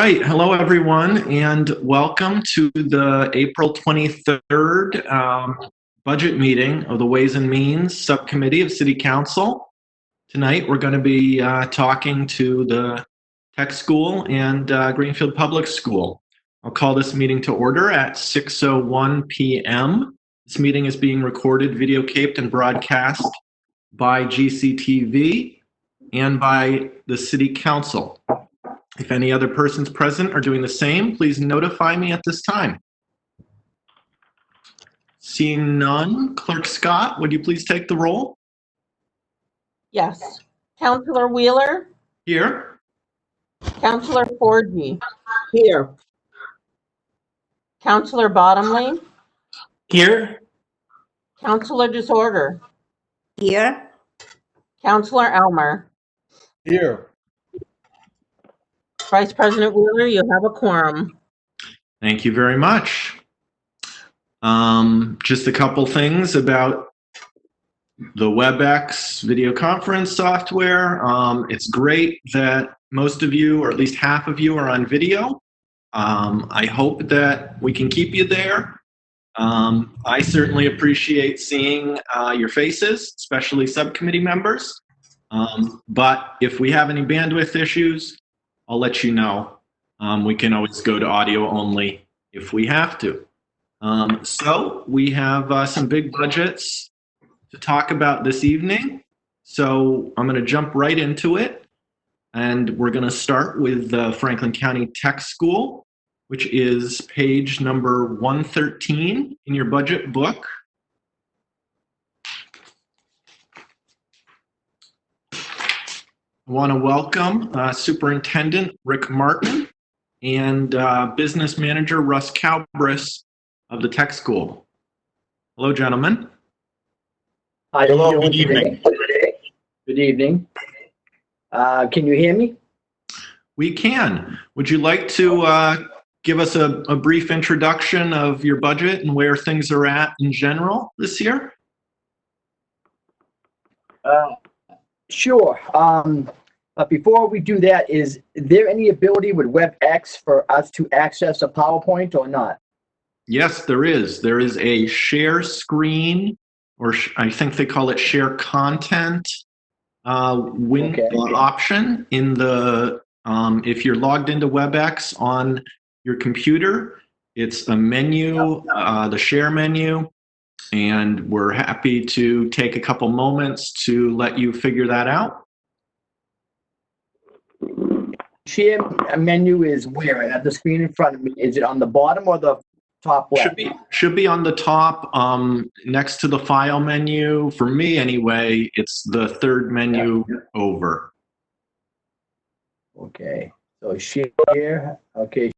right. Hello, everyone, and welcome to the April 23rd budget meeting of the Ways and Means Subcommittee of City Council. Tonight, we're going to be talking to the Tech School and Greenfield Public School. I'll call this meeting to order at 6:01 p.m. This meeting is being recorded, videotaped, and broadcast by GCTV and by the City Council. If any other persons present are doing the same, please notify me at this time. Seeing none, Clerk Scott, would you please take the roll? Yes. Councilor Wheeler? Here. Councilor Forgy? Here. Councilor Bottomley? Here. Councilor Disorder? Here. Councilor Elmer? Here. Vice President Wheeler, you have a quorum. Thank you very much. Just a couple things about the WebEx video conference software. It's great that most of you, or at least half of you, are on video. I hope that we can keep you there. I certainly appreciate seeing your faces, especially subcommittee members. But if we have any bandwidth issues, I'll let you know. We can always go to audio only if we have to. So we have some big budgets to talk about this evening. So I'm going to jump right into it. And we're going to start with the Franklin County Tech School, which is page number 113 in your budget book. I want to welcome Superintendent Rick Martin and Business Manager Russ Calbris of the Tech School. Hello, gentlemen. Hi, Hello, good evening. Good evening. Can you hear me? We can. Would you like to give us a brief introduction of your budget and where things are at in general this year? Sure. But before we do that, is there any ability with WebEx for us to access a PowerPoint or not? Yes, there is. There is a share screen, or I think they call it share content window option in the, if you're logged into WebEx on your computer, it's a menu, the share menu, and we're happy to take a couple moments to let you figure that out. Share menu is where? I have the screen in front of me. Is it on the bottom or the top left? Should be on the top, next to the file menu. For me, anyway, it's the third menu over. Okay. So share. Okay.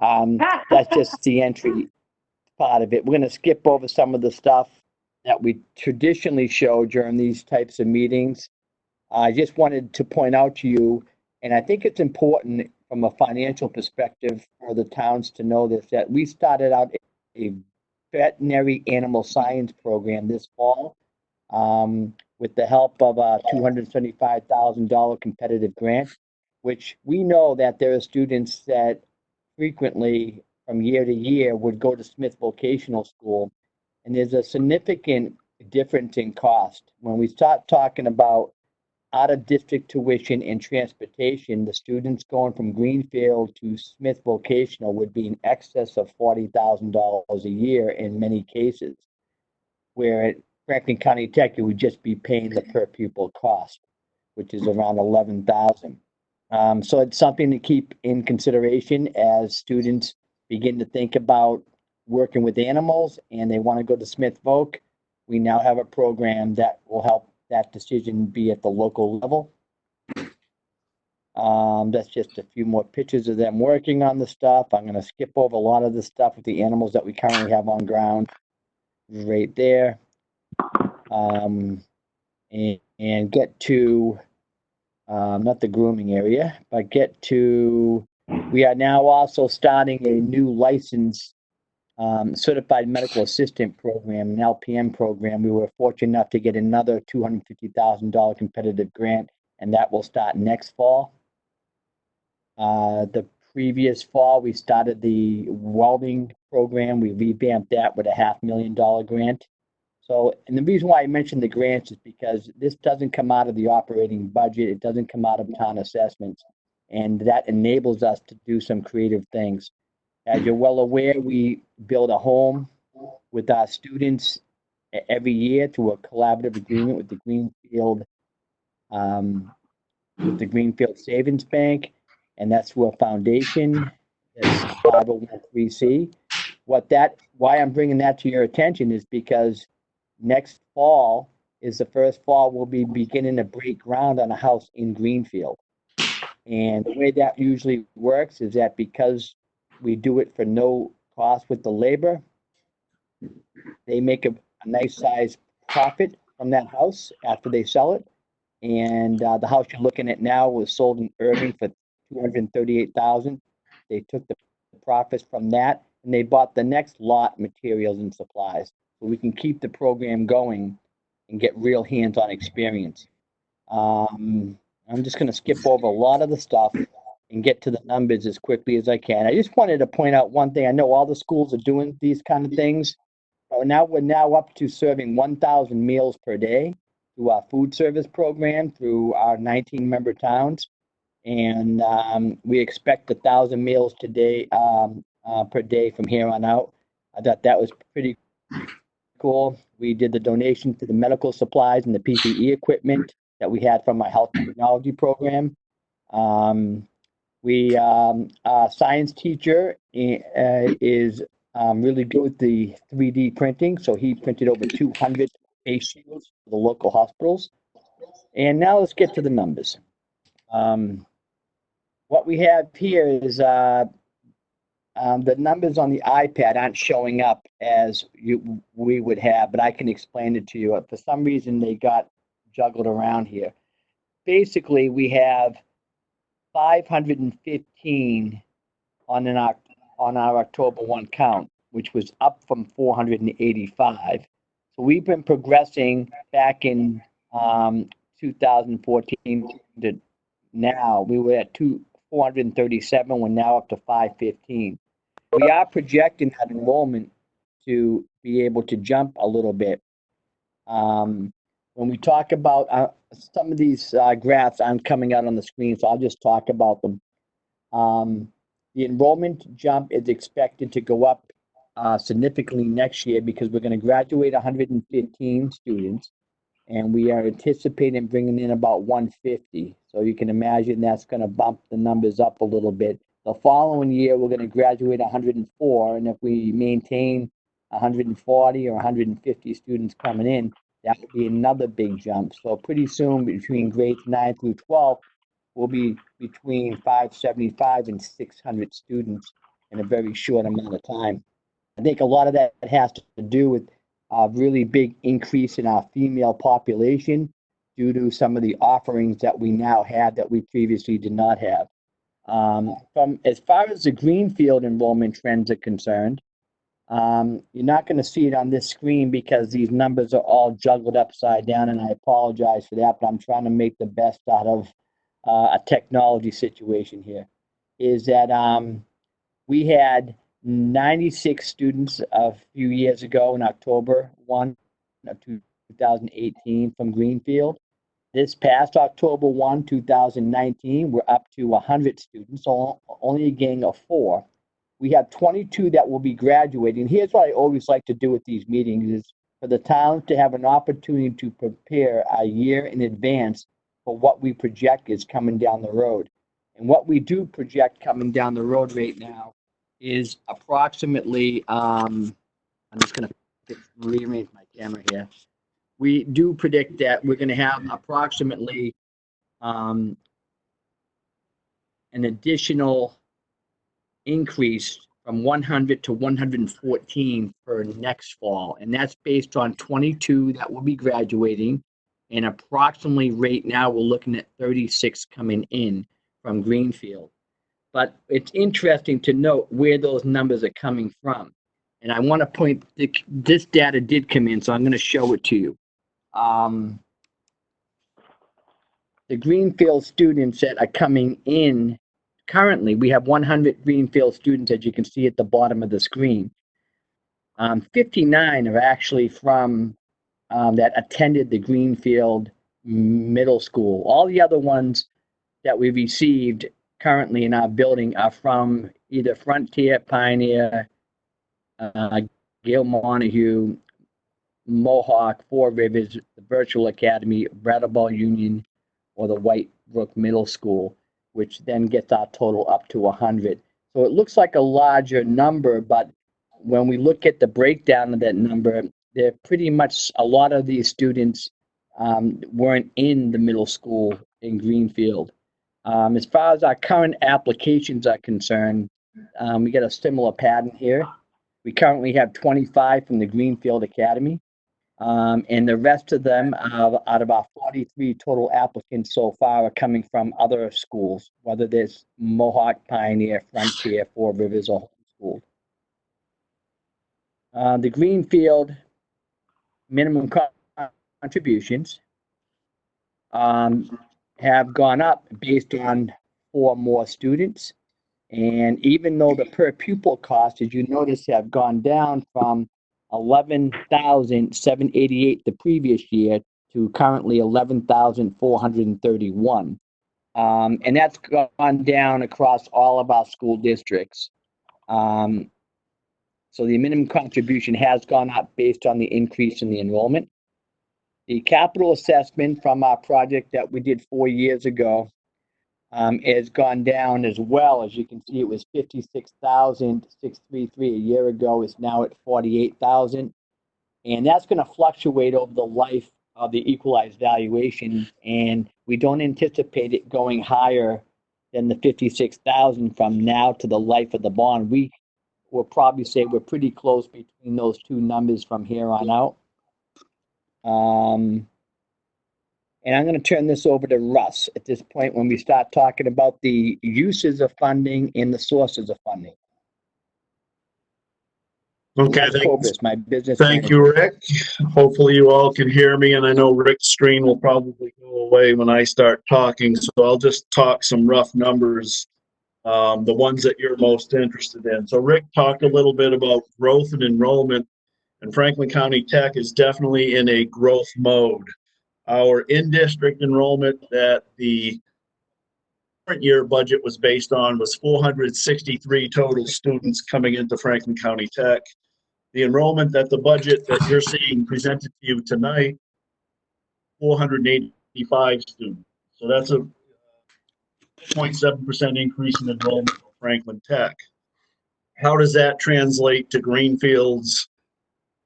That's just the entry part of it. We're going to skip over some of the stuff that we traditionally show during these types of meetings. I just wanted to point out to you, and I think it's important from a financial perspective for the towns to know this, that we started out a veterinary animal science program this fall with the help of a $275,000 competitive grant, which we know that there are students that frequently from year to year would go to Smith Vocational School. And there's a significant difference in cost. When we start talking about out-of-district tuition and transportation, the students going from Greenfield to Smith Vocational would be in excess of $40,000 a year in many cases, where at Franklin County Tech, you would just be paying the per pupil cost, which is around $11,000. So it's something to keep in consideration as students begin to think about working with animals and they want to go to Smith Voc. We now have a program that will help that decision be at the local level. That's just a few more pictures of them working on the stuff. I'm going to skip over a lot of the stuff with the animals that we currently have on ground right there. And get to, not the grooming area, but get to, we are now also starting a new license certified medical assistant program, an LPN program. We were fortunate enough to get another $250,000 competitive grant, and that will start next fall. The previous fall, we started the welding program. We revamped that with a $500,000 grant. So, and the reason why I mentioned the grants is because this doesn't come out of the operating budget. It doesn't come out of town assessments, and that enables us to do some creative things. As you're well aware, we build a home with our students every year through a collaborative agreement with the Greenfield Savings Bank, and that's through a foundation. That's 501(c). Why I'm bringing that to your attention is because next fall is the first fall we'll be beginning to break ground on a house in Greenfield. And the way that usually works is that because we do it for no cost with the labor, they make a nice size profit from that house after they sell it. And the house you're looking at now was sold in Irving for $238,000. They took the profits from that and they bought the next lot, materials and supplies, so we can keep the program going and get real hands-on experience. I'm just going to skip over a lot of the stuff and get to the numbers as quickly as I can. I just wanted to point out one thing. I know all the schools are doing these kind of things. But we're now up to serving 1,000 meals per day through our food service program through our 19-member towns. And we expect 1,000 meals per day from here on out. I thought that was pretty cool. We did the donation to the medical supplies and the PPE equipment that we had from our health technology program. Our science teacher is really good with the 3D printing, so he printed over 200 face shields for the local hospitals. And now let's get to the numbers. What we have here is the numbers on the iPad aren't showing up as we would have, but I can explain it to you. For some reason, they got juggled around here. Basically, we have 515 on our October 1 count, which was up from 485. So we've been progressing back in 2014 to now. We were at 437. We're now up to 515. We are projecting that enrollment to be able to jump a little bit. When we talk about some of these graphs aren't coming out on the screen, so I'll just talk about them. The enrollment jump is expected to go up significantly next year because we're going to graduate 115 students, and we are anticipating bringing in about 150. So you can imagine that's going to bump the numbers up a little bit. The following year, we're going to graduate 104, and if we maintain 140 or 150 students coming in, that would be another big jump. So pretty soon, between grades 9 through 12, we'll be between 575 and 600 students in a very short amount of time. I think a lot of that has to do with a really big increase in our female population due to some of the offerings that we now have that we previously did not have. From as far as the Greenfield enrollment trends are concerned, you're not going to see it on this screen because these numbers are all juggled upside down, and I apologize for that, but I'm trying to make the best out of a technology situation here. Is that we had 96 students a few years ago in October 1 of 2018 from Greenfield. This past October 1, 2019, we're up to 100 students, so only a gain of 4. We have 22 that will be graduating. Here's what I always like to do with these meetings is for the town to have an opportunity to prepare a year in advance for what we project is coming down the road. And what we do project coming down the road right now is approximately, I'm just going to rearrange my camera here. We do predict that we're going to have approximately an additional increase from 100 to 114 for next fall. And that's based on 22 that will be graduating. And approximately right now, we're looking at 36 coming in from Greenfield. But it's interesting to note where those numbers are coming from. And I want to point, this data did come in, so I'm going to show it to you. The Greenfield students that are coming in currently, we have 100 Greenfield students, as you can see at the bottom of the screen. 59 are actually from that attended the Greenfield Middle School. All the other ones that we received currently in our building are from either Frontier, Pioneer, Gale Montague, Mohawk, Four Rivers, the Virtual Academy, Brattleboro Union, or the White Brook Middle School, which then gets our total up to 100. So it looks like a larger number, but when we look at the breakdown of that number, they're pretty much, a lot of these students weren't in the middle school in Greenfield. As far as our current applications are concerned, we get a similar pattern here. We currently have 25 from the Greenfield Academy. And the rest of them, out of our 43 total applicants so far, are coming from other schools, whether there's Mohawk, Pioneer, Frontier, Four Rivers, or homeschooled. The Greenfield minimum contributions have gone up based on 4 more students. And even though the per pupil costs, as you notice, have gone down from $11,788 the previous year to currently $11,431. And that's gone down across all of our school districts. So the minimum contribution has gone up based on the increase in the enrollment. The capital assessment from our project that we did 4 years ago has gone down as well. As you can see, it was $56,633 a year ago. It's now at $48,000. And that's going to fluctuate over the life of the equalized valuation. And we don't anticipate it going higher than the $56,000 from now to the life of the bond. We will probably say we're pretty close between those two numbers from here on out. And I'm going to turn this over to Russ at this point when we start talking about the uses of funding and the sources of funding. Okay, Russ Cobus, my business thank manager. you, Rick. Hopefully you all can hear me, and I know Rick's screen will probably go away when I start talking, so I'll just talk some rough numbers, the ones that you're most interested in. So Rick talked a little bit about growth and enrollment, and Franklin County Tech is definitely in a growth mode. Our in-district enrollment that the current year budget was based on was 463 total students coming into Franklin County Tech. The enrollment that the budget that you're seeing presented to you tonight, 485 students. So that's a 0.7% increase in enrollment for Franklin Tech. How does that translate to Greenfield's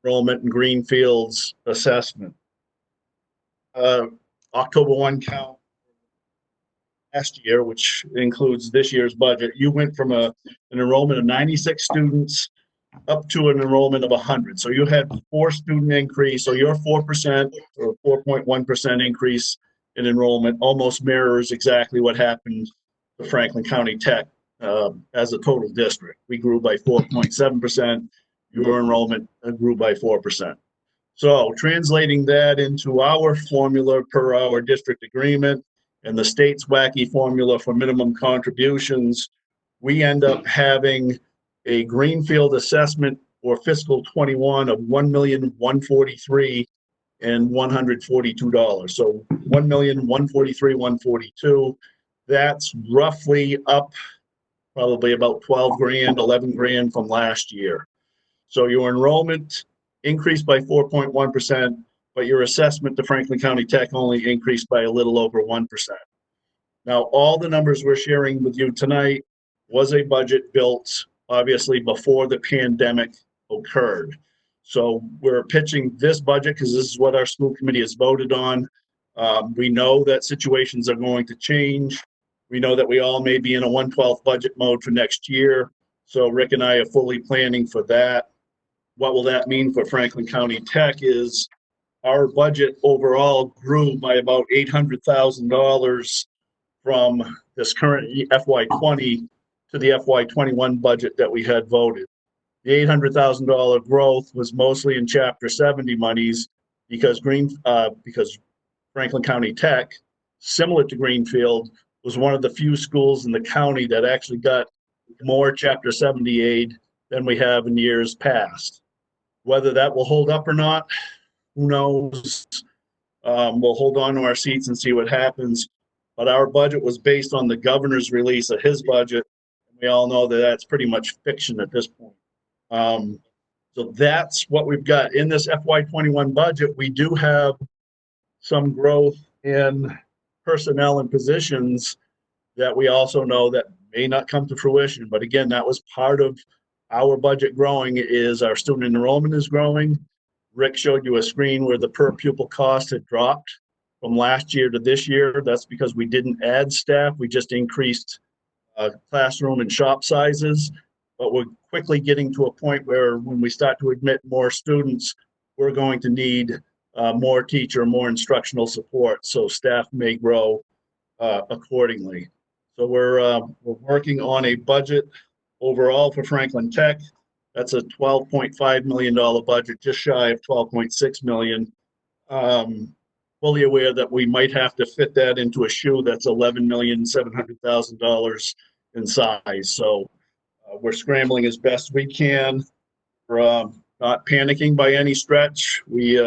enrollment and Greenfield's assessment? October 1 count last year, which includes this year's budget, you went from an enrollment of 96 students up to an enrollment of 100. So you had 4 student increase, so your 4% or 4.1% increase in enrollment almost mirrors exactly what happened to Franklin County Tech as a total district. We grew by 4.7%. Your enrollment grew by 4%. So translating that into our formula per our district agreement and the state's wacky formula for minimum contributions, we end up having a Greenfield assessment for fiscal 21 of $1,143,142. So $1,143,142. That's roughly up probably about 12 grand, 11 grand from last year. So your enrollment increased by 4.1%, but your assessment to Franklin County Tech only increased by a little over 1%. Now, all the numbers we're sharing with you tonight was a budget built, obviously, before the pandemic occurred. So we're pitching this budget because this is what our school committee has voted on. We know that situations are going to change. We know that we all may be in a 1/12 budget mode for next year. So Rick and I are fully planning for that. What will that mean for Franklin County Tech is our budget overall grew by about $800,000 from this current FY20 to the FY21 budget that we had voted. The $800,000 growth was mostly in Chapter 70 monies because Franklin County Tech, similar to Greenfield, was one of the few schools in the county that actually got more Chapter 70 aid than we have in years past. Whether that will hold up or not, who knows? We'll hold on to our seats and see what happens. But our budget was based on the governor's release of his budget. We all know that that's pretty much fiction at this point. So that's what we've got. In this FY21 budget, we do have some growth in personnel and positions that we also know that may not come to fruition. But again, that was part of our budget growing is our student enrollment is growing. Rick showed you a screen where the per pupil cost had dropped from last year to this year. That's because we didn't add staff. We just increased classroom and shop sizes. But we're quickly getting to a point where when we start to admit more students, we're going to need more teacher, more instructional support. So staff may grow accordingly. So we're working on a budget overall for Franklin Tech. That's a $12.5 million budget, just shy of $12.6 million. Fully aware that we might have to fit that into a shoe that's $11,700,000 in size. So we're scrambling as best we can. We're not panicking by any stretch. We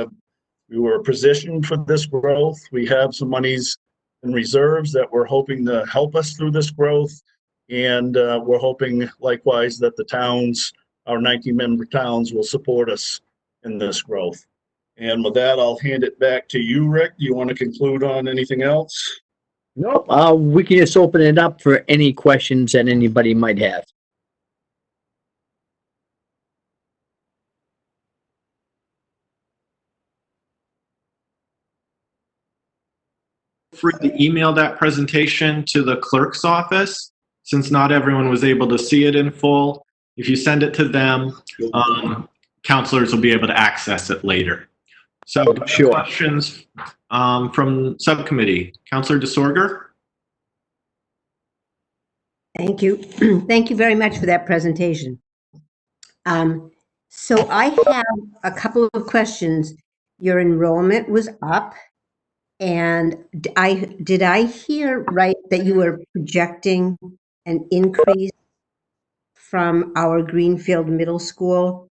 were positioned for this growth. We have some monies in reserves that we're hoping to help us through this growth. And we're hoping likewise that the towns, our 19-member towns, will support us in this growth. And with that, I'll hand it back to you, Rick. Do you want to conclude on anything else? Nope. We can just open it up for any questions that anybody might have. Free to email that presentation to the clerk's office, since not everyone was able to see it in full. If you send it to them, counselors will be able to access it later. So Sure. Questions from subcommittee. Counselor DeSorger? Thank you. Thank you very much for that presentation. So I have a couple of questions. Your enrollment was up, and did I hear right that you were projecting an increase from our Greenfield Middle School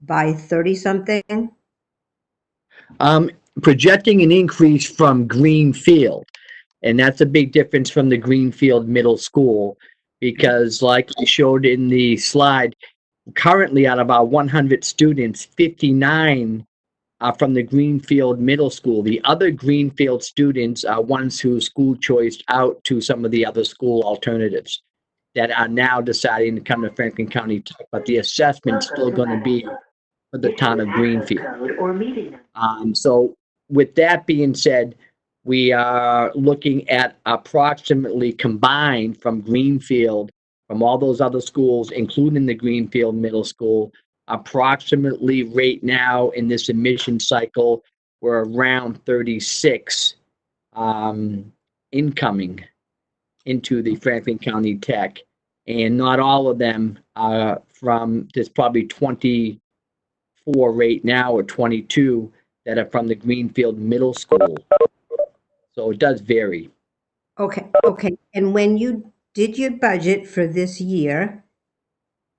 by 30-something? Projecting an increase from Greenfield, and that's a big difference from the Greenfield Middle School, because like you showed in the slide, currently out of our 100 students, 59 are from the Greenfield Middle School. The other Greenfield students are ones who school choiced out to some of the other school alternatives that are now deciding to come to Franklin County Tech, but the assessment's still going to be for the town of Greenfield. So with that being said, We are looking at approximately combined from Greenfield, from all those other schools, including the Greenfield Middle School, approximately right now in this admission cycle, we're around 36 incoming into the Franklin County Tech. And not all of them are from, there's probably 24 right now or 22 that are from the Greenfield Middle School. So it does vary. Okay, okay. And when you did your budget for this year,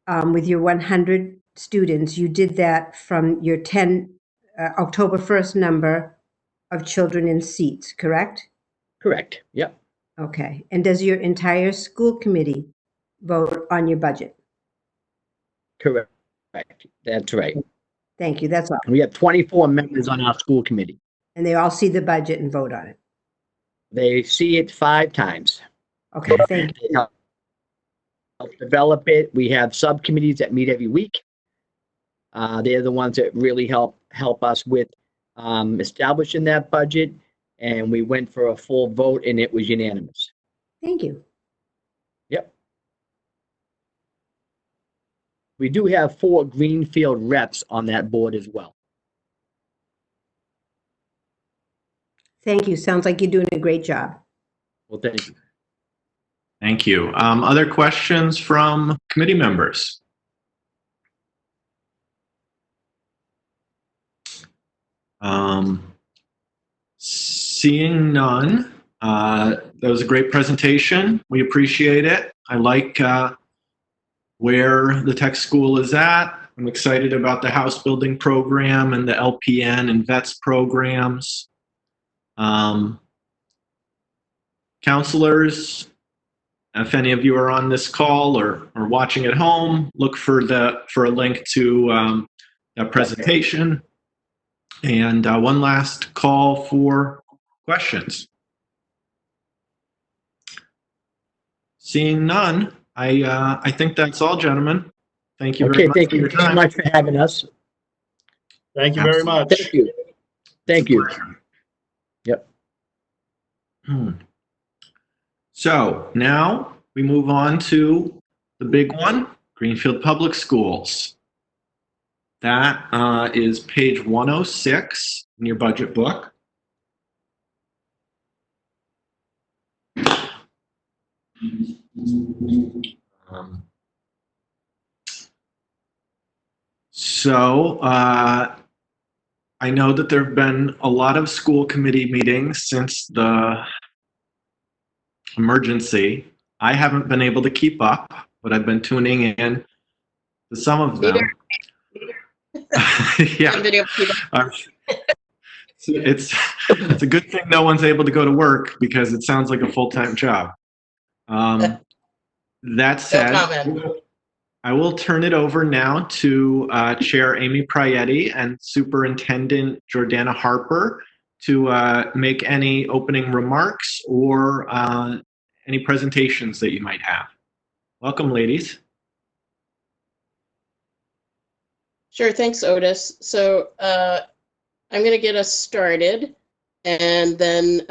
with your 100 students, you did that from your October 1st number of children in seats, correct? Correct. Yep. Okay. And does your entire school committee vote on your budget? Correct. That's right. Thank you. That's all. We have 24 members on our school committee. And they all see the budget and vote on it. They see it 5 times. Okay, thank They you. help develop it. We have subcommittees that meet every week. They're the ones that really help us with establishing that budget. And we went for a full vote and it was unanimous. Thank you. Yep. We do have 4 Greenfield reps on that board as well. Thank you. Sounds like you're doing a great job. Well, thank you. Thank you. Other questions from committee members? Seeing none, that was a great presentation. We appreciate it. I like where the tech school is at. I'm excited about the house building program and the LPN and VETS programs. Counselors, if any of you are on this call or watching at home, look for a link to that presentation. And one last call for questions. Seeing none, I think that's all, gentlemen. Thank you very much. Thank for you your very time. much for having us. Thank you very much. Thank you. Thank you. Yep. So now we move on to the big one, Greenfield Public Schools. That is page 106 in your budget book. So I know that there have been a lot of school committee meetings since the emergency. I haven't been able to keep up, but I've been tuning in to some of them. Yeah. It's a good thing no one's able to go to work because it sounds like a full-time job. That said, I will turn it over now to Chair Amy Prietti and Superintendent Jordana Harper to make any opening remarks or any presentations that you might have. Welcome, ladies. Sure, thanks, Otis. So I'm going to get us started, and then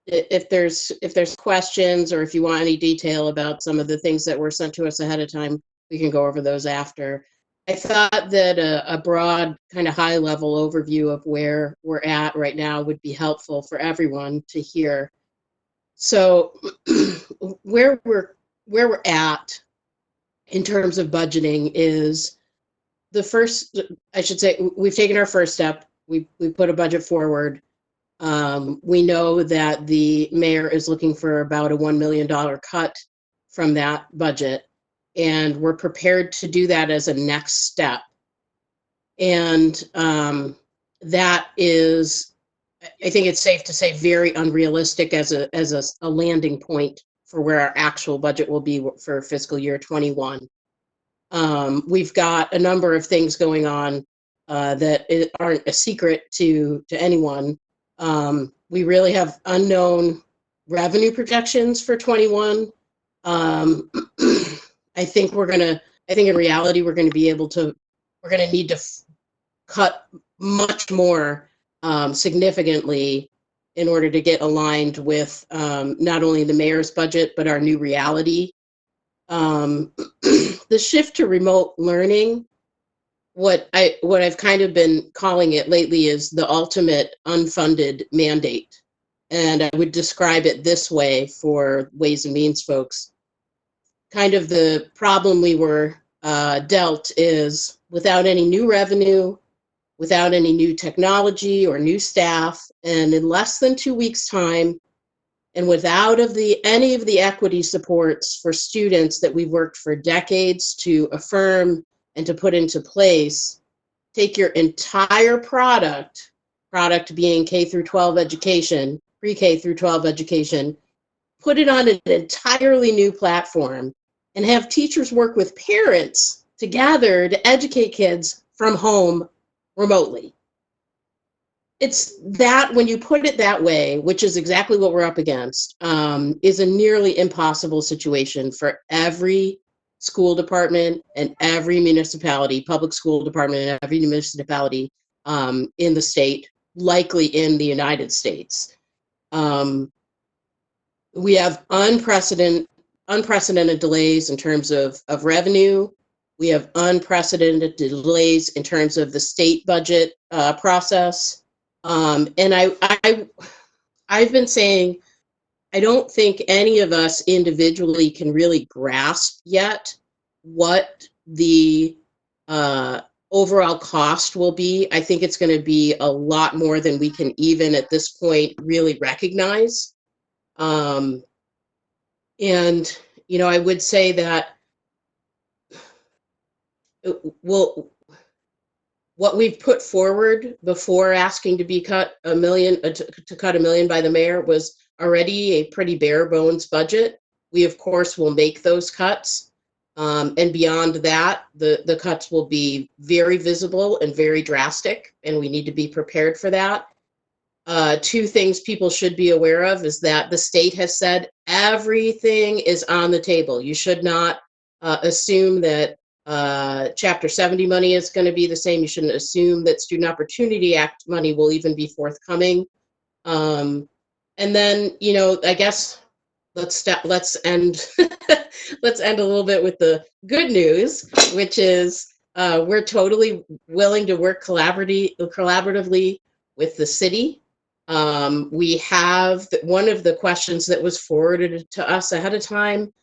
if there's questions or if you want any detail about some of the things that were sent to us ahead of time, we can go over those after. I thought that a broad kind of high-level overview of where we're at right now would be helpful for everyone to hear. So where we're at in terms of budgeting is the first, I should say, we've taken our first step. We put a budget forward. We know that the mayor is looking for about a $1 million cut from that budget, and we're prepared to do that as a next step. And that is, I think it's safe to say, very unrealistic as a landing point for where our actual budget will be for fiscal year 21. We've got a number of things going on that aren't a secret to anyone. We really have unknown revenue projections for 21. I think in reality, we're going to need to cut much more significantly in order to get aligned with not only the mayor's budget, but our new reality. The shift to remote learning, what I've kind of been calling it lately is the ultimate unfunded mandate. And I would describe it this way for Ways and Means folks. Kind of the problem we were dealt is without any new revenue, without any new technology or new staff, and in less than 2 weeks' time, and without any of the equity supports for students that we've worked for decades to affirm and to put into place, take your entire product being K through 12 education, pre-K through 12 education, put it on an entirely new platform, and have teachers work with parents together to educate kids from home remotely. It's that, when you put it that way, which is exactly what we're up against, is a nearly impossible situation for every school department and every municipality, public school department and every municipality in the state, likely in the United States. We have unprecedented delays in terms of revenue. We have unprecedented delays in terms of the state budget process. And I've been saying, I don't think any of us individually can really grasp yet what the overall cost will be. I think it's going to be a lot more than we can even at this point really recognize. And, you know, I would say that, well, what we've put forward before asking to be cut $1 million, to cut $1 million by the mayor, was already a pretty bare bones budget. We, of course, will make those cuts. And beyond that, the cuts will be very visible and very drastic, and we need to be prepared for that. Two things people should be aware of is that the state has said everything is on the table. You should not assume that Chapter 70 money is going to be the same. You shouldn't assume that Student Opportunity Act money will even be forthcoming. And then, you know, I guess let's end let's end a little bit with the good news, which is we're totally willing to work collaboratively with the city. We have one of the questions that was forwarded to us ahead of time.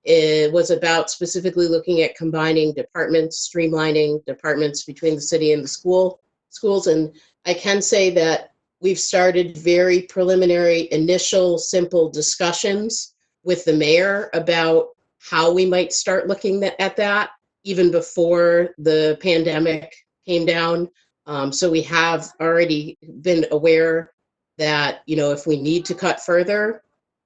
It was about specifically looking at combining departments, streamlining departments between the city and the schools. And I can say that we've started very preliminary, initial, simple discussions with the mayor about how we might start looking at that even before the pandemic came down. So we have already been aware that, you know, if we need to cut further,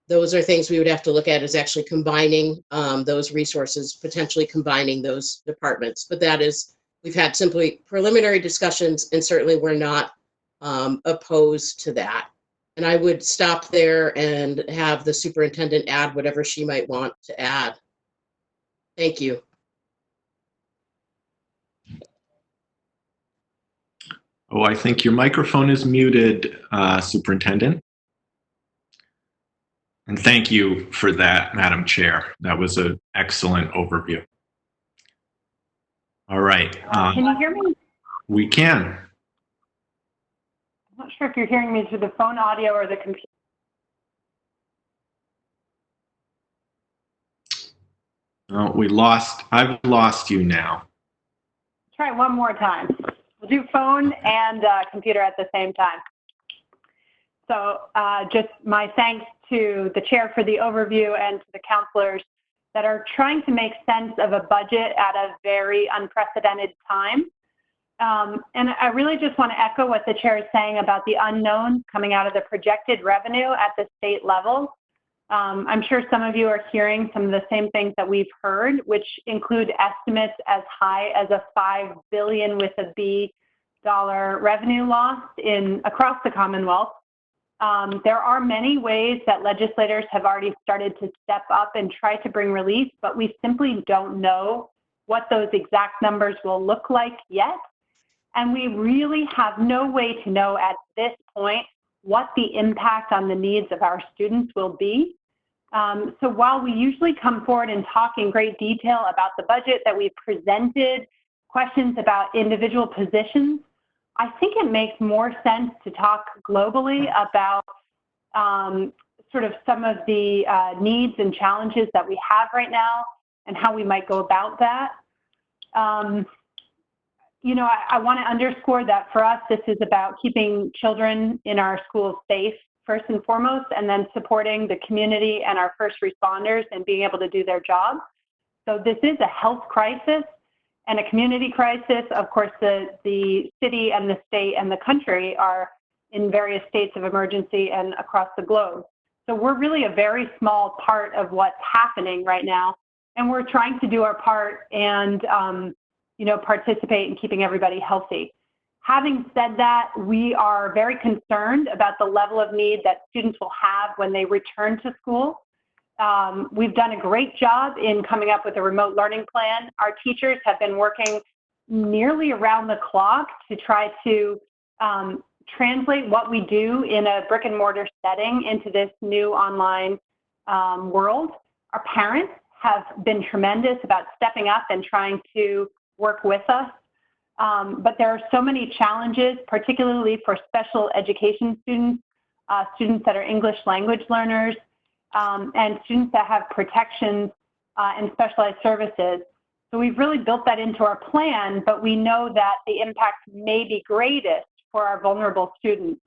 those are things we would have to look at, is actually combining those resources, potentially combining those departments. But that is, we've had simply preliminary discussions, and certainly we're not opposed to that. And I would stop there and have the superintendent add whatever she might want to add. Thank you. Oh, I think your microphone is muted, Superintendent. And thank you for that, Madam Chair. That was an excellent overview. All right. Can you hear me? We can. I'm not sure if you're hearing me through the phone audio or the computer. Oh, I've lost you now. Try one more time. We'll do phone and computer at the same time. So just my thanks to the chair for the overview and to the counselors that are trying to make sense of a budget at a very unprecedented time. And I really just want to echo what the chair is saying about the unknown coming out of the projected revenue at the state level. I'm sure some of you are hearing some of the same things that we've heard, which include estimates as high as a $5 billion with a B dollar revenue loss across the Commonwealth. There are many ways that legislators have already started to step up and try to bring relief, but we simply don't know what those exact numbers will look like yet. And we really have no way to know at this point what the impact on the needs of our students will be. So while we usually come forward and talk in great detail about the budget that we've presented, questions about individual positions, I think it makes more sense to talk globally about sort of some of the needs and challenges that we have right now and how we might go about that. You know, I want to underscore that for us, this is about keeping children in our schools safe, first and foremost, and then supporting the community and our first responders and being able to do their job. So this is a health crisis and a community crisis. Of course, the city and the state and the country are in various states of emergency and across the globe. So we're really a very small part of what's happening right now. And we're trying to do our part and, you know, participate in keeping everybody healthy. Having said that, we are very concerned about the level of need that students will have when they return to school. We've done a great job in coming up with a remote learning plan. Our teachers have been working nearly around the clock to try to translate what we do in a brick and mortar setting into this new online world. Our parents have been tremendous about stepping up and trying to work with us. But there are so many challenges, particularly for special education students, students that are English language learners, and students that have protections and specialized services. So we've really built that into our plan, but we know that the impact may be greatest for our vulnerable students.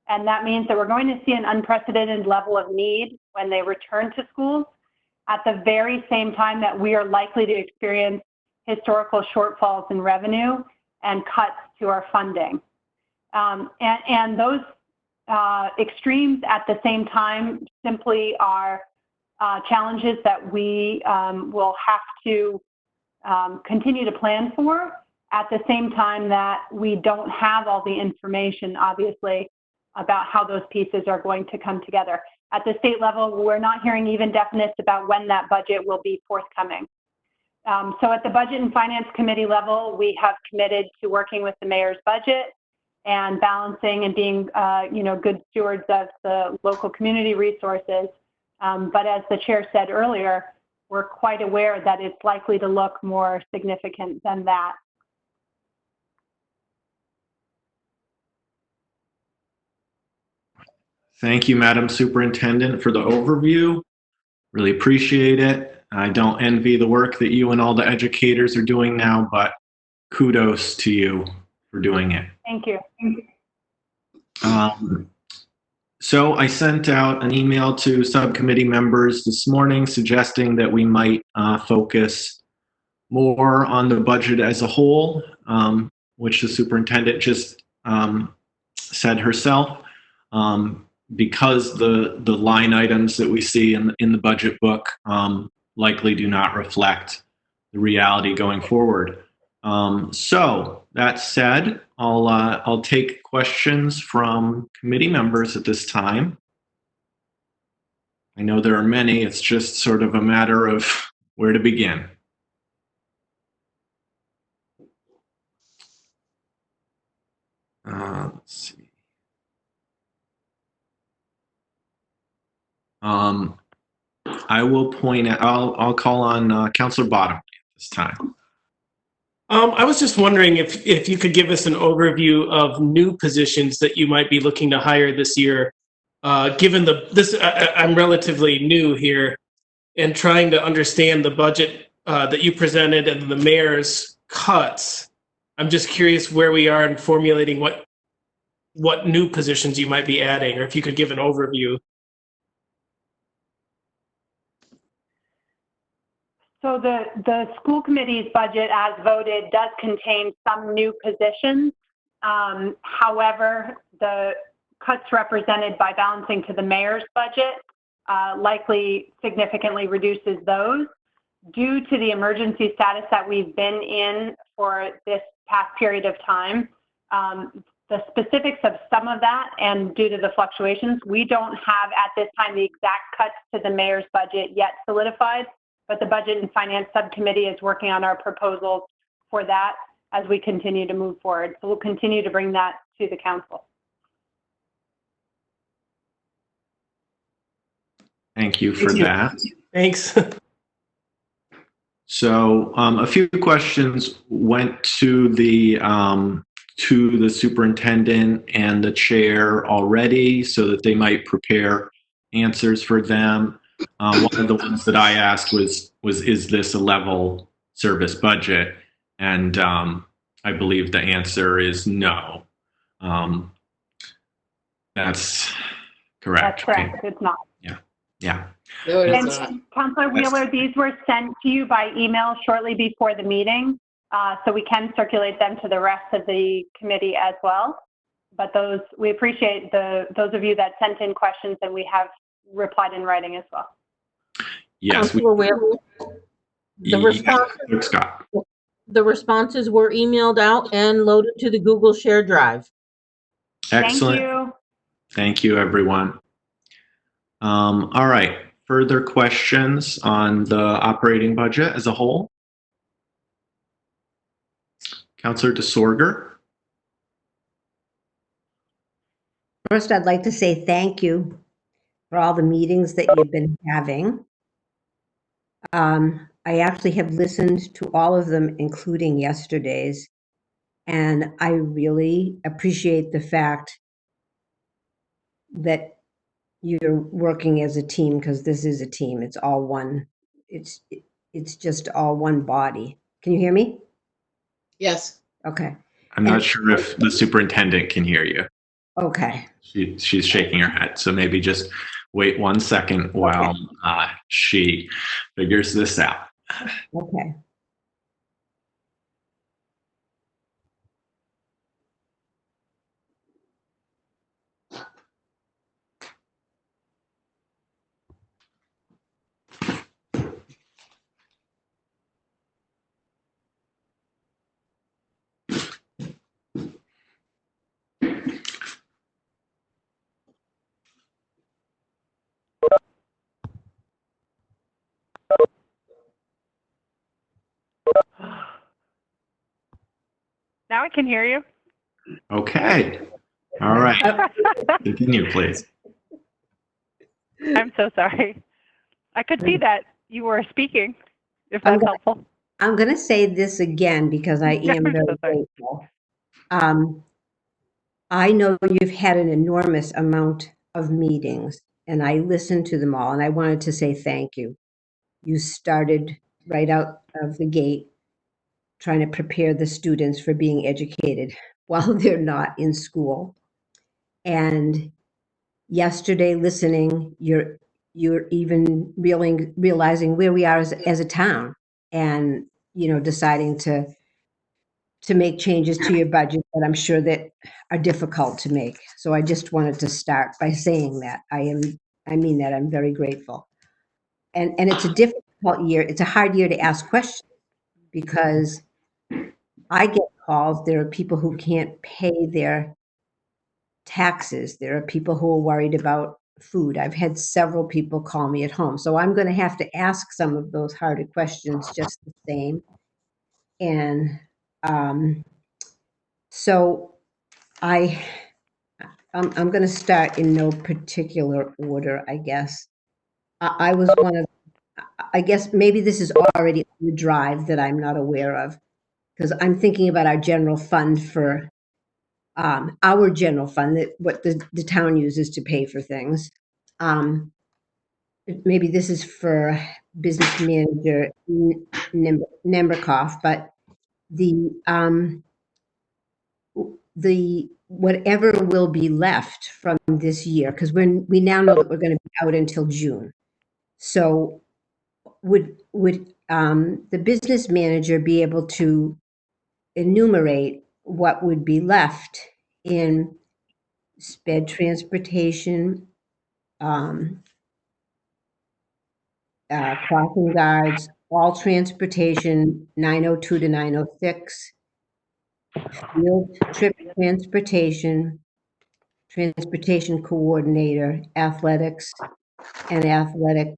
And that means that we're going to see an unprecedented level of need when they return to schools at the very same time that we are likely to experience historical shortfalls in revenue and cuts to our funding. And those extremes at the same time simply are challenges that we will have to continue to plan for, at the same time that we don't have all the information, obviously, about how those pieces are going to come together. At the state level, we're not hearing even definites about when that budget will be forthcoming. So at the Budget and Finance Committee level, we have committed to working with the mayor's budget and balancing and being, you know, good stewards of the local community resources. But as the chair said earlier, we're quite aware that it's likely to look more significant than that. Thank you, Madam Superintendent, for the overview. Really appreciate it. I don't envy the work that you and all the educators are doing now, but kudos to you for doing it. Thank you. So I sent out an email to subcommittee members this morning suggesting that we might focus more on the budget as a whole, which the superintendent just said herself, because the line items that we see in the budget book likely do not reflect the reality going forward. So that said, I'll take questions from committee members at this time. I know there are many. It's just sort of a matter of where to begin. Let's see. I will point out, I'll call on Councilor Bottomley this time. I was just wondering if you could give us an overview of new positions that you might be looking to hire this year. Given I'm relatively new here and trying to understand the budget that you presented and the mayor's cuts. I'm just curious where we are in formulating what new positions you might be adding, or if you could give an overview. So the school committee's budget as voted does contain some new positions. However, the cuts represented by balancing to the mayor's budget likely significantly reduces those. Due to the emergency status that we've been in for this past period of time, the specifics of some of that and due to the fluctuations, we don't have at this time the exact cuts to the mayor's budget yet solidified. But the Budget and Finance Subcommittee is working on our proposals for that as we continue to move forward. So we'll continue to bring that to the council. Thank you for Thank you. that. Thanks. So a few questions went to the superintendent and the chair already so that they might prepare answers for them. One of the ones that I asked was is this a level service budget? And I believe the answer is no. That's correct. That's correct. It's not. Yeah. No, it is And not. Councilor Wheeler, these were sent to you by email shortly before the meeting, so we can circulate them to the rest of the committee as well. But those, we appreciate those of you that sent in questions, and we have replied in writing as well. Yes. Councilor Wheeler, Clerk Scott. the responses were emailed out and loaded to the Google Share Drive. Excellent. Thank you. Thank you, everyone. All right. Further questions on the operating budget as a whole? Councilor DeSorger? First, I'd like to say thank you for all the meetings that you've been having. I actually have listened to all of them, including yesterday's, and I really appreciate the fact that you're working as a team, because this is a team. It's all one. It's just all one body. Can you hear me? Yes. Okay. I'm not sure if the superintendent can hear you. Okay. She's shaking her head. So maybe just wait 1 second while she figures this out. Okay. Now I can hear you. Okay. All right. Continue, please. I'm so sorry. I could see that you were speaking, if that's helpful. I'm going to say this again because I am I'm very so sorry. grateful. I know you've had an enormous amount of meetings, and I listened to them all, and I wanted to say thank you. You started right out of the gate trying to prepare the students for being educated while they're not in school. And yesterday, listening, you're even realizing where we are as a town, and deciding to make changes to your budget that I'm sure that are difficult to make. So I just wanted to start by saying that I mean that I'm very grateful. And it's a difficult year. It's a hard year to ask questions because I get calls. There are people who can't pay their taxes. There are people who are worried about food. I've had several people call me at home. So I'm going to have to ask some of those harder questions just the same. And so I'm going to start in no particular order, I guess. I was one of, I guess maybe this is already on the drive that I'm not aware of, because I'm thinking about our general fund for our general fund, that what the town uses to pay for things. Maybe this is for business manager Nemberkoff, but the whatever will be left from this year, because we now know that we're going to be out until June. So would the business manager be able to enumerate what would be left in sped transportation, crossing guards, all transportation 902 to 906, field trip transportation, transportation coordinator, athletics, and athletic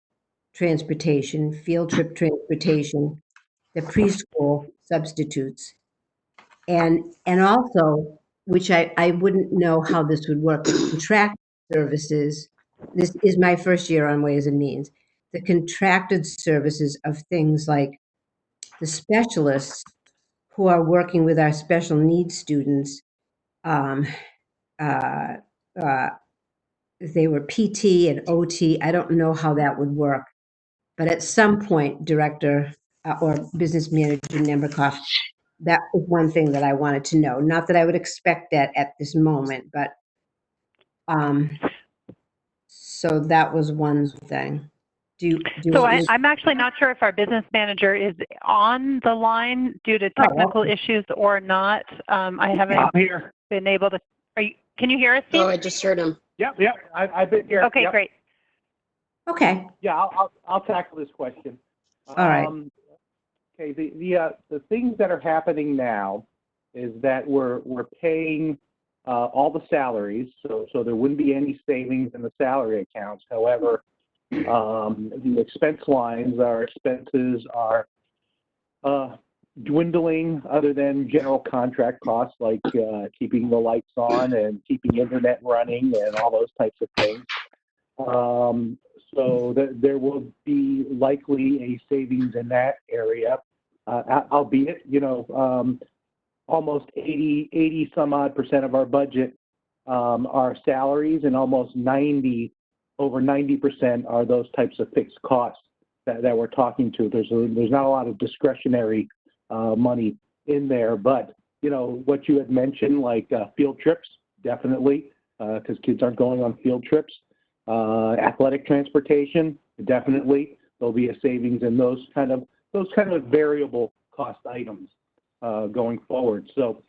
transportation, field trip transportation, the preschool substitutes, and also, which I wouldn't know how this would work, but contract services this is my first year on Ways and Means, the contracted services of things like the specialists who are working with our special needs students. Um, uh, uh, they were PT and OT. I don't know how that would work. But at some point, Director or Business Manager Nemberkoff, that was one thing that I wanted to know. Not that I would expect that at this moment, but so that was one thing. So I'm actually not sure if our business manager is on the line due to technical issues or not. I haven't been able to. Can you hear us, Steve? Oh, I just heard him. Yep. I've been here. Okay, yep. great. Okay. Yeah, I'll tackle this question. All right. Okay. The things that are happening now is that we're paying all the salaries, so there wouldn't be any savings in the salary accounts. However, the expense lines, our expenses are dwindling, other than general contract costs like keeping the lights on and keeping internet running and all those types of things. So there will be likely a savings in that area, albeit, almost 80 some odd % of our budget are salaries, and almost over 90% are those types of fixed costs that we're talking to. There's not a lot of discretionary money in there, but what you had mentioned, like field trips, definitely, because kids aren't going on field trips. Athletic transportation, definitely. There'll be a savings in those kind of variable cost items going forward. So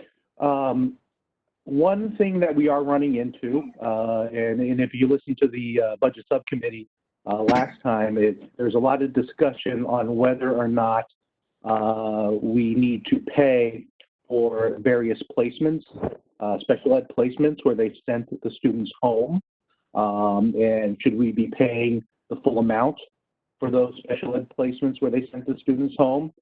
one thing that we are running into, and if you listen to the budget subcommittee last time, there's a lot of discussion on whether or not we need to pay for various placements, special ed placements where they sent the students home. And should we be paying the full amount for those special ed placements where they sent the students home?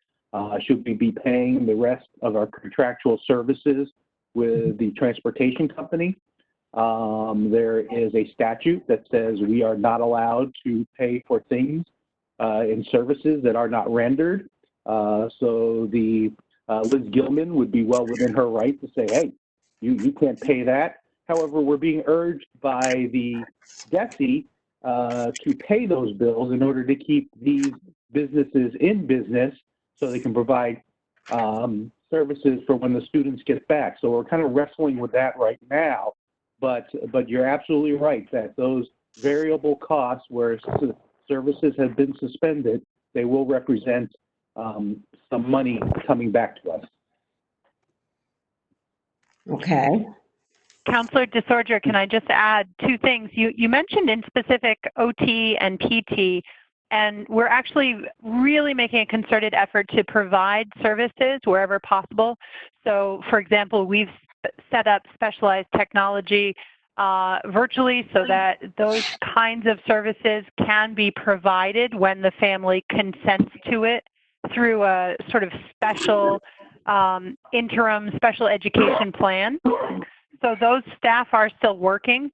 Should we be paying the rest of our contractual services with the transportation company? There is a statute that says we are not allowed to pay for things in services that are not rendered. So Liz Gilman would be well within her right to say, hey, you can't pay that. However, we're being urged by the DESE to pay those bills in order to keep these businesses in business so they can provide services for when the students get back. So we're kind of wrestling with that right now. But you're absolutely right that those variable costs where services have been suspended, they will represent some money coming back to us. Okay. Counselor DeSorger, can I just add two things? You mentioned in specific OT and PT, and we're actually really making a concerted effort to provide services wherever possible. So, for example, we've set up specialized technology virtually so that those kinds of services can be provided when the family consents to it through a sort of special interim special education plan. So those staff are still working,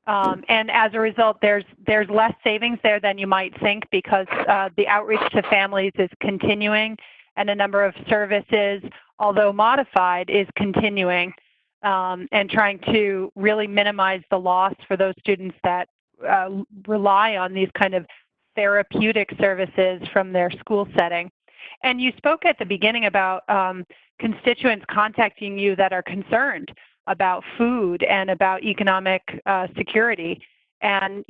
and as a result, there's less savings there than you might think, because the outreach to families is continuing, and a number of services, although modified, is continuing, and trying to really minimize the loss for those students that rely on these kind of therapeutic services from their school setting. And you spoke at the beginning about constituents contacting you that are concerned about food and about economic security. And,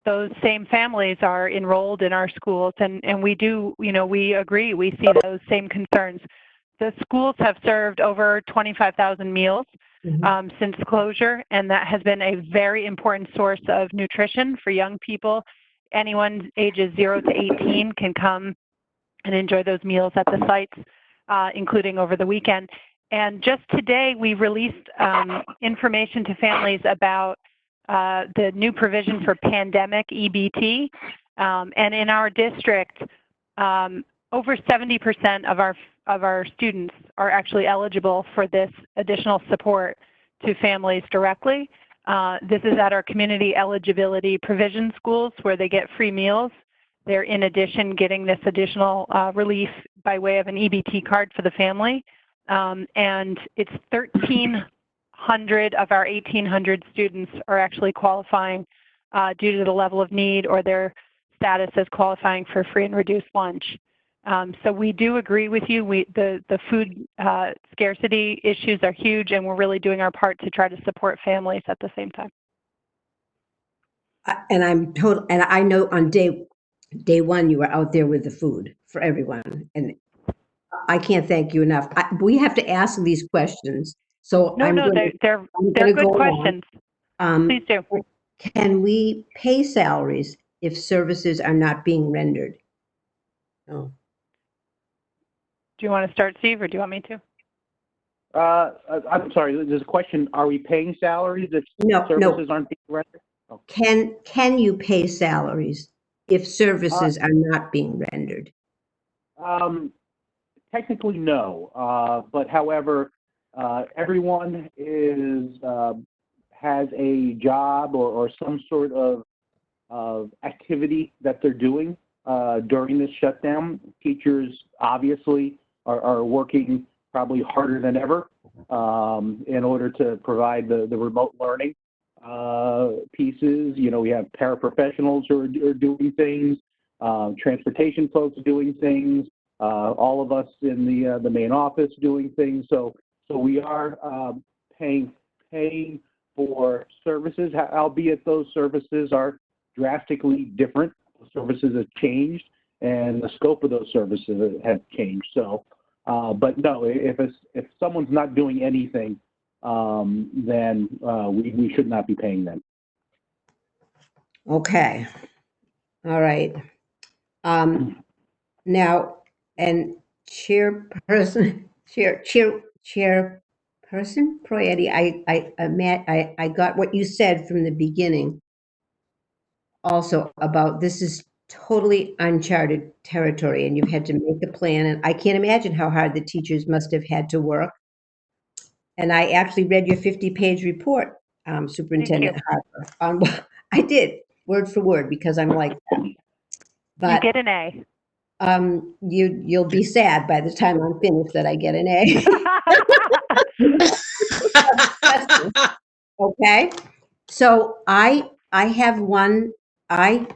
those same families are enrolled in our schools, and we do, we agree, we see those same concerns. The schools have served over 25,000 meals since closure, and that has been a very important source of nutrition for young people. Anyone ages 0 to 18 can come and enjoy those meals at the sites, including over the weekend. And just today, we released information to families about the new provision for pandemic EBT. And in our district, over 70% of our students are actually eligible for this additional support to families directly. This is at our community eligibility provision schools where they get free meals. They're in addition getting this additional relief by way of an EBT card for the family. And it's 1,300 of our 1,800 students are actually qualifying due to the level of need or their status as qualifying for free and reduced lunch. So we do agree with you. The food scarcity issues are huge, and we're really doing our part to try to support families at the same time. And I know on day one, you were out there with the food for everyone. And I can't thank you enough. We have to ask these questions. So they're good questions. Please do. Can we pay salaries if services are not being rendered? No. Do you want to start, Steve, or do you want me to? I'm sorry, there's a question. Are we paying salaries if services aren't being rendered? Oh. Can you pay salaries if services are not being rendered? Technically, no. But however, everyone has a job or some sort of activity that they're doing during this shutdown. Teachers obviously are working probably harder than ever in order to provide the remote learning pieces. You know, we have paraprofessionals who are doing things, transportation folks doing things, all of us in the main office doing things. So we are paying for services, albeit those services are drastically different. Services have changed, and the scope of those services have changed. So, but no, if someone's not doing anything, then we should not be paying them. Okay. All right. Now, and chairperson Proietti, I got what you said from the beginning. Also about this is totally uncharted territory, and you've had to make a plan, and I can't imagine how hard the teachers must have had to work. And I actually read your 50-page report, Superintendent Harper. I did, word for word, because I'm like that. But you get an A. You'll be sad by the time I'm finished that I get an A. Okay, so I have one. And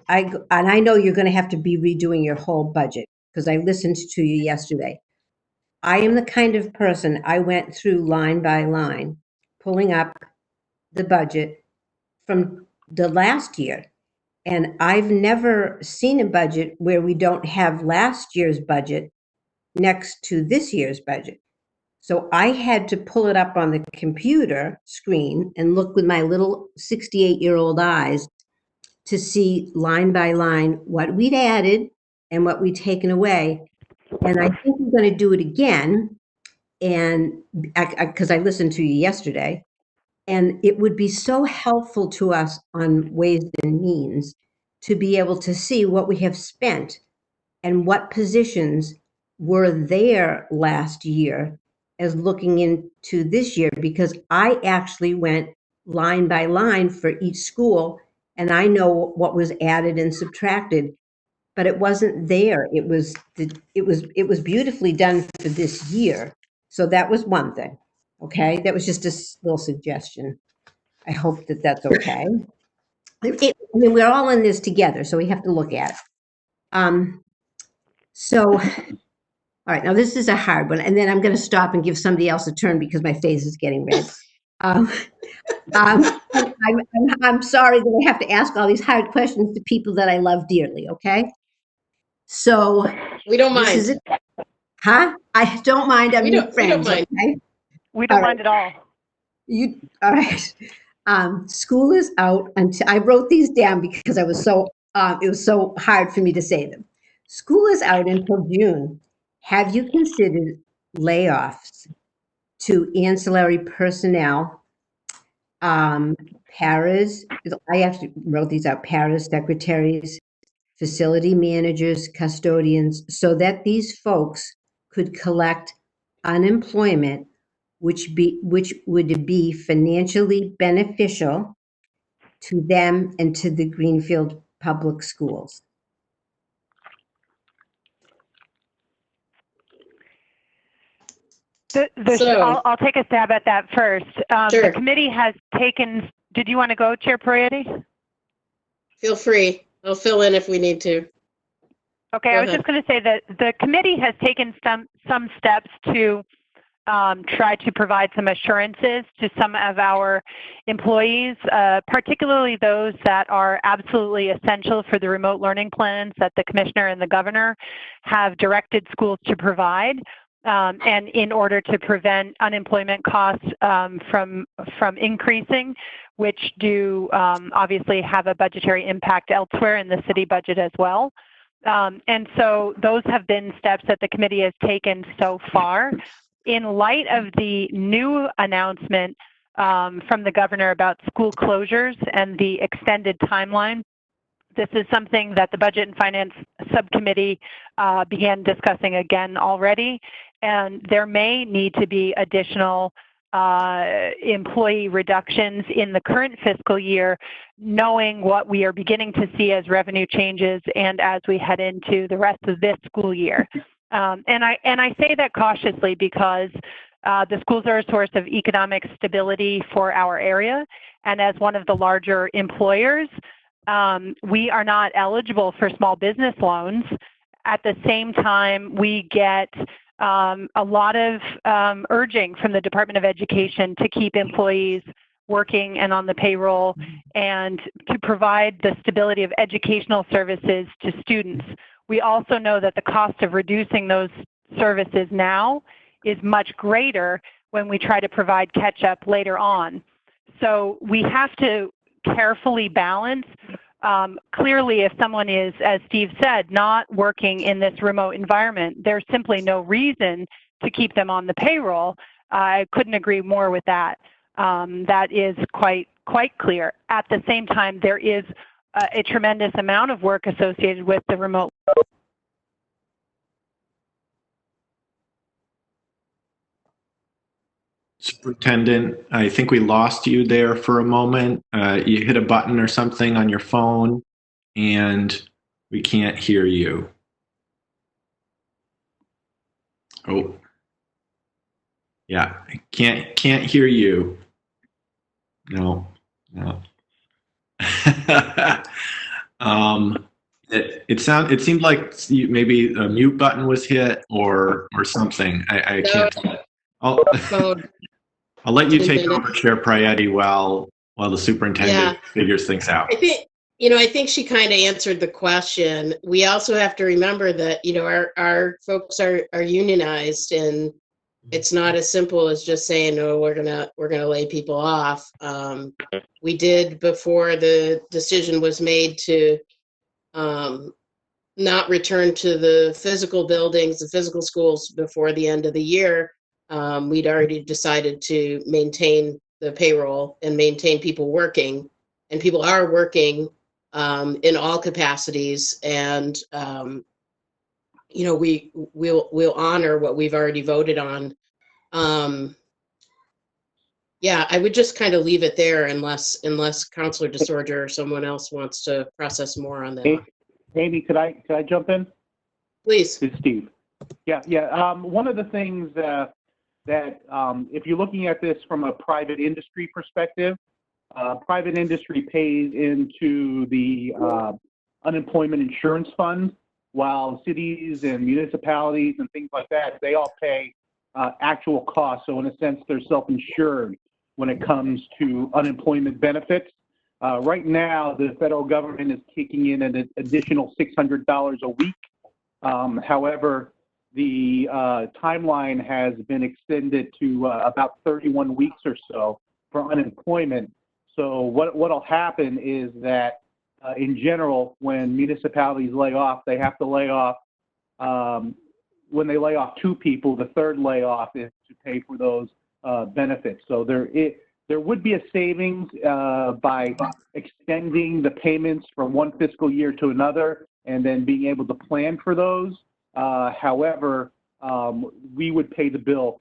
I know you're going to have to be redoing your whole budget because I listened to you yesterday. I am the kind of person, I went through line by line, pulling up the budget from the last year. And I've never seen a budget where we don't have last year's budget next to this year's budget. So I had to pull it up on the computer screen and look with my little 68-year-old eyes to see line by line what we'd added and what we'd taken away. And I think we're going to do it again. And because I listened to you yesterday, and it would be so helpful to us on Ways and Means to be able to see what we have spent and what positions were there last year as looking into this year, because I actually went line by line for each school, and I know what was added and subtracted, but it wasn't there. It was beautifully done for this year. So that was one thing. Okay, that was just a little suggestion. I hope that that's okay. I mean, we're all in this together, so we have to look at it. So, all right, now this is a hard one, and then I'm going to stop and give somebody else a turn because my face is getting red. I'm sorry that I have to ask all these hard questions to people that I love dearly, okay? So we don't mind. Huh? I don't mind. I'm your friends. We don't mind. Okay? We don't mind at all. All right. School is out until I wrote these down because I was so it was so hard for me to say them. School is out until June. Have you considered layoffs to ancillary personnel, paras? I actually wrote these out: paras, secretaries, facility managers, custodians, so that these folks could collect unemployment, which would be financially beneficial to them and to the Greenfield Public Schools? I'll take a stab at that first. Sure. The committee has taken, did you want to go, Chair Poyetti? Feel free. I'll fill in if we need to. Okay, Go I was ahead. just going to say that the committee has taken some steps to try to provide some assurances to some of our employees, particularly those that are absolutely essential for the remote learning plans that the commissioner and the governor have directed schools to provide. And in order to prevent unemployment costs from increasing, which do obviously have a budgetary impact elsewhere in the city budget as well. And so those have been steps that the committee has taken so far. In light of the new announcement from the governor about school closures and the extended timeline, this is something that the Budget and Finance Subcommittee began discussing again already, and there may need to be additional employee reductions in the current fiscal year, knowing what we are beginning to see as revenue changes and as we head into the rest of this school year. And I say that cautiously because the schools are a source of economic stability for our area, and as one of the larger employers, we are not eligible for small business loans. At the same time, we get a lot of urging from the Department of Education to keep employees working and on the payroll and to provide the stability of educational services to students. We also know that the cost of reducing those services now is much greater when we try to provide catch-up later on. So we have to carefully balance. Clearly, if someone is, as Steve said, not working in this remote environment, there's simply no reason to keep them on the payroll. I couldn't agree more with that. That is quite clear. At the same time, there is a tremendous amount of work associated with the remote. Superintendent, I think we lost you there for a moment. You hit a button or something on your phone, and we can't hear you. Oh, yeah, I can't hear you. No. It seemed like maybe a mute button was hit or something. I can't. I'll let you take over, Chair Prietti, while the superintendent figures things out. I think she kind of answered the question. We also have to remember that, our folks are unionized, and it's not as simple as just saying, no, we're gonna lay people off. We did, before the decision was made to not return to the physical buildings, the physical schools before the end of the year, we'd already decided to maintain the payroll and maintain people working, and people are working in all capacities, and we'll honor what we've already voted on. I would just kind of leave it there unless Councilor DeSorger or someone else wants to process more on that. Amy, could I jump in? Please. It's Steve. Yeah. One of the things that if you're looking at this from a private industry perspective, private industry pays into the unemployment insurance fund, while cities and municipalities and things like that, they all pay actual costs. So in a sense, they're self-insured when it comes to unemployment benefits. Right now, the federal government is kicking in an additional $600 a week. However, the timeline has been extended to about 31 weeks or so for unemployment. So what'll happen is that in general, when municipalities lay off, they have to lay off, when they lay off two people, the third layoff is to pay for those benefits. So there would be a savings by extending the payments from one fiscal year to another and then being able to plan for those. However, we would pay the bill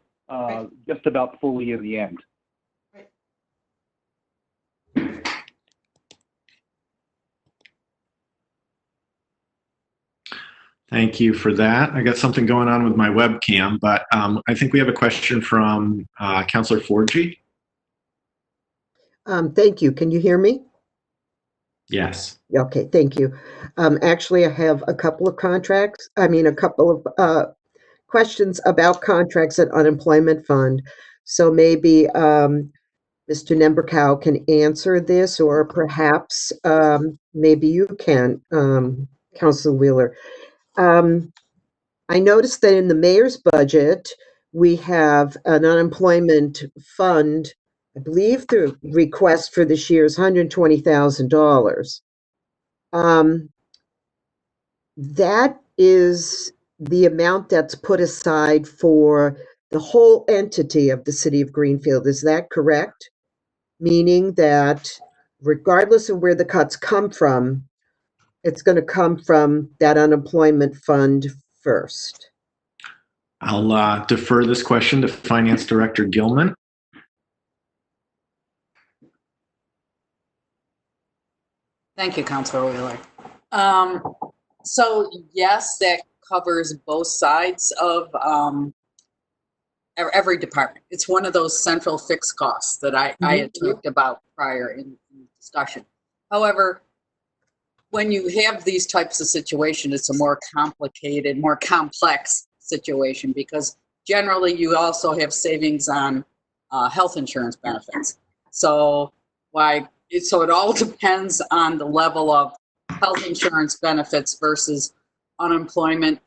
just about fully in the end. Thank you for that. I got something going on with my webcam, but I think we have a question from Councillor Forgy. Thank you. Can you hear me? Yes. Okay, thank you. Actually, I have a couple of questions about contracts at unemployment fund. So maybe Mr. Nemberkow can answer this, or perhaps maybe you can, Councilor Wheeler. I noticed that in the mayor's budget, we have an unemployment fund. I believe the request for this year is $120,000. That is the amount that's put aside for the whole entity of the city of Greenfield. Is that correct? Meaning that regardless of where the cuts come from, it's going to come from that unemployment fund first. I'll defer this question to Finance Director Gilman. Thank you, Councilor Wheeler. So yes, that covers both sides of every department. It's one of those central fixed costs that I had talked about prior in discussion. However, when you have these types of situations, it's a more complicated, more complex situation, because generally you also have savings on health insurance benefits. So it all depends on the level of health insurance benefits versus unemployment,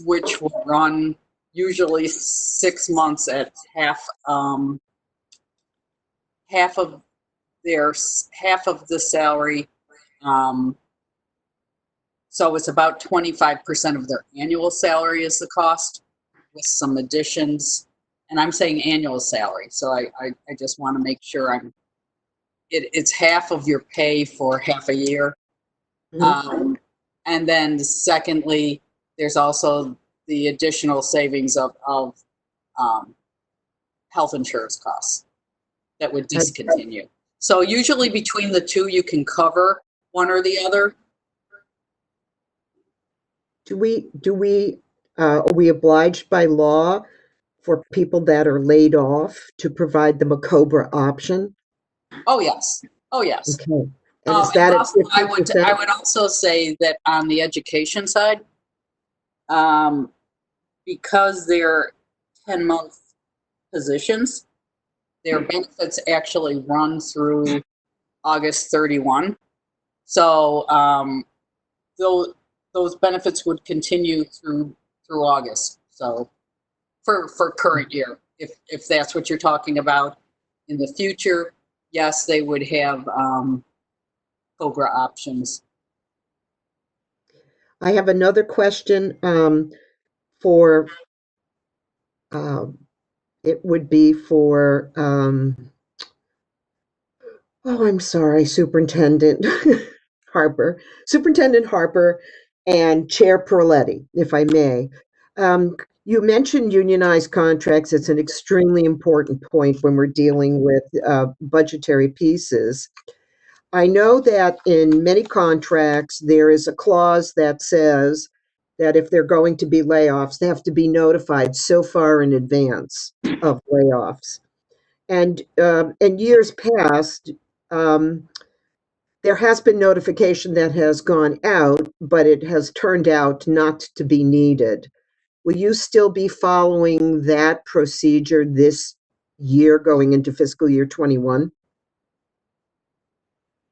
which will run usually 6 months at half of the salary. So it's about 25% of their annual salary is the cost, with some additions. And I'm saying annual salary, so I just want to make sure it's half of your pay for half a year. And then secondly, there's also the additional savings of health insurance costs that would discontinue. So usually between the two, you can cover one or the other. Are we obliged by law for people that are laid off to provide them a COBRA option? Oh, yes. Oh, yes. Okay. And is that at 50%? I would also say that on the education side, because they're 10-month positions, their benefits actually run through August 31. So those benefits would continue through August. So for current year, if that's what you're talking about. In the future, yes, they would have COBRA options. I have another question for, it would be for, I'm sorry, Superintendent Harper. Superintendent Harper and Chair Perletti, if I may. You mentioned unionized contracts. It's an extremely important point when we're dealing with budgetary pieces. I know that in many contracts, there is a clause that says that if they're going to be layoffs, they have to be notified so far in advance of layoffs. And in years past, there has been notification that has gone out, but it has turned out not to be needed. Will you still be following that procedure this year going into fiscal year 21?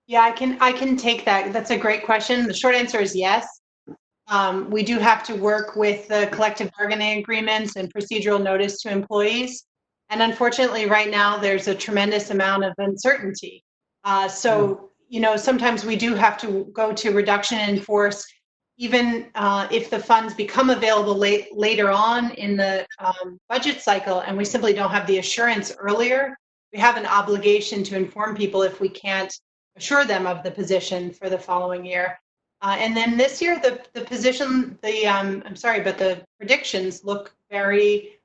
Yeah, I can take that. That's a great question. The short answer is yes. We do have to work with the collective bargaining agreements and procedural notice to employees. And unfortunately, right now, there's a tremendous amount of uncertainty. So, sometimes we do have to go to reduction in force, even if the funds become available later on in the budget cycle, and we simply don't have the assurance earlier. We have an obligation to inform people if we can't assure them of the position for the following year. And then this year, the predictions look very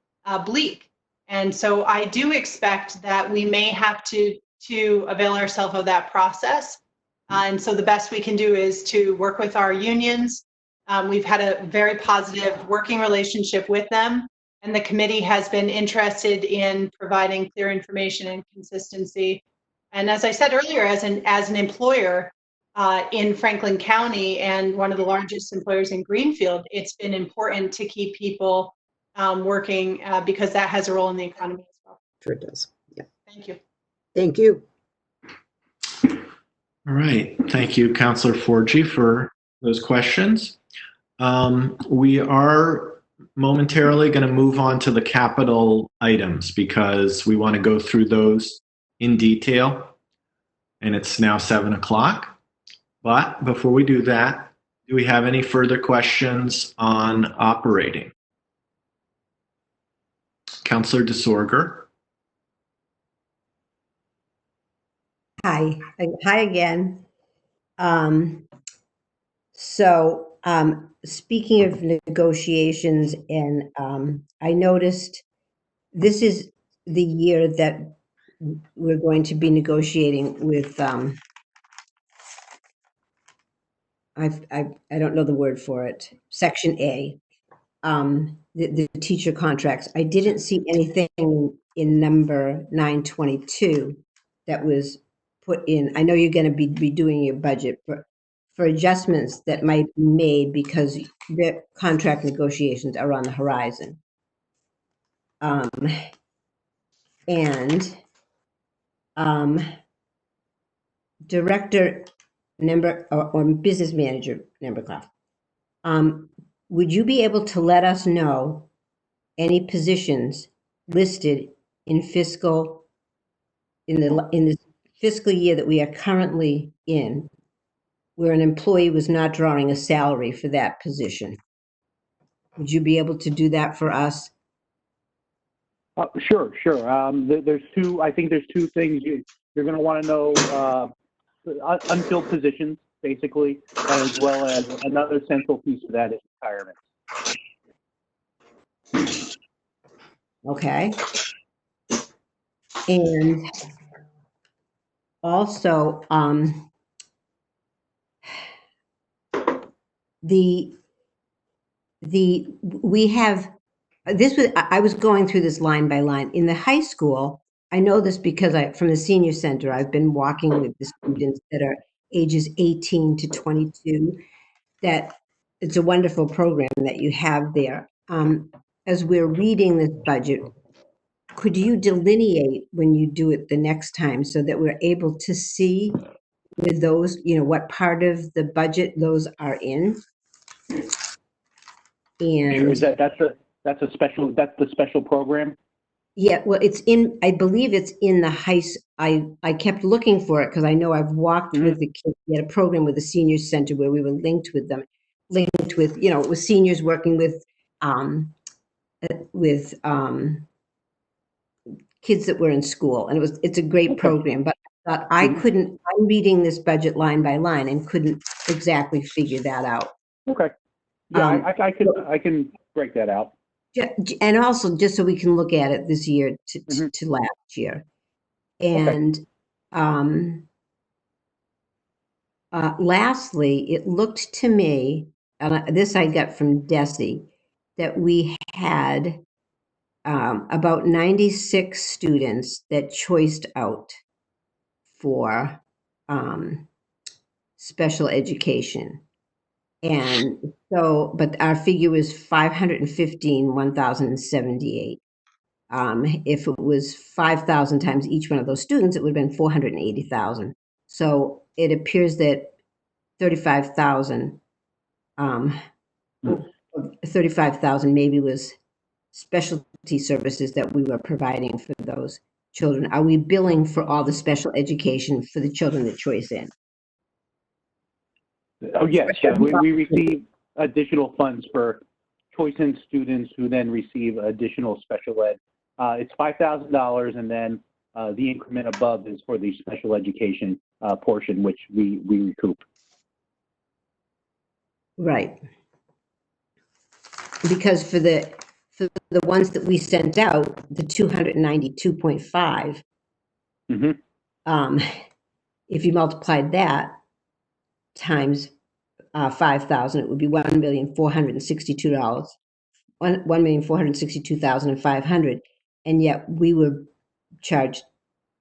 bleak. And so I do expect that we may have to avail ourselves of that process. And so the best we can do is to work with our unions We've had a very positive working relationship with them, and the committee has been interested in providing clear information and consistency. And as I said earlier, as an employer in Franklin County and one of the largest employers in Greenfield, it's been important to keep people working because that has a role in the economy as well. Sure does. Yeah. Thank you. Thank you. All right. Thank you, Councilor Forgy, for those questions. We are momentarily going to move on to the capital items because we want to go through those in detail. And it's now 7 o'clock. But before we do that, do we have any further questions on operating? Councilor DeSorger. Hi again. Speaking of negotiations, and I noticed this is the year that we're going to be negotiating with, I don't know the word for it, Section A, the teacher contracts. I didn't see anything in number 922 that was put in. I know you're going to be redoing your budget, but for adjustments that might be made because the contract negotiations are on the horizon. Director or business manager Nemberclaw, would you be able to let us know any positions listed in the fiscal year that we are currently in, where an employee was not drawing a salary for that position? Would you be able to do that for us? Sure. There's two. I think there's two things you're going to want to know: unfilled positions, basically, as well as another central piece of that is retirement. Okay. And also, we have this was I was going through this line by line in the high school. I know this because from the senior center, I've been walking with the students that are ages 18 to 22. That it's a wonderful program that you have there. As we're reading this budget, could you delineate when you do it the next time so that we're able to see with those, what part of the budget those are in? And that's the special program? Yeah, well, I believe it's in the I kept looking for it because I know I've walked with the kids. We had a program with the senior center where we were linked with them, it was seniors working with kids that were in school, and it's a great program, but I thought I'm reading this budget line by line and couldn't exactly figure that out. Okay. Yeah, I can break that out. And also just so we can look at it this year to last year. And lastly, it looked to me, and this I got from Desi, that we had about 96 students that choiced out for special education. And so, but our figure was 1,078. If it was 5,000 times each one of those students, it would have been 480,000. So it appears that 35,000 maybe was specialty services that we were providing for those children. Are we billing for all the special education for the children that choice in? Oh, yes. We receive additional funds for choice in students who then receive additional special ed. It's $5,000, and then the increment above is for the special education portion, which we recoup. Right. Because for the ones that we sent out, the 292.5, if you multiplied that times $5,000, it would be $1,462,000, $1,462,500, and yet we were charged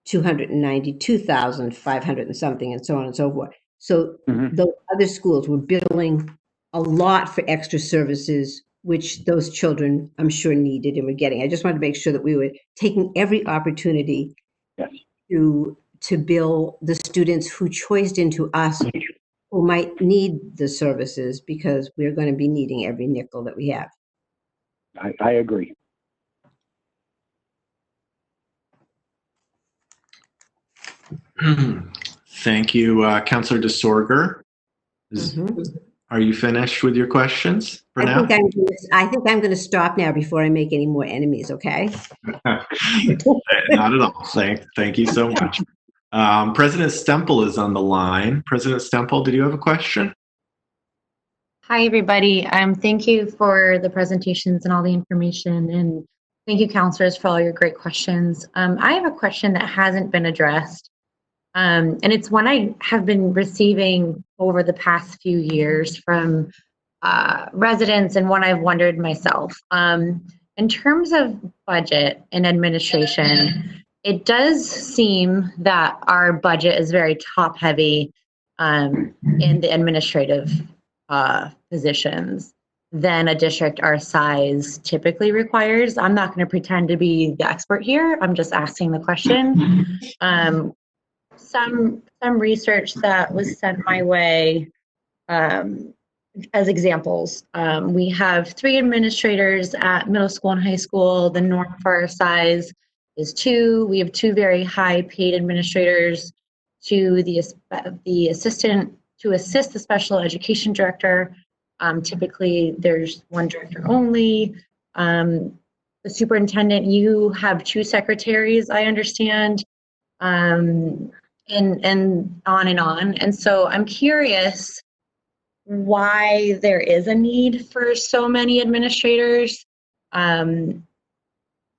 $292,500 and something, and so on and so forth. So those other schools were billing a lot for extra services, which those children, I'm sure, needed and were getting. I just wanted to make sure that we were taking every opportunity to bill the students who choiced into us, who might need the services, because we're going to be needing every nickel that we have. I agree. Thank you, Councillor DeSorger. Are you finished with your questions for now? I think I'm going to stop now before I make any more enemies, okay? Not at all. Thank you so much. President Stemple is on the line. President Stemple, did you have a question? Hi, everybody. Thank you for the presentations and all the information, and thank you, counselors, for all your great questions. I have a question that hasn't been addressed, and it's one I have been receiving over the past few years from residents, and one I've wondered myself. In terms of budget and administration, it does seem that our budget is very top-heavy in the administrative positions than a district our size typically requires. I'm not going to pretend to be the expert here. I'm just asking the question. Some research that was sent my way as examples. We have 3 administrators at middle school and high school. The norm for our size is 2. We have 2 very high paid administrators to the assistant to assist the special education director. Typically there's 1 director only. The superintendent, you have 2 secretaries, I understand, and on and on. And so I'm curious why there is a need for so many administrators. And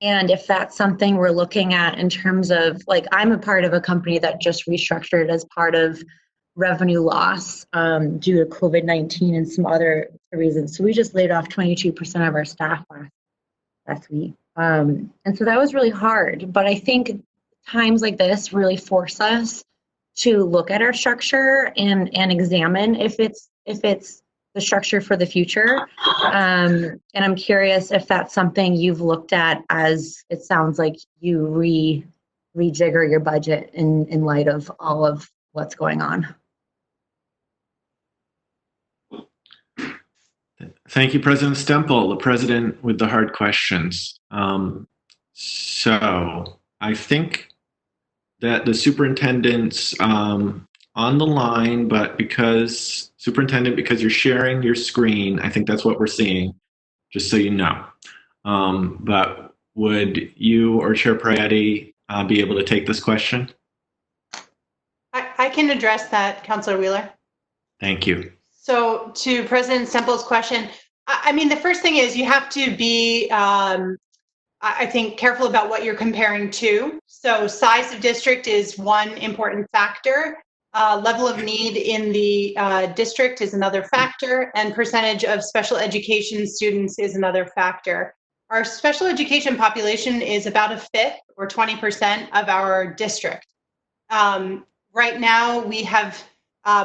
if that's something we're looking at in terms of, like, I'm a part of a company that just restructured as part of revenue loss due to COVID-19 and some other reasons. So we just laid off 22% of our staff last week. And so that was really hard. But I think times like this really force us to look at our structure and examine if it's the structure for the future. And I'm curious if that's something you've looked at, as it sounds like you rejigger your budget in light of all of what's going on. Thank you, President Stemple, the president with the hard questions. So I think that the superintendent's on the line, but because you're sharing your screen, I think that's what we're seeing, just so you know. But would you or Chair Prietti be able to take this question? I can address that, Councillor Wheeler. Thank you. So to President Stemple's question, I mean, the first thing is you have to be, I think, careful about what you're comparing to. So size of district is one important factor. Level of need in the district is another factor, and percentage of special education students is another factor. Our special education population is about 1/5 or 20% of our district. Right now, we have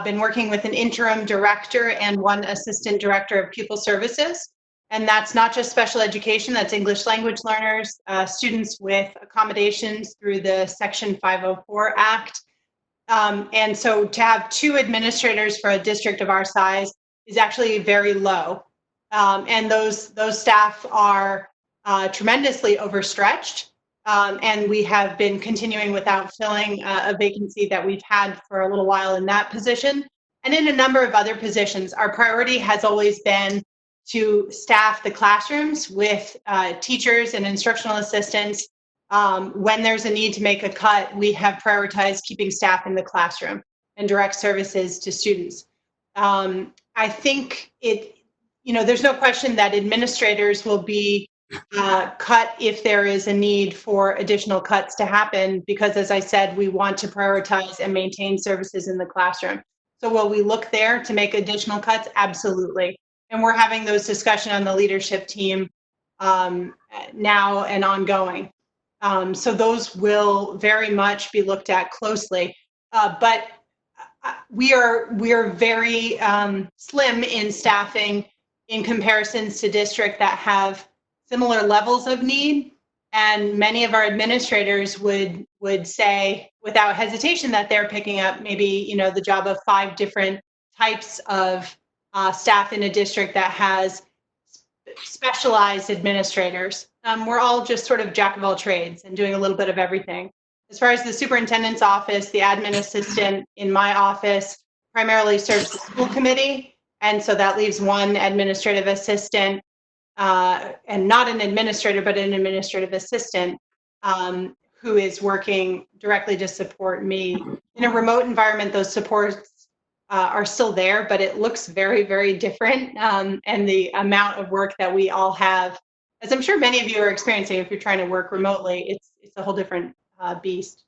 been working with an interim director and 1 assistant director of pupil services. And that's not just special education, that's English language learners, students with accommodations through the Section 504 Act. And so to have 2 administrators for a district of our size is actually very low. And those staff are tremendously overstretched. And we have been continuing without filling a vacancy that we've had for a little while in that position. And in a number of other positions, our priority has always been to staff the classrooms with teachers and instructional assistants. When there's a need to make a cut, we have prioritized keeping staff in the classroom and direct services to students. I think there's no question that administrators will be cut if there is a need for additional cuts to happen, because, as I said, we want to prioritize and maintain services in the classroom. So will we look there to make additional cuts? Absolutely. And we're having those discussions on the leadership team now and ongoing. So those will very much be looked at closely. But we are very slim in staffing in comparisons to districts that have similar levels of need. And many of our administrators would say without hesitation that they're picking up maybe, the job of 5 different types of staff in a district that has specialized administrators. We're all just sort of jack of all trades and doing a little bit of everything. As far as the superintendent's office, the admin assistant in my office primarily serves the school committee. And so that leaves one administrative assistant, and not an administrator, but an administrative assistant who is working directly to support me. In a remote environment, those supports are still there, but it looks very, very different. And the amount of work that we all have, as I'm sure many of you are experiencing if you're trying to work remotely, it's a whole different beast.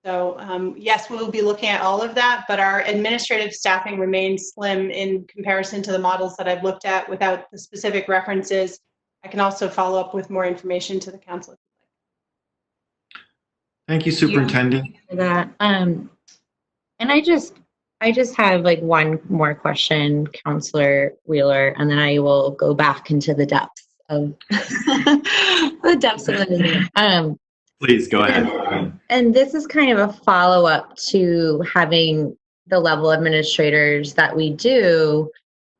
So yes, we'll be looking at all of that, but our administrative staffing remains slim in comparison to the models that I've looked at without the specific references. I can also follow up with more information to the council. Thank you, Superintendent. For that. And I just have like one more question, Counselor Wheeler, and then I will go back into the depths of the depths of the meeting. Please go ahead. And this is kind of a follow-up to having the level administrators that we do.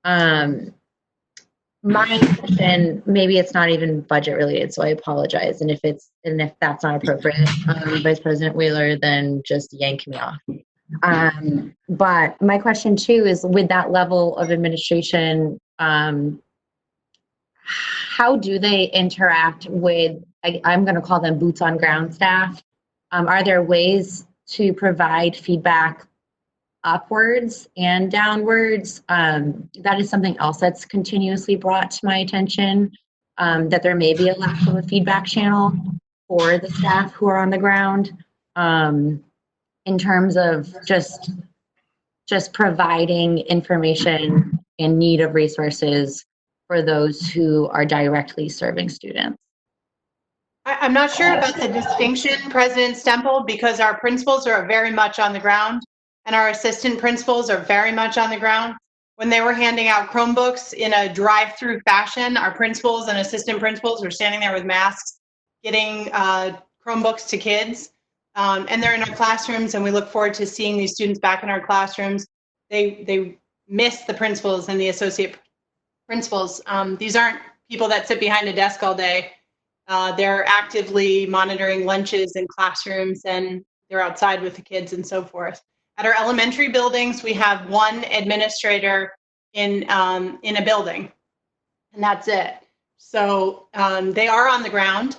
My question, maybe it's not even budget related, so I apologize. And if that's not appropriate, Vice President Wheeler, then just yank me off. But my question too is, with that level of administration, how do they interact with, I'm going to call them boots on ground staff? Are there ways to provide feedback upwards and downwards? That is something else that's continuously brought to my attention, that there may be a lack of a feedback channel for the staff who are on the ground, in terms of just providing information in need of resources for those who are directly serving students. I'm not sure about the distinction, President Stemple, because our principals are very much on the ground and our assistant principals are very much on the ground. When they were handing out Chromebooks in a drive-through fashion, our principals and assistant principals were standing there with masks, getting Chromebooks to kids. And they're in our classrooms, and we look forward to seeing these students back in our classrooms. They miss the principals and the associate principals. These aren't people that sit behind a desk all day. They're actively monitoring lunches in classrooms, and they're outside with the kids and so forth. At our elementary buildings, we have one administrator in a building, and that's it. So they are on the ground.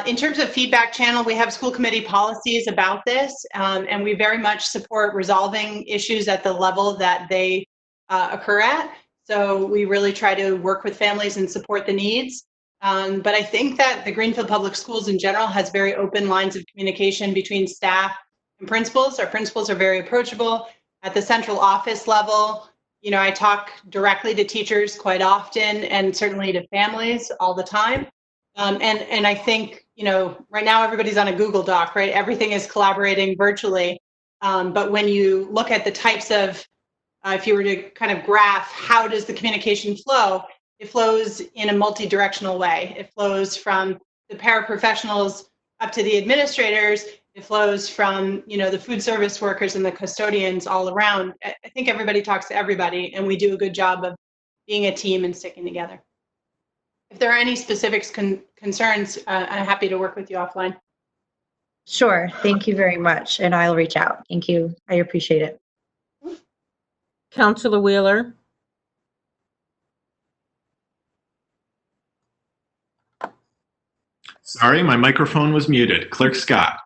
In terms of feedback channel, we have school committee policies about this, and we very much support resolving issues at the level that they occur at. So we really try to work with families and support the needs. But I think that the Greenfield Public Schools in general has very open lines of communication between staff and principals. Our principals are very approachable. At the central office level, I talk directly to teachers quite often, and certainly to families all the time. And I think, right now everybody's on a Google Doc, right? Everything is collaborating virtually. But when you look at the types of, if you were to kind of graph, how does the communication flow? It flows in a multi-directional way. It flows from the paraprofessionals up to the administrators. It flows from, the food service workers and the custodians all around. I think everybody talks to everybody, and we do a good job of being a team and sticking together. If there are any specifics concerns, I'm happy to work with you offline. Sure. Thank you very much. And I'll reach out. Thank you. I appreciate it. Counselor Wheeler. Sorry, my microphone was muted. Clerk Scott.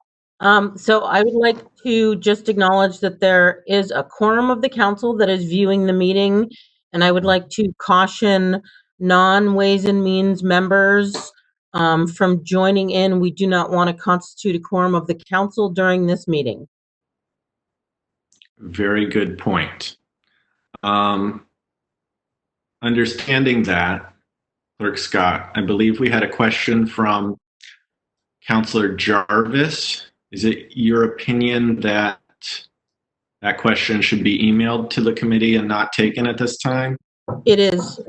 So I would like to just acknowledge that there is a quorum of the council that is viewing the meeting, and I would like to caution non-Ways and Means members from joining in. We do not want to constitute a quorum of the council during this meeting. Very good point. Understanding that, Clerk Scott, I believe we had a question from Councillor Jarvis. Is it your opinion that that question should be emailed to the committee and not taken at this time? It is.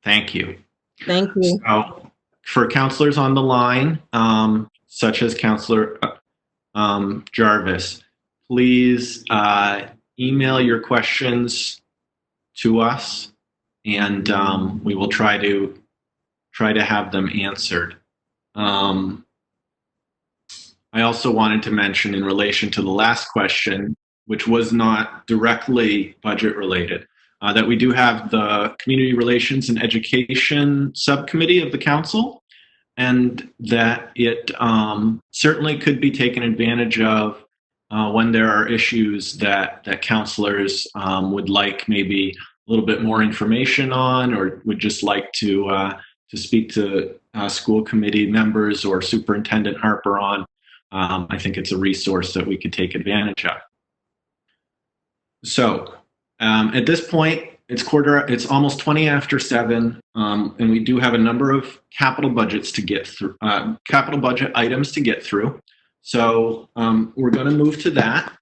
Thank you. Thank you. So, for councilors on the line, such as Councillor Jarvis, please email your questions to us, and we will try to have them answered. I also wanted to mention, in relation to the last question, which was not directly budget related, that we do have the Community Relations and Education Subcommittee of the Council, and that it certainly could be taken advantage of when there are issues that councilors would like maybe a little bit more information on, or would just like to speak to school committee members or Superintendent Harper on. I think it's a resource that we could take advantage of. So at this point, it's almost 20 after 7, and we do have a number of capital budgets to get through, capital budget items to get through. So we're going to move to that.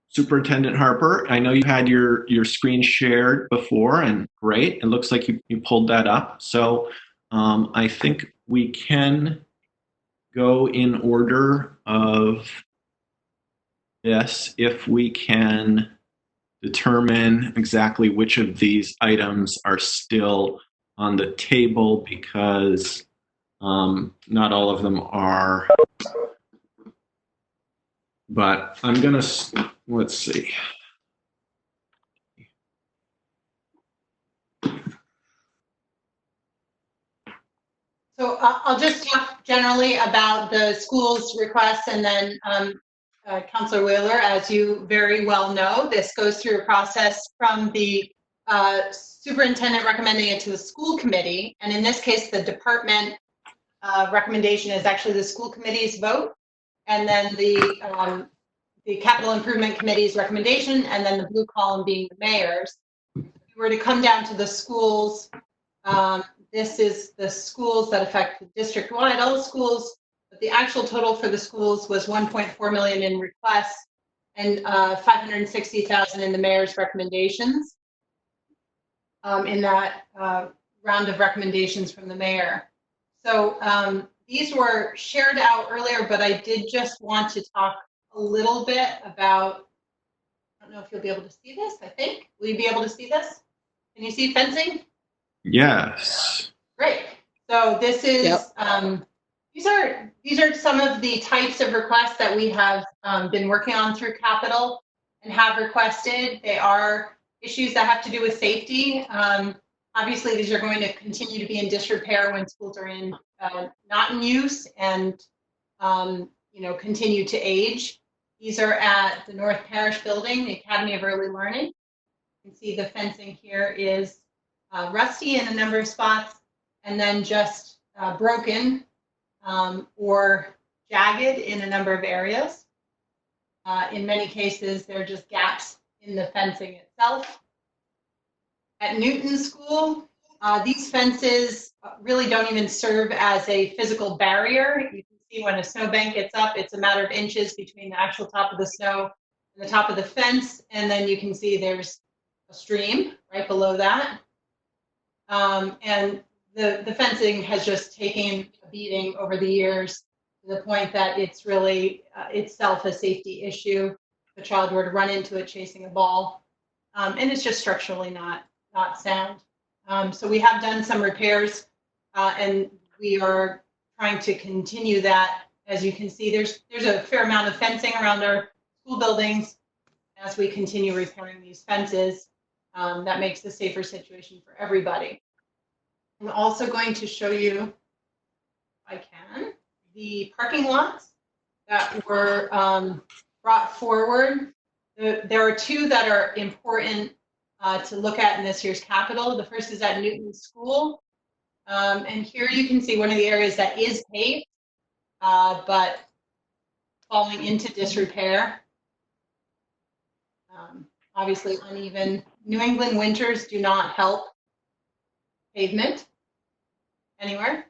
Superintendent Harper, I know you had your screen shared before, and great. It looks like you pulled that up. So I think we can go in order of this if we can determine exactly which of these items are still on the table, because not all of them are. But I'm going to, let's see. So I'll just talk generally about the school's requests, and then Councillor Wheeler, as you very well know, this goes through a process from the superintendent recommending it to the school committee. And in this case, the department recommendation is actually the school committee's vote, and then the capital improvement committee's recommendation, and then the blue column being the mayor's. If we were to come down to the schools, this is the schools that affect the district-wide, all the schools, but the actual total for the schools was 1.4 million in requests and 560,000 in the mayor's recommendations in that round of recommendations from the mayor. So these were shared out earlier, but I did just want to talk a little bit about, I don't know if you'll be able to see this, I think. Will you be able to see this? Can you see fencing? Yes. Great. So this is, Yep. These are some of the types of requests that we have been working on through capital and have requested. They are issues that have to do with safety. Obviously, these are going to continue to be in disrepair when schools are in not in use and continue to age. These are at the North Parish building, the Academy of Early Learning. You can see the fencing here is rusty in a number of spots, and then just broken or jagged in a number of areas. In many cases, they're just gaps in the fencing itself. At Newton School, these fences really don't even serve as a physical barrier. You can see when a snowbank gets up, it's a matter of inches between the actual top of the snow and the top of the fence, and then you can see there's a stream right below that. And the fencing has just taken a beating over the years to the point that it's really itself a safety issue. If a child were to run into it chasing a ball, and it's just structurally not sound. So we have done some repairs, and we are trying to continue that. As you can see, there's a fair amount of fencing around our school buildings. As we continue repairing these fences, that makes a safer situation for everybody. I'm also going to show you, if I can, the parking lots that were brought forward. There are two that are important to look at in this year's capital. The first is at Newton School. And here you can see one of the areas that is paved, but falling into disrepair. Obviously, uneven New England winters do not help pavement anywhere.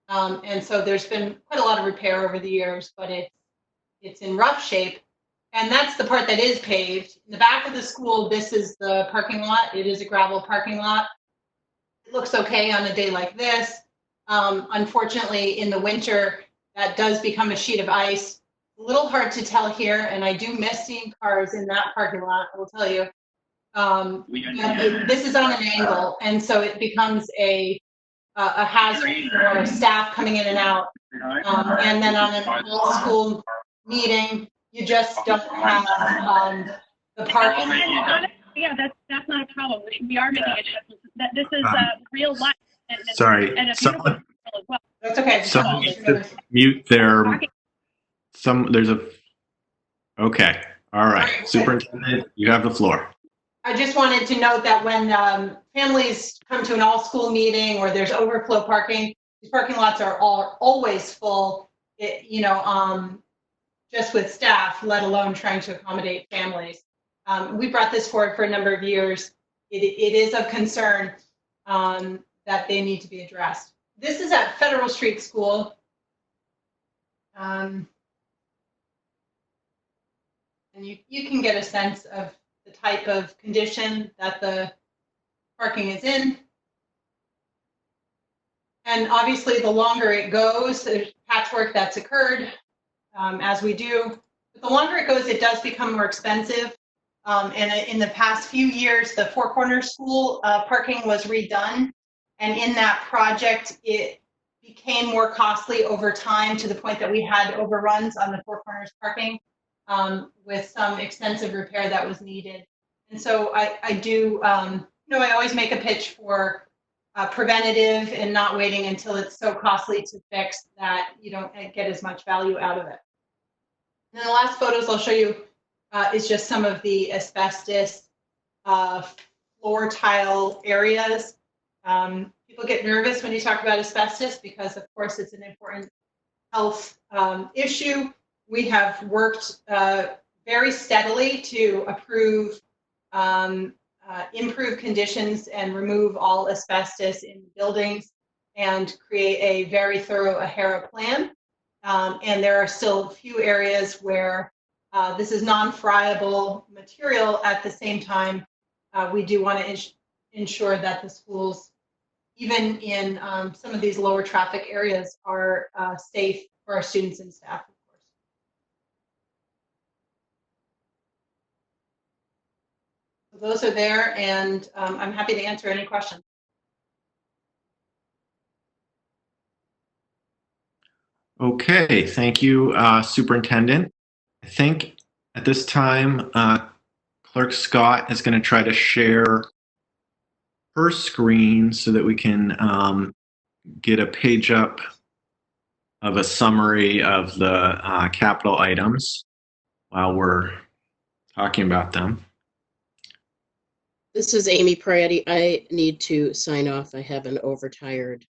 And so there's been quite a lot of repair over the years, but it's in rough shape. And that's the part that is paved. In the back of the school, this is the parking lot. It is a gravel parking lot. It looks okay on a day like this. Unfortunately, in the winter, that does become a sheet of ice. A little hard to tell here, and I do miss seeing cars in that parking lot, I will tell you. This is on an angle, and so it becomes a hazard for staff coming in and out. And then on an all-school meeting, you just don't have the parking. Yeah, that's not a problem. We are making adjustments. That this is real life. Sorry, and someone. As well. That's okay. Someone needs to mute their. There's a. Okay. All right, Superintendent, you have the floor. I just wanted to note that when families come to an all-school meeting or there's overflow parking, these parking lots are always full. Just with staff, let alone trying to accommodate families. We brought this forward for a number of years. It is of concern that they need to be addressed. This is at Federal Street School. And you can get a sense of the type of condition that the parking is in. And obviously, the longer it goes, there's patchwork that's occurred, as we do. But the longer it goes, it does become more expensive. And in the past few years, the Four Corners School parking was redone. And in that project, it became more costly over time to the point that we had overruns on the Four Corners parking with some extensive repair that was needed. And so I do, I always make a pitch for preventative and not waiting until it's so costly to fix that you don't get as much value out of it. And the last photos I'll show you is just some of the asbestos floor tile areas. People get nervous when you talk about asbestos because, of course, it's an important health issue. We have worked very steadily to improve conditions and remove all asbestos in buildings and create a very thorough AHERA plan. And there are still a few areas where this is non-friable material. At the same time, we do want to ensure that the schools, even in some of these lower traffic areas, are safe for our students and staff, of course. So those are there, and I'm happy to answer any questions. Okay, thank you, Superintendent. I think at this time, Clerk Scott is going to try to share her screen so that we can get a page up of a summary of the capital items while we're talking about them. This is Amy Priotti. I need to sign off. I have an overtired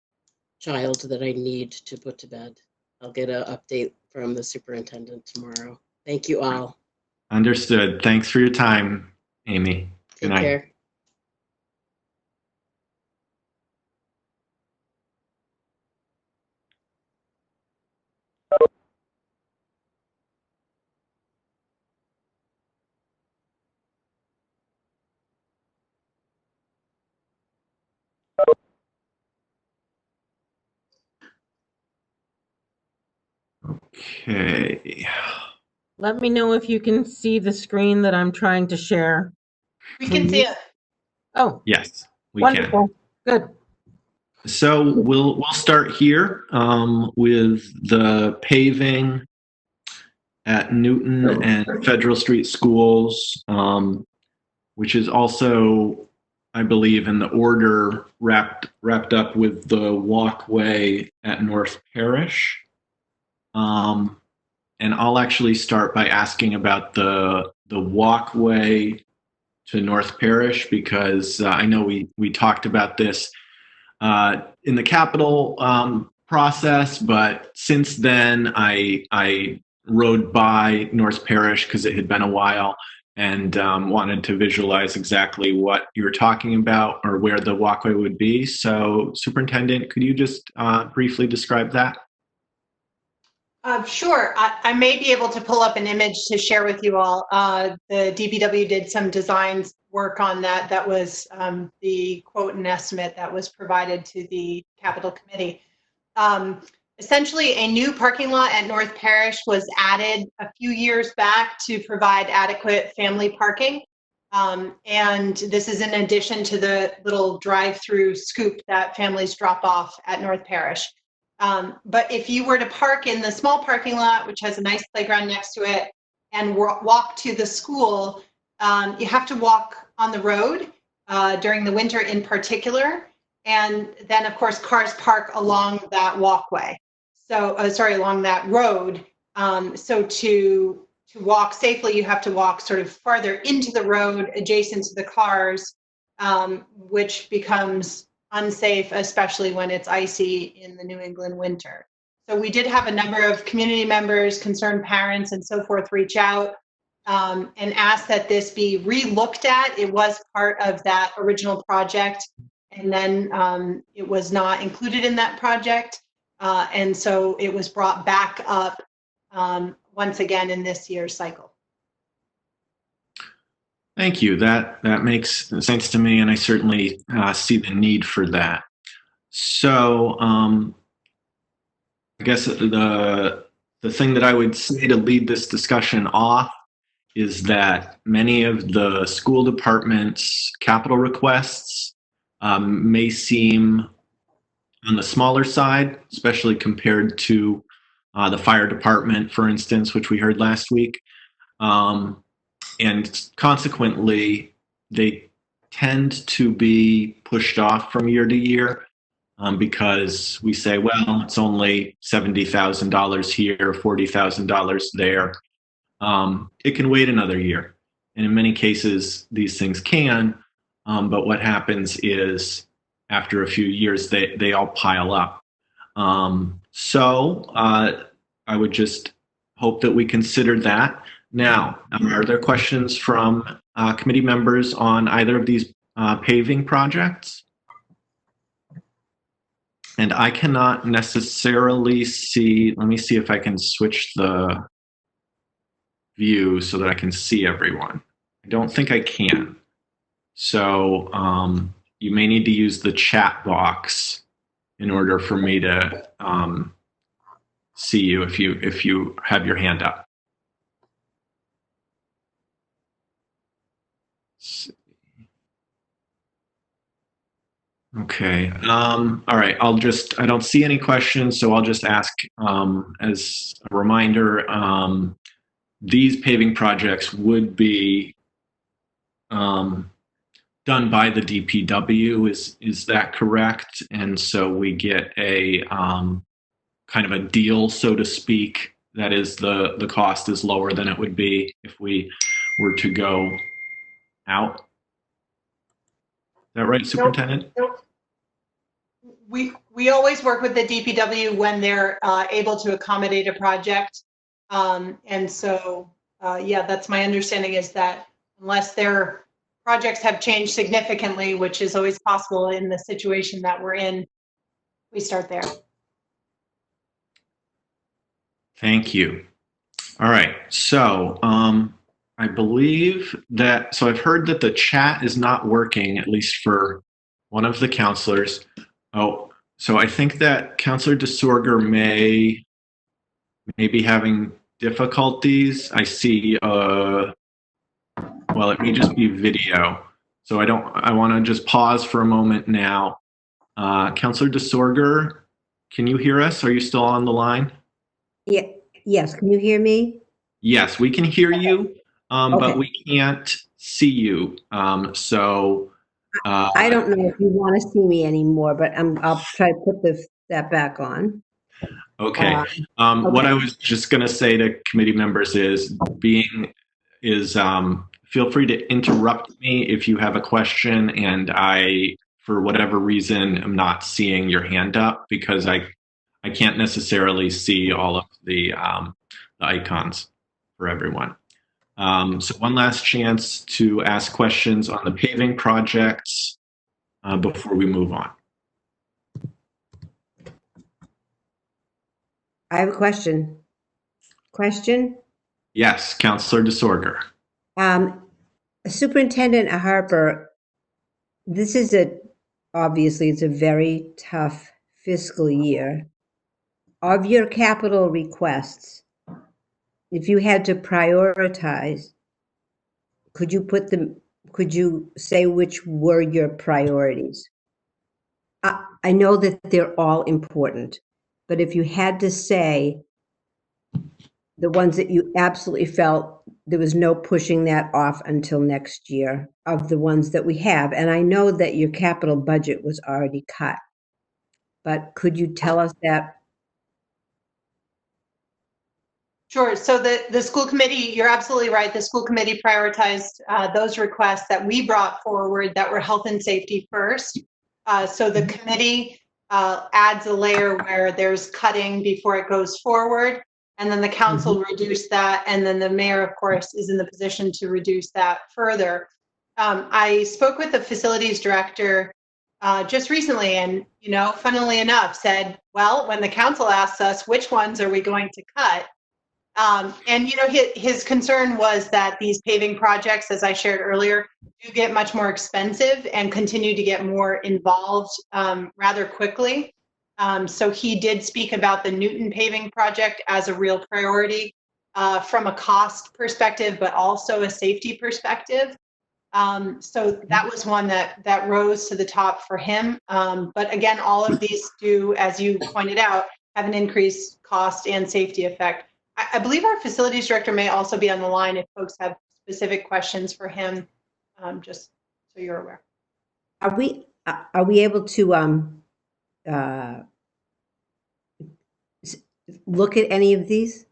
child that I need to put to bed. I'll get an update from the superintendent tomorrow. Thank you all. Understood. Thanks for your time, Amy. Good night. Take care. Okay. Let me know if you can see the screen that I'm trying to share. We can see it. Oh, Yes, we wonderful. can. Good. So we'll start here with the paving at Newton and Federal Street Schools, which is also, I believe, in the order wrapped up with the walkway at North Parish. And I'll actually start by asking about the walkway to North Parish, because I know we talked about this in the capital process, but since then I rode by North Parish because it had been a while, and wanted to visualize exactly what you were talking about or where the walkway would be. So Superintendent, could you just briefly describe that? Sure. I may be able to pull up an image to share with you all. The DPW did some designs work on that. That was the quote and estimate that was provided to the Capital Committee. Essentially, a new parking lot at North Parish was added a few years back to provide adequate family parking. And this is in addition to the little drive-through scoop that families drop off at North Parish. But if you were to park in the small parking lot, which has a nice playground next to it, and walk to the school, you have to walk on the road during the winter in particular. And then, of course, cars park along that walkway. So, along that road. So to walk safely, you have to walk sort of farther into the road adjacent to the cars, which becomes unsafe, especially when it's icy in the New England winter. So we did have a number of community members, concerned parents, and so forth reach out and ask that this be re-looked at. It was part of that original project, and then it was not included in that project. And so it was brought back up once again in this year's cycle. Thank you. That makes sense to me, and I certainly see the need for that. So I guess the thing that I would say to lead this discussion off is that many of the school department's capital requests may seem on the smaller side, especially compared to the fire department, for instance, which we heard last week. And consequently, they tend to be pushed off from year to year because we say, well, it's only $70,000 here, $40,000 there. It can wait another year. And in many cases, these things can. But what happens is after a few years, they all pile up. So I would just hope that we consider that. Now, are there questions from committee members on either of these paving projects? And I cannot necessarily see, let me see if I can switch the view so that I can see everyone. I don't think I can. So you may need to use the chat box in order for me to see you if you have your hand up. Okay. All right. I don't see any questions, so I'll just ask as a reminder, these paving projects would be done by the DPW. Is that correct? And so we get a kind of a deal, so to speak. That is, the cost is lower than it would be if we were to go out. Is that right, Superintendent? Nope. We always work with the DPW when they're able to accommodate a project. And so, yeah, that's my understanding, is that unless their projects have changed significantly, which is always possible in the situation that we're in, we start there. Thank you. All right. So I believe that, so I've heard that the chat is not working, at least for one of the counselors. Oh, so I think that Counselor DeSorger may be having difficulties. I see, well, it may just be video. So I want to just pause for a moment now. Counselor DeSorger, can you hear us? Are you still on the line? Yeah. Yes. Can you hear me? Yes, we can hear you, Okay. but we can't see you. So I don't know if you want to see me anymore, but I'll try to put that back on. okay. Okay. What I was just going to say to committee members is feel free to interrupt me if you have a question and I, for whatever reason, am not seeing your hand up, because I can't necessarily see all of the icons for everyone. So one last chance to ask questions on the paving projects before we move on. I have a question. Question? Yes, Councillor DeSorger. Superintendent Harper, this is obviously it's a very tough fiscal year. Of your capital requests, if you had to prioritize, could you say which were your priorities? I know that they're all important, but if you had to say the ones that you absolutely felt there was no pushing that off until next year of the ones that we have, and I know that your capital budget was already cut, but could you tell us that? Sure. So the school committee, you're absolutely right. The school committee prioritized those requests that we brought forward that were health and safety first. So the committee adds a layer where there's cutting before it goes forward, and then the council reduced that, and then the mayor, of course, is in the position to reduce that further. I spoke with the facilities director just recently, and funnily enough, said, well, when the council asks us which ones are we going to cut, and his concern was that these paving projects, as I shared earlier, do get much more expensive and continue to get more involved rather quickly. So he did speak about the Newton paving project as a real priority from a cost perspective, but also a safety perspective. So that was one that rose to the top for him. But again, all of these do, as you pointed out, have an increased cost and safety effect. I believe our facilities director may also be on the line if folks have specific questions for him, just so you're aware. Are we able to look at any of these?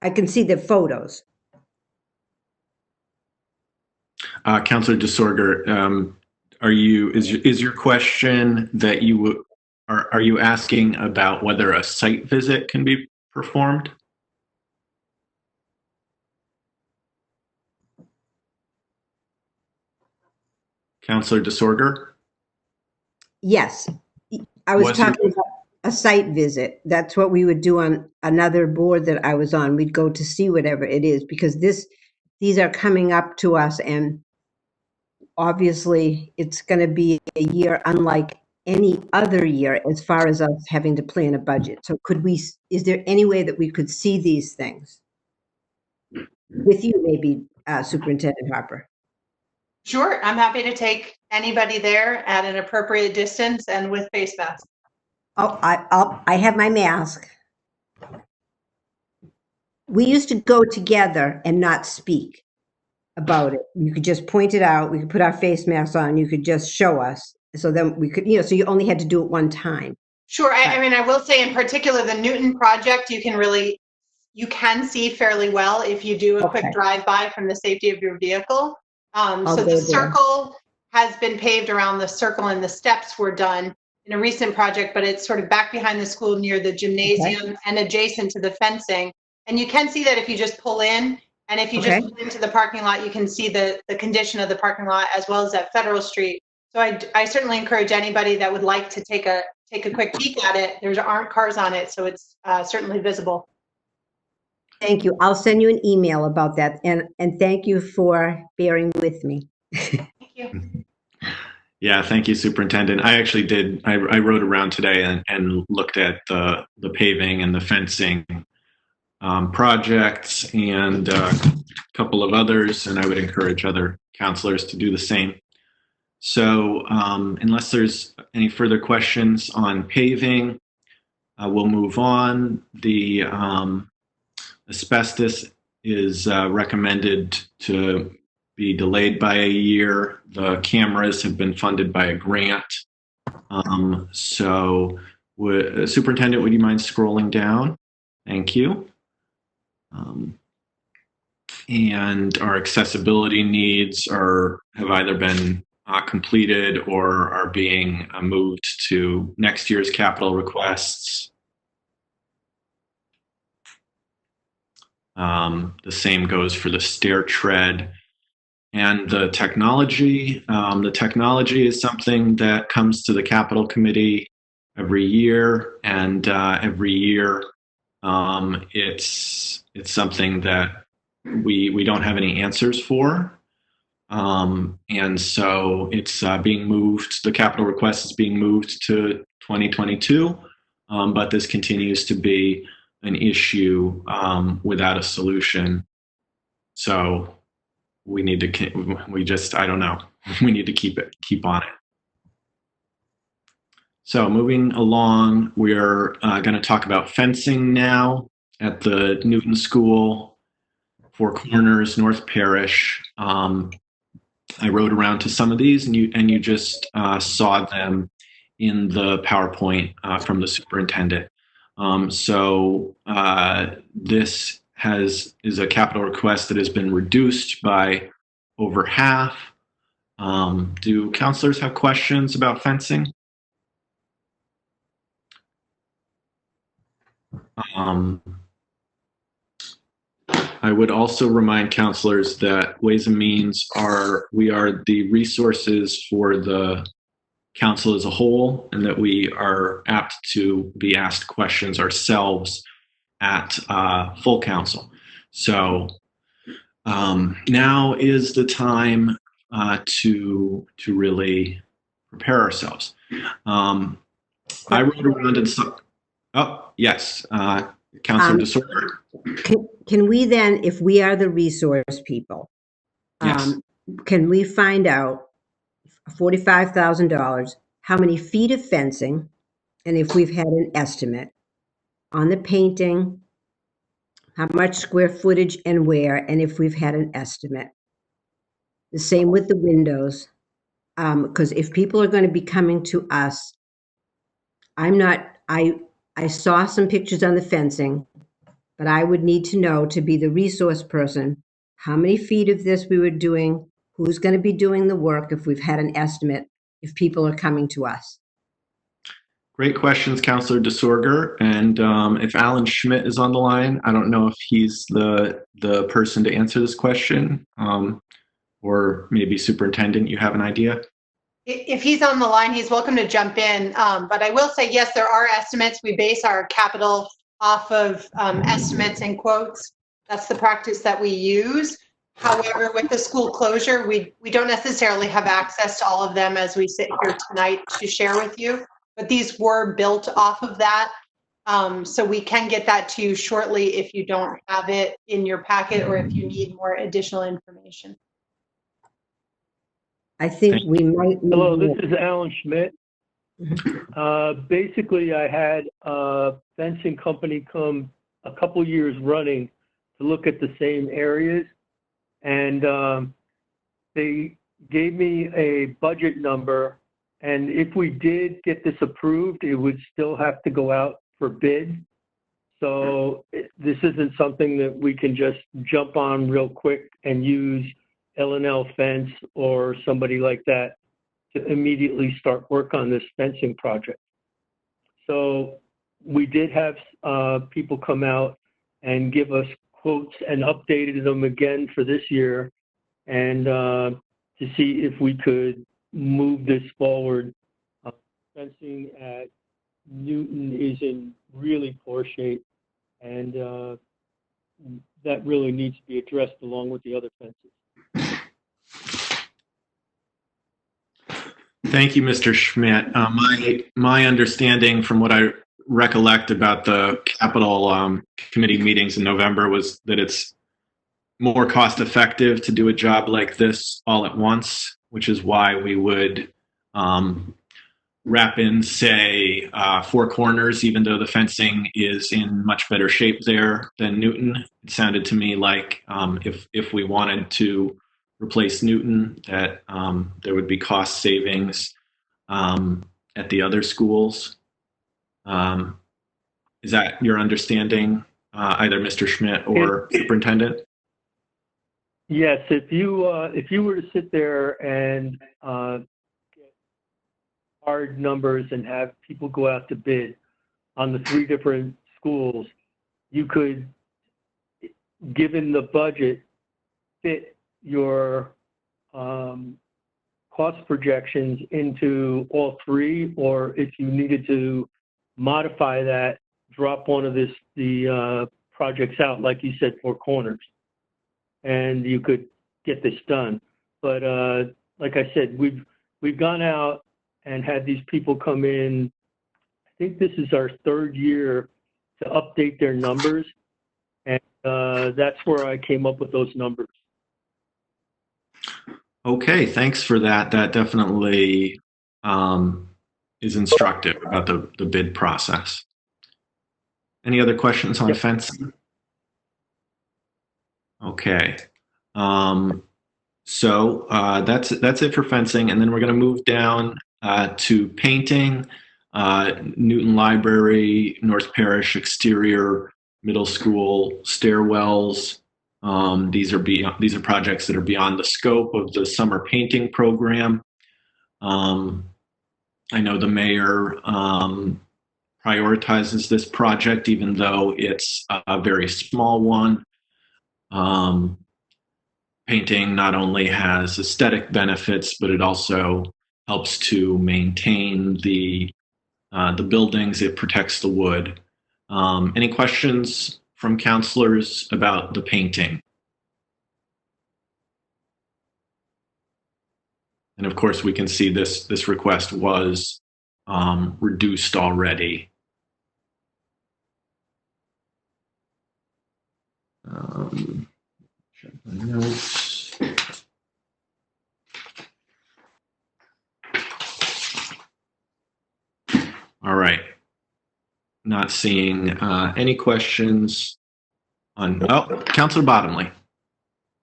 I can see the photos. Councillor DeSorger, is your question that are you asking about whether a site visit can be performed? Councillor DeSorger? Yes, I was talking about a site visit. That's what we would do on another board that I was on. We'd go to see whatever it is, because these are coming up to us, and obviously it's going to be a year unlike any other year as far as us having to plan a budget. So is there any way that we could see these things with you, maybe, Superintendent Harper? Sure, I'm happy to take anybody there at an appropriate distance and with face masks. Oh, I have my mask. We used to go together and not speak about it. You could just point it out. We could put our face masks on. You could just show us. So then we could, so you only had to do it one time. Sure. I mean, I will say in particular, the Newton project, you can see fairly well if you do a quick drive-by from the safety of your vehicle. So the circle has been paved around the circle, and the steps were done in a recent project, but it's sort of back behind the school near the gymnasium and adjacent to the fencing. And you can see that if you just pull in, and if you just pull into the parking lot, you can see the condition of the parking lot as well as at Federal Street. So I certainly encourage anybody that would like to take a quick peek at it. There aren't cars on it, so it's certainly visible. Thank you. I'll send you an email about that, and thank you for bearing with me. Thank you. Yeah, thank you, Superintendent. I actually did. I rode around today and looked at the paving and the fencing projects and a couple of others, and I would encourage other counselors to do the same. So unless there's any further questions on paving, we'll move on. The asbestos is recommended to be delayed by a year. The cameras have been funded by a grant. Superintendent, would you mind scrolling down? Thank you. And our accessibility needs have either been completed or are being moved to next year's capital requests. The same goes for the stair tread and the technology. The technology is something that comes to the Capital Committee every year, and every year it's something that we don't have any answers for. And so it's being moved, the capital request is being moved to 2022, but this continues to be an issue without a solution. So we need to, I don't know, we need to keep on it. So moving along, we're going to talk about fencing now at the Newton School, Four Corners, North Parish. I rode around to some of these, and you just saw them in the PowerPoint from the superintendent. So this is a capital request that has been reduced by over half. Do counselors have questions about fencing? I would also remind counselors that Ways and Means we are the resources for the council as a whole, and that we are apt to be asked questions ourselves at full council. So now is the time to really prepare ourselves. I rode around and saw. Oh yes, Councilor DeSorder. Can we then, if we are the resource people, Yes. can we find out $45,000, how many feet of fencing, and if we've had an estimate on the painting, how much square footage and where, and if we've had an estimate. The same with the windows, because if people are going to be coming to us, I saw some pictures on the fencing, but I would need to know, to be the resource person, how many feet of this we were doing, who's going to be doing the work, if we've had an estimate, if people are coming to us. Great questions, Councilor DeSorger. And if Alan Schmidt is on the line, I don't know if he's the person to answer this question, or maybe Superintendent, you have an idea? If he's on the line, he's welcome to jump in. But I will say, yes, there are estimates. We base our capital off of estimates and quotes. That's the practice that we use. However, with the school closure, we don't necessarily have access to all of them as we sit here tonight to share with you. But these were built off of that. So we can get that to you shortly if you don't have it in your packet, or if you need more additional information. I think we might. Hello, this is Alan Schmidt. Basically, I had a fencing company come a couple years running to look at the same areas, and they gave me a budget number, and if we did get this approved, it would still have to go out for bid. So this isn't something that we can just jump on real quick and use L&L Fence or somebody like that to immediately start work on this fencing project. So we did have people come out and give us quotes and updated them again for this year, and to see if we could move this forward. Fencing at Newton is in really poor shape, and that really needs to be addressed along with the other fences. Thank you, Mr. Schmidt. My understanding from what I recollect about the capital committee meetings in November was that it's more cost effective to do a job like this all at once, which is why we would wrap in, say, Four Corners, even though the fencing is in much better shape there than Newton. It sounded to me like if we wanted to replace Newton, that there would be cost savings at the other schools. Is that your understanding, either Mr. Schmidt or Superintendent? Yes, if you were to sit there and get hard numbers and have people go out to bid on the 3 different schools, you could given the budget, fit your cost projections into all three, or if you needed to modify that, drop one of the projects out, like you said, Four Corners, and you could get this done. But like I said, we've gone out and had these people come in. I think this is our third year to update their numbers, and that's where I came up with those numbers. Okay, thanks for that. That definitely is instructive about the bid process. Any other questions on fencing? Okay. So that's it for fencing, and then we're going to move down to painting. Newton Library, North Parish exterior, middle school stairwells. These are projects that are beyond the scope of the summer painting program. I know the mayor prioritizes this project, even though it's a very small one. Painting not only has aesthetic benefits, but it also helps to maintain the buildings. It protects the wood. Any questions from counselors about the painting? And of course, we can see this request was reduced already. Check my notes. All right. Not seeing any questions on. Oh, Councilor Bottomley.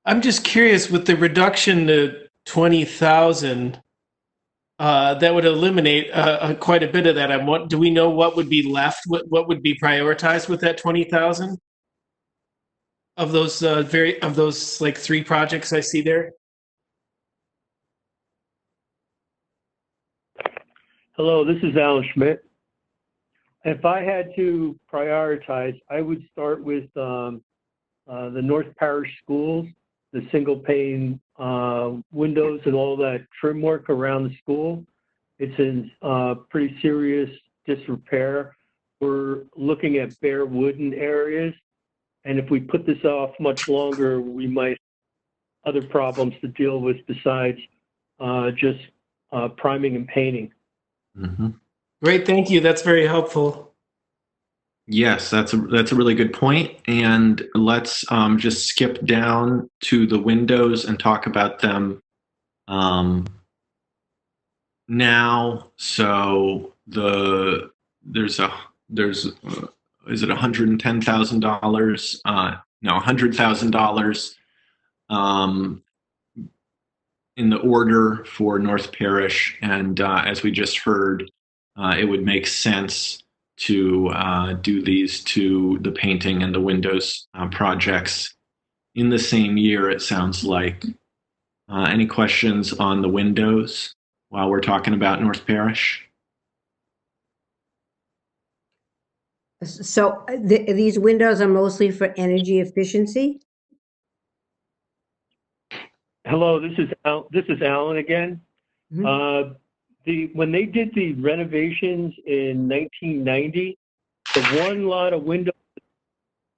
I'm just curious, with the reduction to 20,000, that would eliminate quite a bit of that. Do we know what would be left? What would be prioritized with that 20,000 of those like three projects I see there? Hello, this is Alan Schmidt. If I had to prioritize, I would start with the North Parish schools, the single pane windows and all that trim work around the school. It's in pretty serious disrepair. We're looking at bare wooden areas, and if we put this off much longer, we might have other problems to deal with besides just priming and painting. Mm-hmm. Great, thank you. That's very helpful. Yes, that's a really good point. And let's just skip down to the windows and talk about them now. So there's is it $110,000? No, $100,000 in the order for North Parish, and as we just heard, it would make sense to do these the painting and the windows projects in the same year, it sounds like. Any questions on the windows while we're talking about North Parish? So these windows are mostly for energy efficiency? Hello, this is Alan again. Mm-hmm. When they did the renovations in 1990, the one lot of windows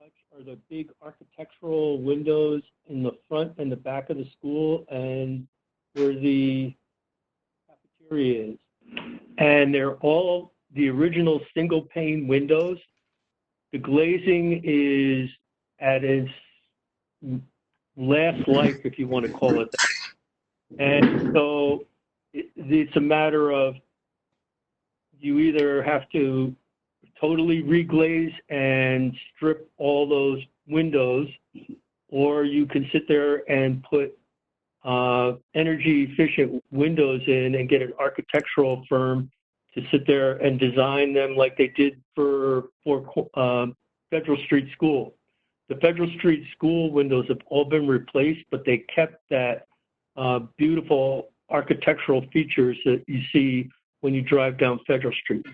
are the big architectural windows in the front and the back of the school and where the cafeteria is. And they're all the original single pane windows. The glazing is at its last life, if you want to call it that. And so it's a matter of you either have to totally reglaze and strip all those windows, or you can sit there and put energy efficient windows in and get an architectural firm to sit there and design them like they did for Federal Street School. The Federal Street School windows have all been replaced, but they kept that beautiful architectural features that you see when you drive down Federal Street.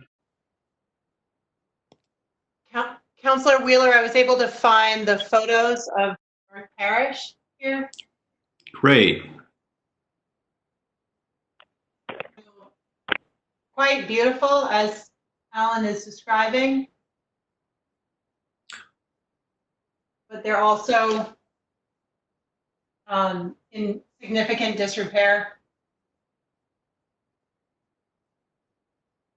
Counselor Wheeler, I was able to find the photos of North Parish here. Great. Quite beautiful, as Alan is describing. But they're also in significant disrepair.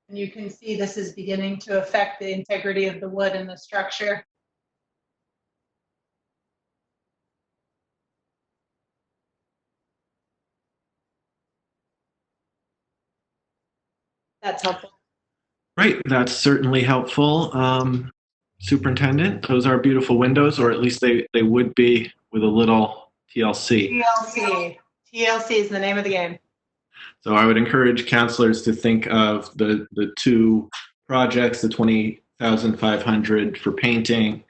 And you can see this is beginning to affect the integrity of the wood and the structure. That's helpful. Great. That's certainly helpful. Superintendent, those are beautiful windows, or at least they would be with a little TLC. TLC. TLC is the name of the game. So I would encourage counselors to think of the two projects, the $20,500 for painting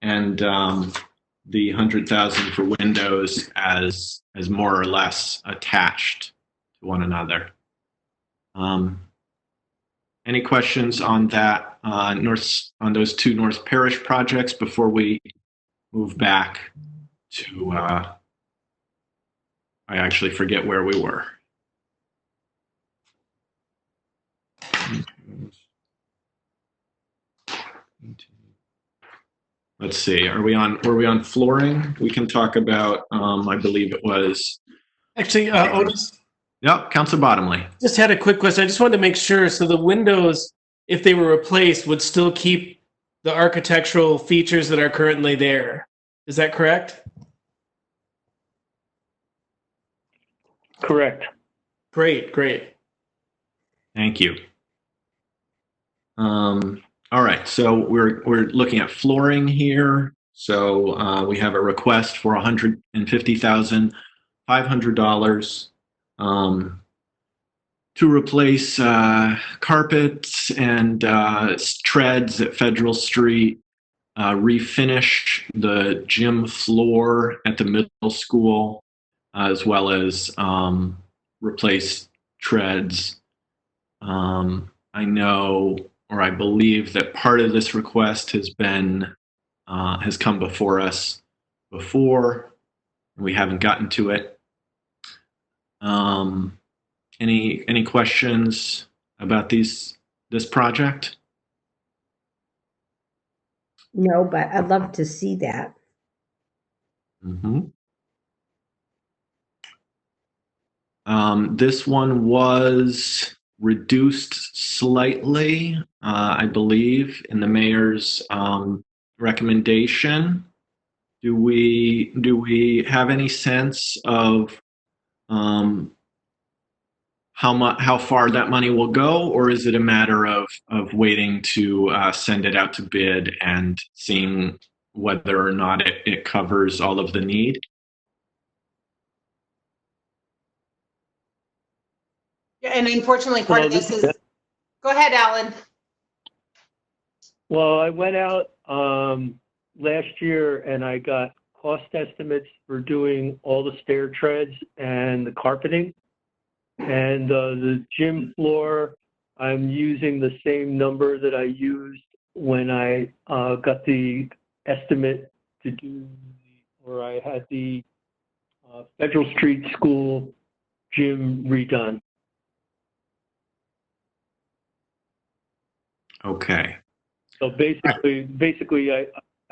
and the $100,000 for windows as more or less attached to one another. Any questions on that on those two North Parish projects before we move back to? I actually forget where we were. Let's see. Were we on flooring? We can talk about. I believe it was. Actually, Otis. Yep, Councilor Bottomley. Just had a quick question. I just wanted to make sure. So the windows, if they were replaced, would still keep the architectural features that are currently there. Is that correct? Correct. Great, great. Thank you. All right, so we're looking at flooring here. So we have a request for $150,500 to replace carpets and treads at Federal Street, refinish the gym floor at the middle school, as well as replace treads. I know, or I believe that part of this request has come before us before, and we haven't gotten to it. Any questions about this project? No, but I'd love to see that. Mm-hmm. This one was reduced slightly, I believe, in the mayor's recommendation. Do we have any sense of how far that money will go, or is it a matter of waiting to send it out to bid and seeing whether or not it covers all of the need? Yeah, and unfortunately, part of this is. Go ahead, Alan. Well, I went out last year and I got cost estimates for doing all the stair treads and the carpeting. And the gym floor, I'm using the same number that I used when I got the estimate to do, or I had the Federal Street School gym redone. Okay. So basically, I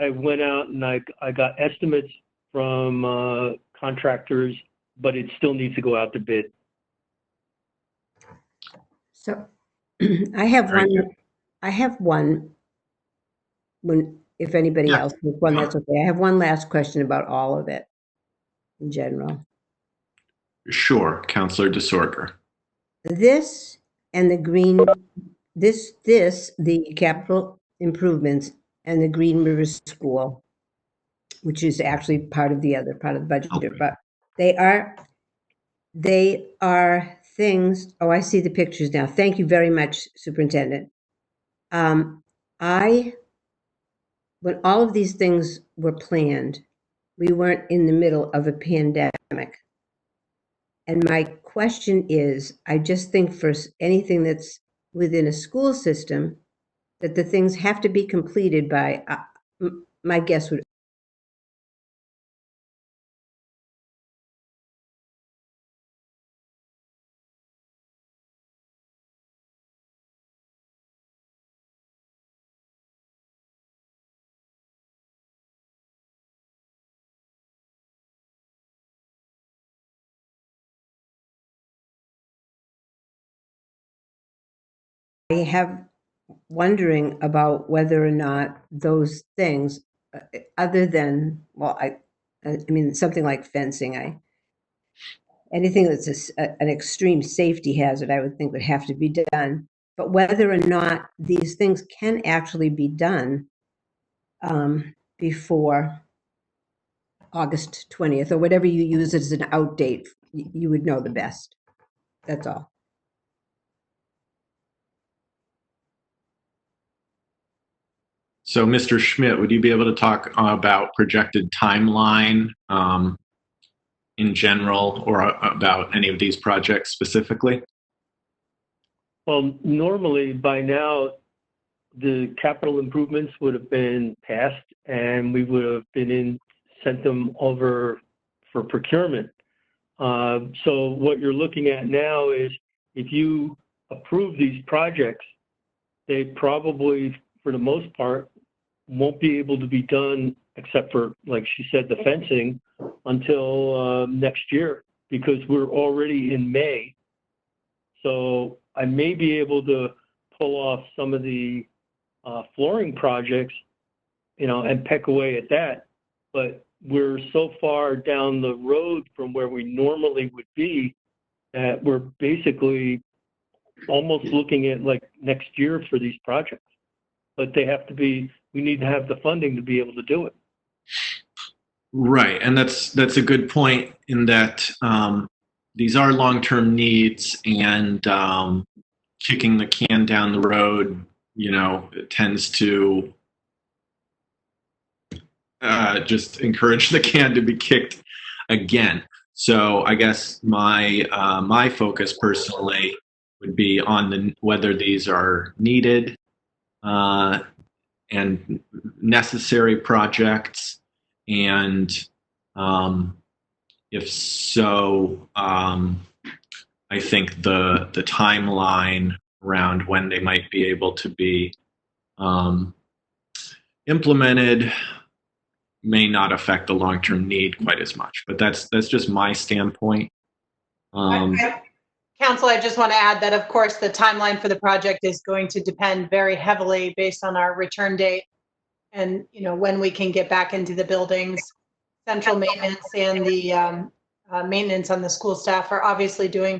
went out and I got estimates from contractors, but it still needs to go out to bid. So I have one. If anybody else has one, that's okay. I have one last question about all of it in general. Sure, Councilor DeSorger. This and the the capital improvements and the Green River School, which is actually part of the budget, Okay. but they are things. Oh, I see the pictures now. Thank you very much, Superintendent. When all of these things were planned, we weren't in the middle of a pandemic. And my question is, I just think for anything that's within a school system, that the things have to be completed by my guess would. I have wondering about whether or not those things, other than, well, I mean, something like fencing, anything that's an extreme safety hazard, I would think would have to be done. But whether or not these things can actually be done before August 20th, or whatever you use as an out date, you would know the best. That's all. So, Mr. Schmidt, would you be able to talk about projected timeline in general, or about any of these projects specifically? Well, normally by now, the capital improvements would have been passed and we would have sent them over for procurement. So what you're looking at now is if you approve these projects, they probably, for the most part, won't be able to be done, except for, like she said, the fencing, until next year, because we're already in May. So I may be able to pull off some of the flooring projects, and peck away at that. But we're so far down the road from where we normally would be that we're basically almost looking at like next year for these projects. But we need to have the funding to be able to do it. Right, and that's a good point in that these are long-term needs, and kicking the can down the road, it tends to just encourage the can to be kicked again. So I guess my focus personally would be on whether these are needed and necessary projects, and if so, I think the timeline around when they might be able to be implemented may not affect the long-term need quite as much. But that's just my standpoint. Council, I just want to add that, of course, the timeline for the project is going to depend very heavily based on our return date and, when we can get back into the buildings. Central maintenance and the maintenance on the school staff are obviously doing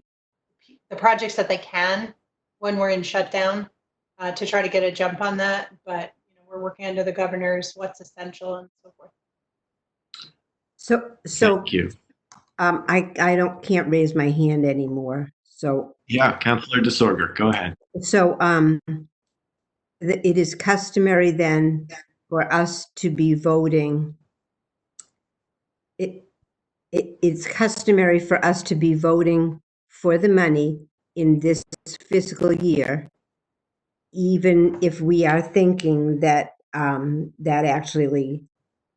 the projects that they can when we're in shutdown to try to get a jump on that. But we're working under the governor's what's essential and so forth. So Thank you. I can't raise my hand anymore. So Yeah, Councilor DeSorger, go ahead. So it is customary then for us to be voting. It's customary for us to be voting for the money in this fiscal year, even if we are thinking that that actually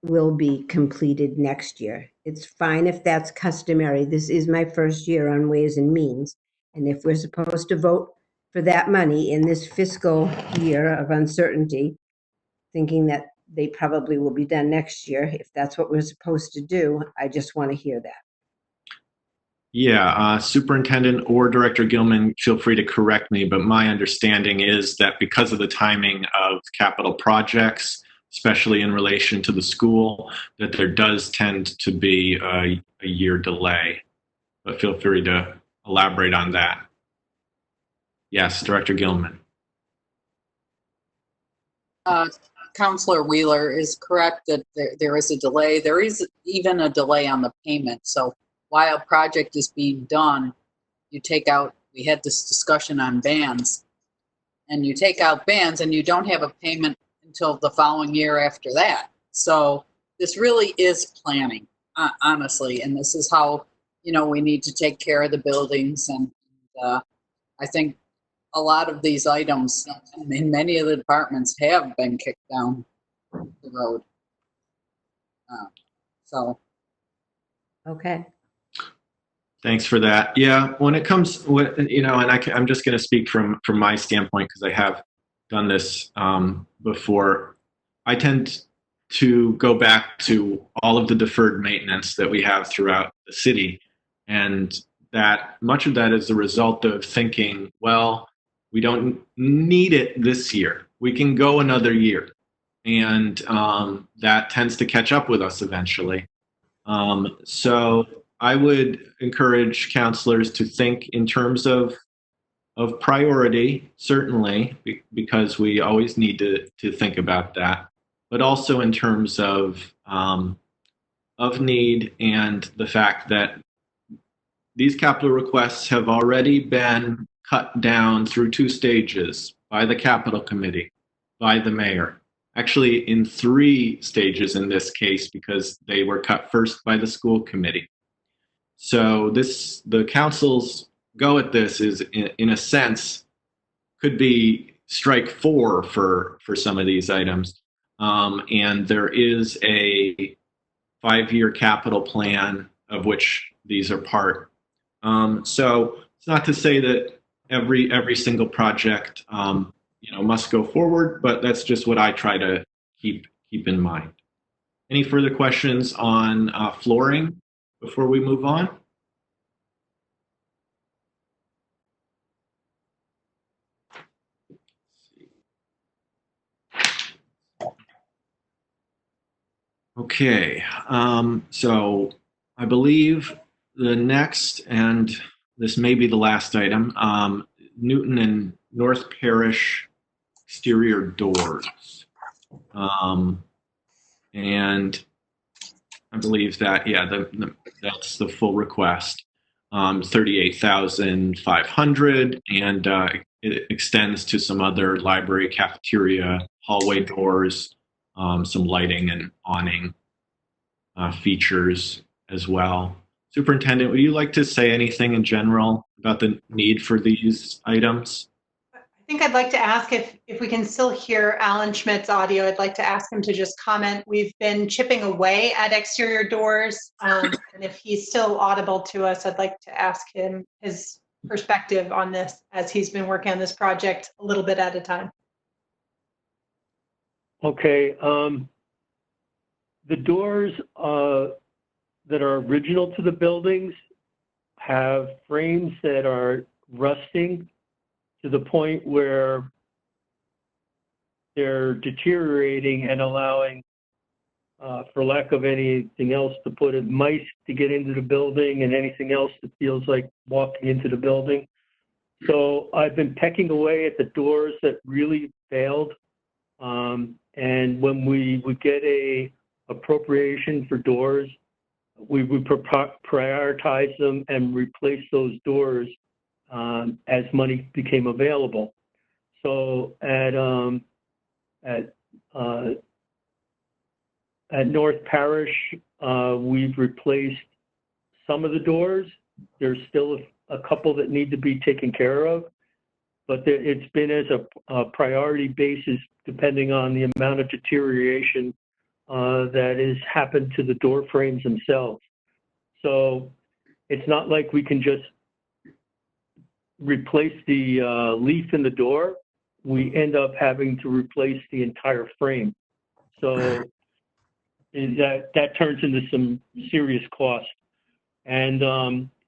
will be completed next year. It's fine if that's customary. This is my first year on Ways and Means. And if we're supposed to vote for that money in this fiscal year of uncertainty, thinking that they probably will be done next year, if that's what we're supposed to do, I just want to hear that. Yeah, Superintendent or Director Gilman, feel free to correct me, but my understanding is that because of the timing of capital projects, especially in relation to the school, that there does tend to be a year delay. But feel free to elaborate on that. Yes, Director Gilman. Councilor Wheeler is correct that there is a delay. There is even a delay on the payment. So while a project is being done, we had this discussion on bands, and you take out bands and you don't have a payment until the following year after that. So this really is planning, honestly, and this is how, we need to take care of the buildings. And I think a lot of these items in many of the departments have been kicked down the road. So. Okay. Thanks for that. Yeah, when it comes, and I'm just going to speak from my standpoint because I have done this before. I tend to go back to all of the deferred maintenance that we have throughout the city, and that much of that is a result of thinking, well, we don't need it this year. We can go another year, and that tends to catch up with us eventually. So I would encourage counselors to think in terms of priority, certainly, because we always need to think about that, but also in terms of need and the fact that these capital requests have already been cut down through 2 stages by the Capital Committee, by the mayor. Actually, in 3 stages in this case, because they were cut first by the school committee. So the council's go at this is, in a sense, could be strike 4 for some of these items. And there is a 5-year capital plan of which these are part. So it's not to say that every single project must go forward, but that's just what I try to keep in mind. Any further questions on flooring before we move on? Okay, so I believe the next, and this may be the last item, Newton and North Parish exterior doors. And I believe that, yeah, that's the full request, 38,500, and it extends to some other library, cafeteria, hallway doors, some lighting and awning features as well. Superintendent, would you like to say anything in general about the need for these items? I think I'd like to ask if we can still hear Alan Schmidt's audio. I'd like to ask him to just comment. We've been chipping away at exterior doors, and if he's still audible to us, I'd like to ask him his perspective on this as he's been working on this project a little bit at a time. Okay. The doors that are original to the buildings have frames that are rusting to the point where they're deteriorating and allowing, for lack of anything else to put it, mice to get into the building and anything else that feels like walking into the building. So I've been pecking away at the doors that really failed. And when we would get a appropriation for doors, we would prioritize them and replace those doors as money became available. So at North Parish, we've replaced some of the doors. There's still a couple that need to be taken care of, but it's been as a priority basis depending on the amount of deterioration that has happened to the door frames themselves. So it's not like we can just replace the leaf in the door. We end up having to replace the entire frame. So that turns into some serious cost. And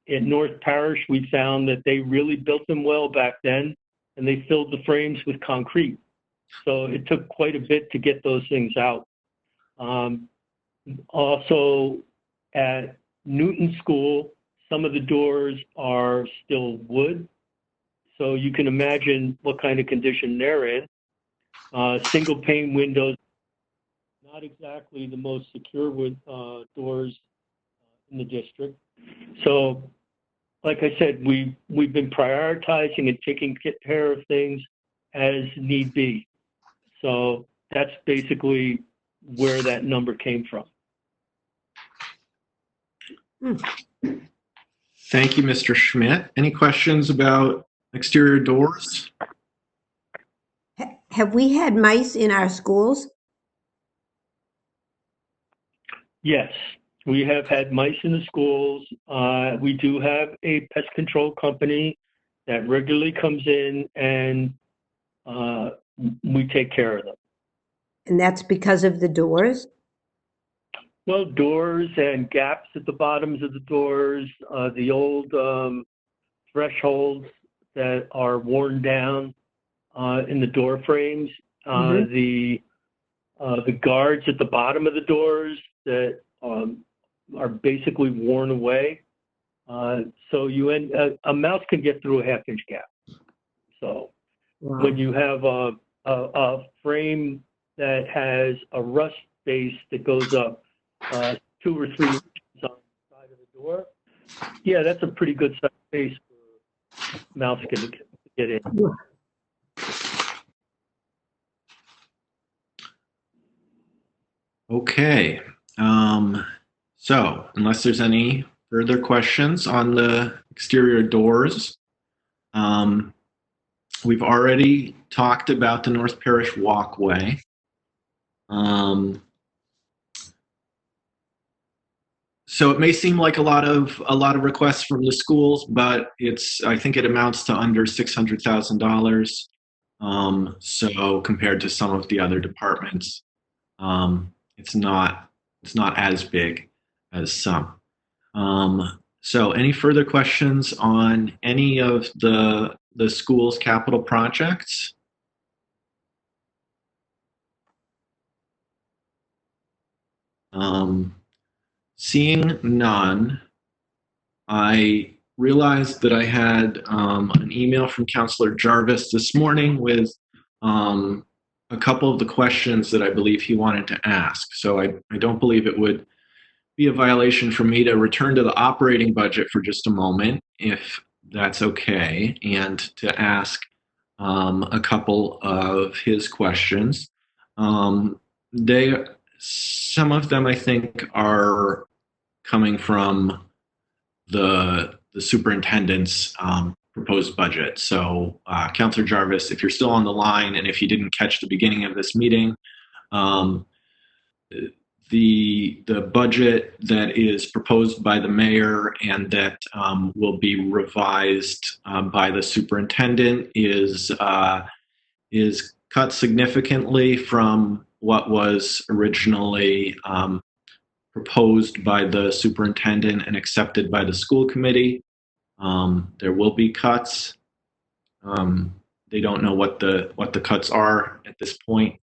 in North Parish, we found that they really built them well back then, and they filled the frames with concrete. So it took quite a bit to get those things out. Also, at Newton School, some of the doors are still wood. So you can imagine what kind of condition they're in. Single pane windows, not exactly the most secure wood doors in the district. So, like I said, we've been prioritizing and taking care of things as need be. So that's basically where that number came from. Thank you, Mr. Schmidt. Any questions about exterior doors? Have we had mice in our schools? Yes, we have had mice in the schools. We do have a pest control company that regularly comes in and we take care of them. And that's because of the doors? Well, doors and gaps at the bottoms of the doors, the old thresholds that are worn down in the door frames, the guards at the bottom of the doors that are basically worn away. So a mouse can get through a half-inch gap. So when you have a frame that has a rust base that goes up 2 or 3 inches on the side of the door, yeah, that's a pretty good size space for a mouse to get in. Okay. So unless there's any further questions on the exterior doors, we've already talked about the North Parish walkway. So it may seem like a lot of requests from the schools, but I think it amounts to under $600,000. So compared to some of the other departments, it's not as big as some. So any further questions on any of the school's capital projects? Seeing none, I realized that I had an email from Counselor Jarvis this morning with a couple of the questions that I believe he wanted to ask. So I don't believe it would be a violation for me to return to the operating budget for just a moment, if that's okay, and to ask a couple of his questions. Some of them I think are coming from the superintendent's proposed budget. So Counselor Jarvis, if you're still on the line and if you didn't catch the beginning of this meeting, the budget that is proposed by the mayor and that will be revised by the superintendent is cut significantly from what was originally proposed by the superintendent and accepted by the school committee. There will be cuts. They don't know what the cuts are at this point.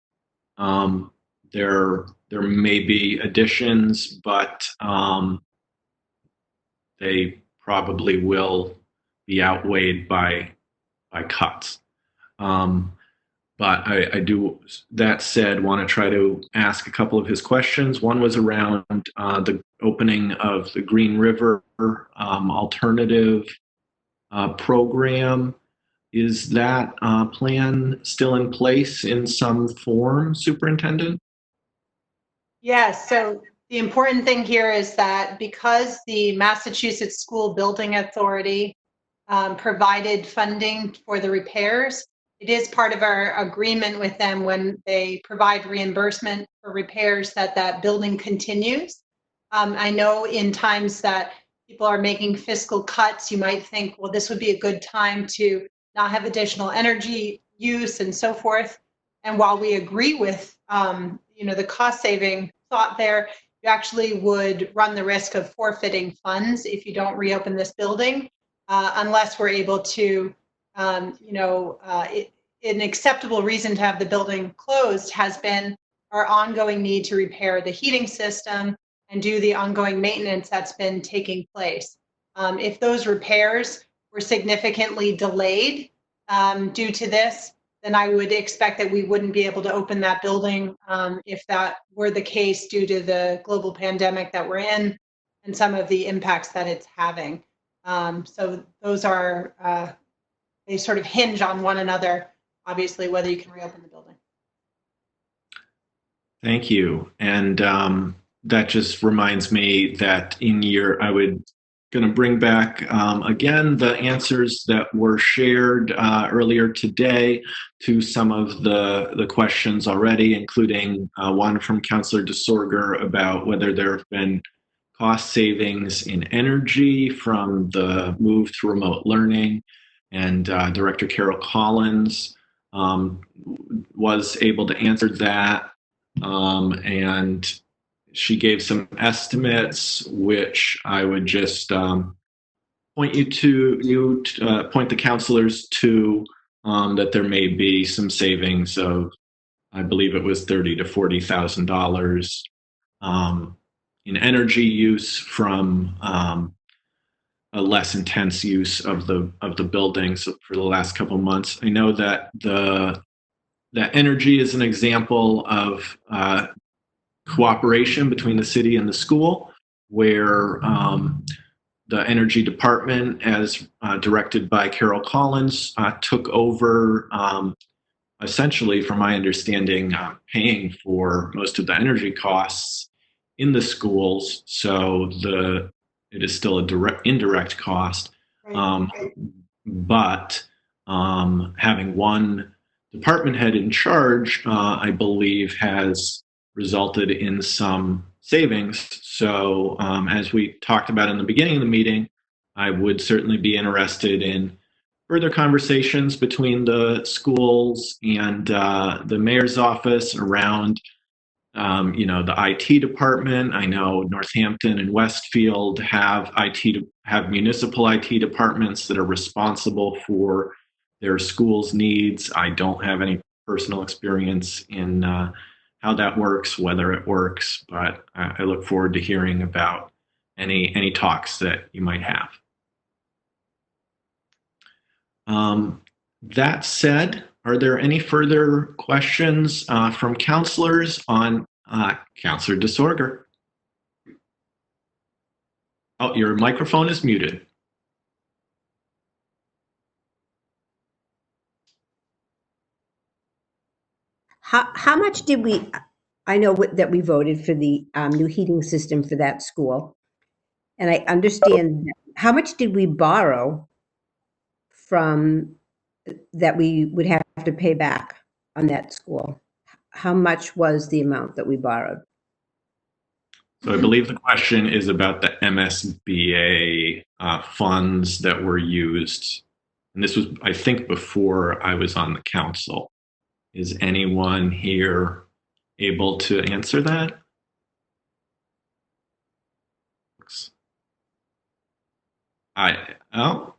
There may be additions, but they probably will be outweighed by cuts. But I do, that said, want to try to ask a couple of his questions. One was around the opening of the Green River alternative program. Is that plan still in place in some form, Superintendent? Yes, so the important thing here is that because the Massachusetts School Building Authority provided funding for the repairs, it is part of our agreement with them when they provide reimbursement for repairs that building continues. I know in times that people are making fiscal cuts, you might think, well, this would be a good time to not have additional energy use and so forth. And while we agree with the cost saving thought there, you actually would run the risk of forfeiting funds if you don't reopen this building, unless we're able to, an acceptable reason to have the building closed has been our ongoing need to repair the heating system and do the ongoing maintenance that's been taking place. If those repairs were significantly delayed due to this, then I would expect that we wouldn't be able to open that building if that were the case due to the global pandemic that we're in and some of the impacts that it's having. So those are, they sort of hinge on one another, obviously, whether you can reopen the building. Thank you. And that just reminds me that I would going to bring back again the answers that were shared earlier today to some of the questions already, including one from Councillor DeSorger about whether there have been cost savings in energy from the move to remote learning. And Director Carol Collins was able to answer that. And she gave some estimates, which I would just point the counselors to, that there may be some savings of, I believe it was $30,000 to $40,000 in energy use from a less intense use of the buildings for the last couple of months. I know that that energy is an example of cooperation between the city and the school, where the energy department, as directed by Carol Collins, took over, essentially, from my understanding, paying for most of the energy costs in the schools. So it is still a indirect cost, but having one department head in charge, I believe, has resulted in some savings. So as we talked about in the beginning of the meeting, I would certainly be interested in further conversations between the schools and the mayor's office around the IT department. I know Northampton and Westfield have municipal IT departments that are responsible for their schools' needs. I don't have any personal experience in how that works, whether it works, but I look forward to hearing about any talks that you might have. That said, are there any further questions from counselors on Councillor DeSorger? Oh, your microphone is muted. How much did we, I know that we voted for the new heating system for that school. And I understand, how much did we borrow from that we would have to pay back on that school? How much was the amount that we borrowed? So I believe the question is about the MSBA funds that were used. And this was, I think, before I was on the council. Is anyone here able to answer that?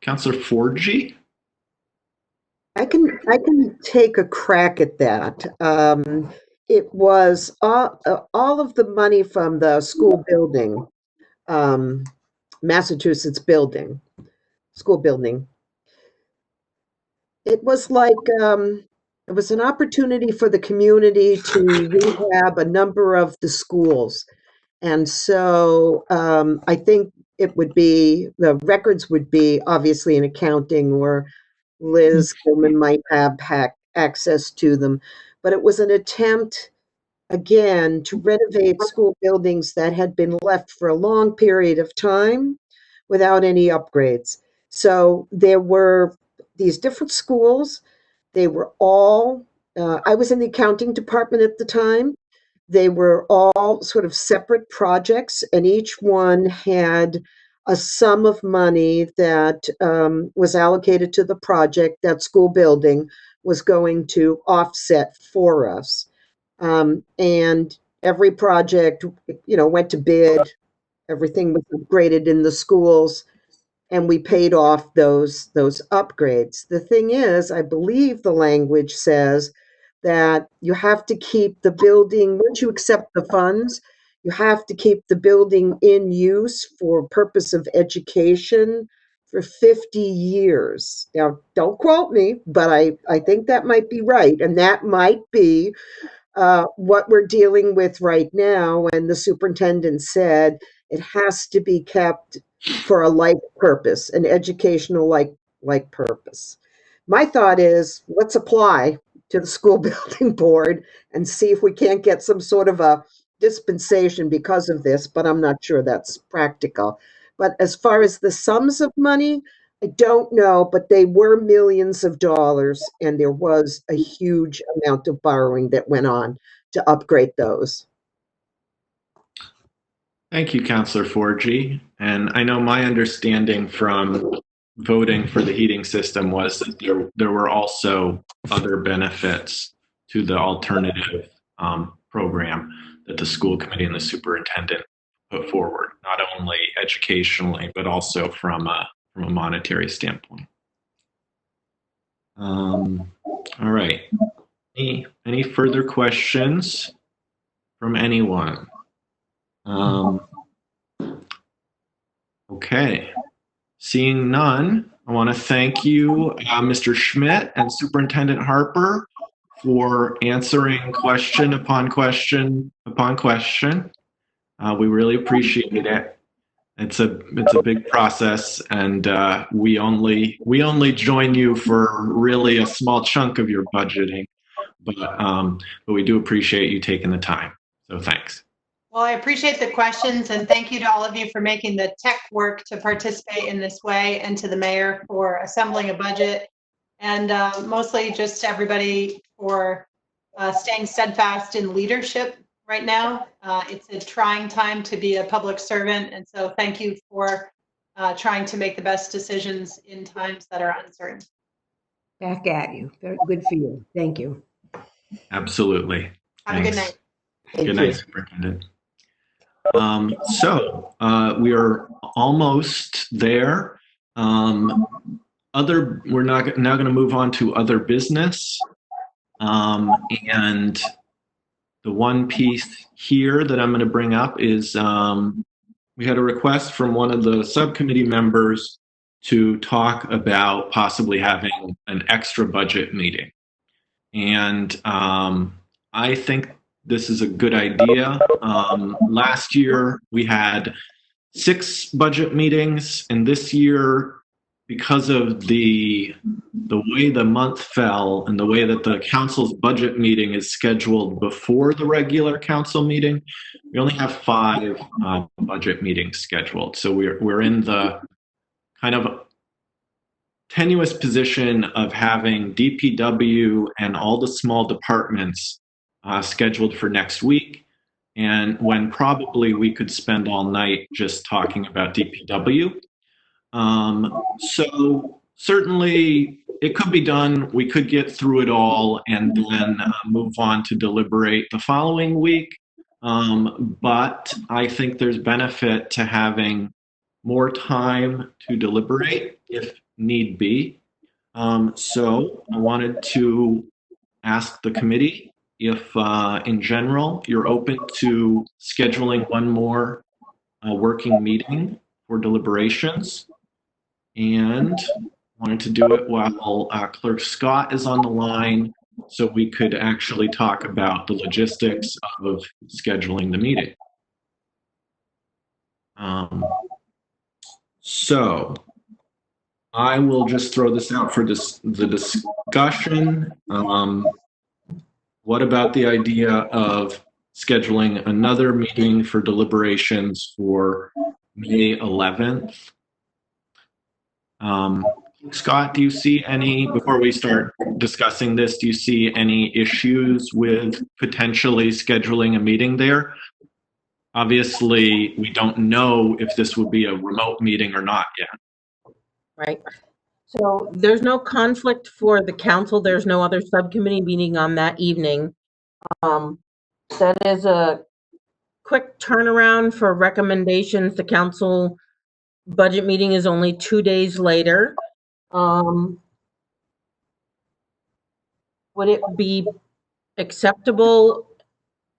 Councillor Forgy? I can take a crack at that. It was all of the money from the school building, Massachusetts school building. It was like it was an opportunity for the community to rehab a number of the schools, and so I think it would be, the records would be obviously in accounting, or Liz Coleman might have access to them. But it was an attempt, again, to renovate school buildings that had been left for a long period of time without any upgrades. So there were these different schools. They were all, I was in the accounting department at the time. They were all sort of separate projects, and each one had a sum of money that was allocated to the project that school building was going to offset for us. And every project, went to bid. Everything was upgraded in the schools, and we paid off those upgrades. The thing is, I believe the language says that you have to keep the building, once you accept the funds, you have to keep the building in use for purpose of education for 50 years. Now, don't quote me, but I think that might be right. And that might be what we're dealing with right now. And the superintendent said it has to be kept for a like purpose, an educational like purpose. My thought is, let's apply to the school building board and see if we can't get some sort of a dispensation because of this, but I'm not sure that's practical. But as far as the sums of money, I don't know, but they were millions of dollars, and there was a huge amount of borrowing that went on to upgrade those. Thank you, Councillor Forgy. And I know my understanding from voting for the heating system was that there were also other benefits to the alternative program that the school committee and the superintendent put forward, not only educationally, but also from a monetary standpoint. All right. Any further questions from anyone? Okay. Seeing none, I want to thank you, Mr. Schmidt and Superintendent Harper, for answering question upon question upon question. We really appreciate it. It's a big process, and we only join you for really a small chunk of your budgeting, but we do appreciate you taking the time. So thanks. Well, I appreciate the questions, and thank you to all of you for making the tech work to participate in this way, and to the mayor for assembling a budget, and mostly just everybody for staying steadfast in leadership right now. It's a trying time to be a public servant, and so thank you for trying to make the best decisions in times that are uncertain. Back at you. Very good for you. Thank you. Absolutely. Have a good night. Good night, Superintendent. So we are almost there. We're now going to move on to other business. And the one piece here that I'm going to bring up is we had a request from one of the subcommittee members to talk about possibly having an extra budget meeting. And I think this is a good idea. Last year we had 6 budget meetings, and this year, because of the way the month fell and the way that the council's budget meeting is scheduled before the regular council meeting, we only have 5 budget meetings scheduled. So we're in the kind of tenuous position of having DPW and all the small departments scheduled for next week, and when probably we could spend all night just talking about DPW. So certainly it could be done. We could get through it all and then move on to deliberate the following week. But I think there's benefit to having more time to deliberate if need be. So I wanted to ask the committee if, in general, you're open to scheduling one more working meeting for deliberations, and wanted to do it while Clerk Scott is on the line so we could actually talk about the logistics of scheduling the meeting. So I will just throw this out for the discussion. What about the idea of scheduling another meeting for deliberations for May 11th? Scott, do you see any, before we start discussing this, do you see any issues with potentially scheduling a meeting there? Obviously, we don't know if this would be a remote meeting or not yet. Right. So there's no conflict for the council. There's no other subcommittee meeting on that evening. That is a quick turnaround for recommendations. The council budget meeting is only 2 days later. Would it be acceptable,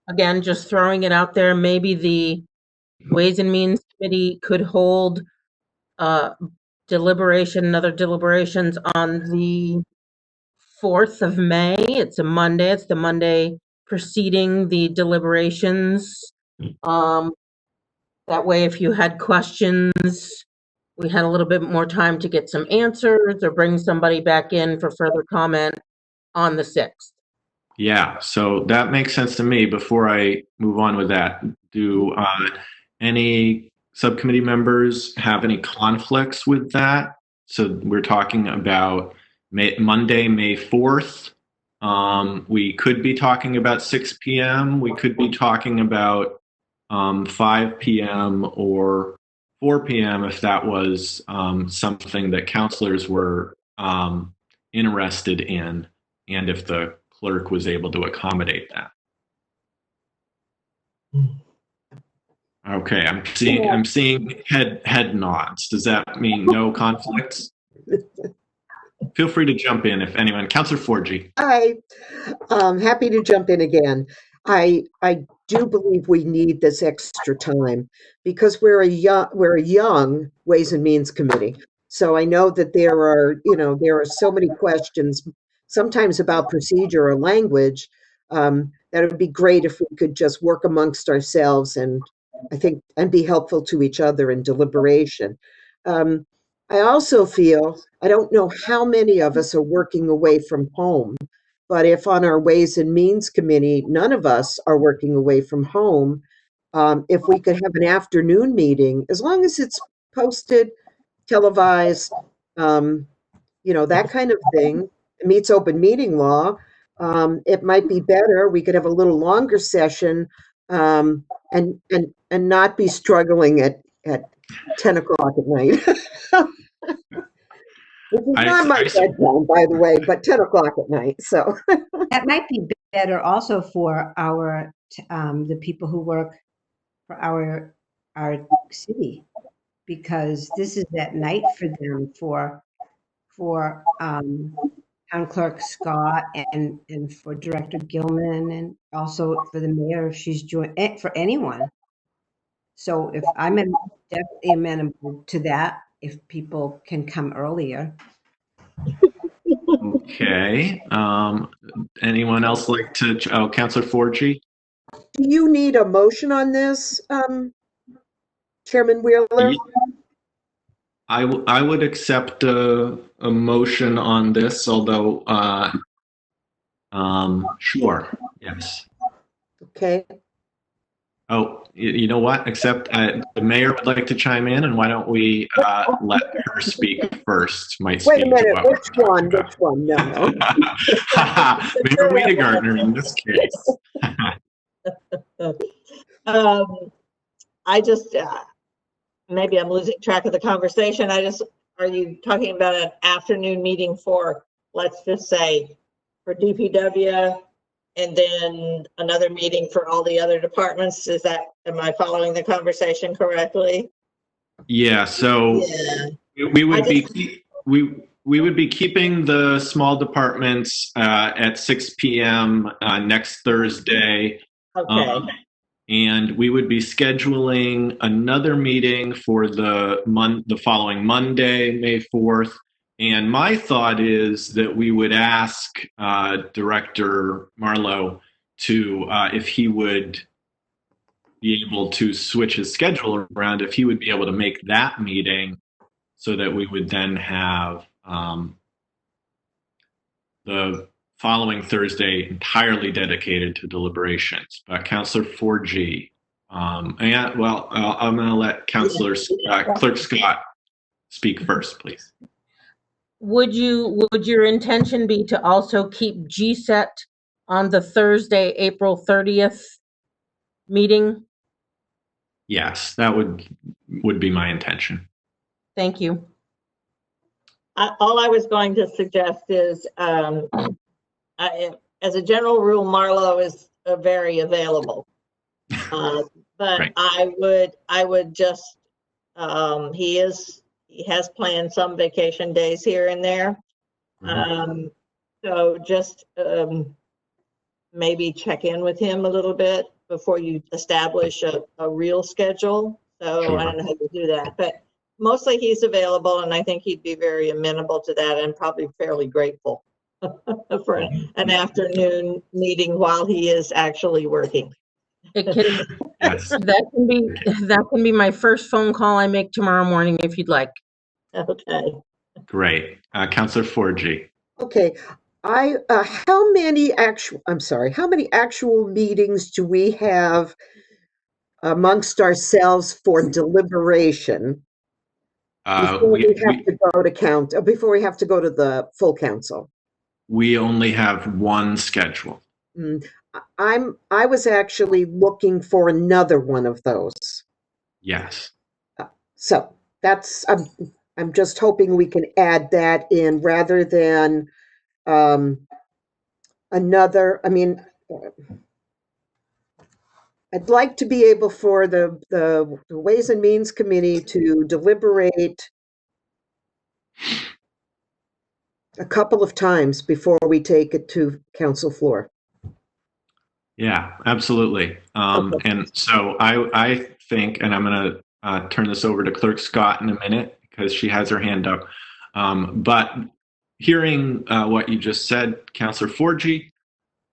again, just throwing it out there, maybe the Ways and Means Committee could hold other deliberations on the 4th of May. It's a Monday. It's the Monday preceding the deliberations. That way, if you had questions, we had a little bit more time to get some answers or bring somebody back in for further comment on the 6th. Yeah, so that makes sense to me. Before I move on with that, do any subcommittee members have any conflicts with that. So we're talking about Monday, May 4th. We could be talking about 6 p.m. We could be talking about 5 p.m. or 4 p.m. if that was something that counselors were interested in, and if the clerk was able to accommodate that. Okay, I'm seeing head nods. Does that mean no conflicts? Feel free to jump in if anyone. Counselor Forgy. Hi, happy to jump in again. I do believe we need this extra time because we're a young Ways and Means Committee. So I know that there are so many questions, sometimes about procedure or language, that it would be great if we could just work amongst ourselves and be helpful to each other in deliberation. I also feel, I don't know how many of us are working away from home, but if on our Ways and Means Committee, none of us are working away from home, if we could have an afternoon meeting, as long as it's posted, televised, that kind of thing, it meets open meeting law, it might be better. We could have a little longer session, and not be struggling at 10 o'clock at night. Which is not my bedtime, by the way, but 10 o'clock at night. So That might be better also for our the people who work for our city, because this is at night for them, for Town Clerk Scott and for Director Gilman, and also for the mayor if she's for anyone. So if I'm definitely amenable to that, if people can come earlier. Okay. Anyone else like to? Oh, Counselor Forgy. do you need a motion on this, Chairman Wheeler? I would accept a motion on this, although sure, yes. Okay. Oh, you know what? Except the mayor would like to chime in, and why don't we let her speak first? Might Wait a speak to minute. what we're Which one? talking Which one? No. Mayor Wiedegartner in this case. I just, maybe I'm losing track of the conversation. Are you talking about an afternoon meeting for, let's just say, for DPW, and then another meeting for all the other departments? Am I following the conversation correctly? Yeah, so we would be keeping the small departments at 6 p.m. Next Thursday. Okay. And we would be scheduling another meeting for the following Monday, May 4th. And my thought is that we would ask Director Marlowe to, if he would be able to switch his schedule around, if he would be able to make that meeting so that we would then have the following Thursday entirely dedicated to deliberations. Counselor 4G. I'm going to let Counselor Clerk Scott speak first, please. Would your intention be to also keep GSET on the Thursday, April 30th meeting? Yes, that would be my intention. Thank you. All I was going to suggest is, as a general rule, Marlowe is very available. But right. I would just, he has planned some vacation days here and there. Mm-hmm. So just maybe check in with him a little bit before you establish a real schedule. So sure. I don't know how to do that, but mostly he's available, and I think he'd be very amenable to that and probably fairly grateful for an afternoon meeting while he is actually working. That can be my first phone call I make tomorrow morning if you'd like. Okay. Great. Counselor 4G. Okay. How many actual meetings do we have amongst ourselves for deliberation before we have to go to before we have to go to the full council? We only have one schedule. I was actually looking for another one of those. Yes. So that's, I'm just hoping we can add that in rather than another, I mean, I'd like to be able for the Ways and Means Committee to deliberate a couple of times before we take it to council floor. Yeah, absolutely. And so I think, and I'm going to turn this over to Clerk Scott in a minute because she has her hand up. But hearing what you just said, Councillor Forgy,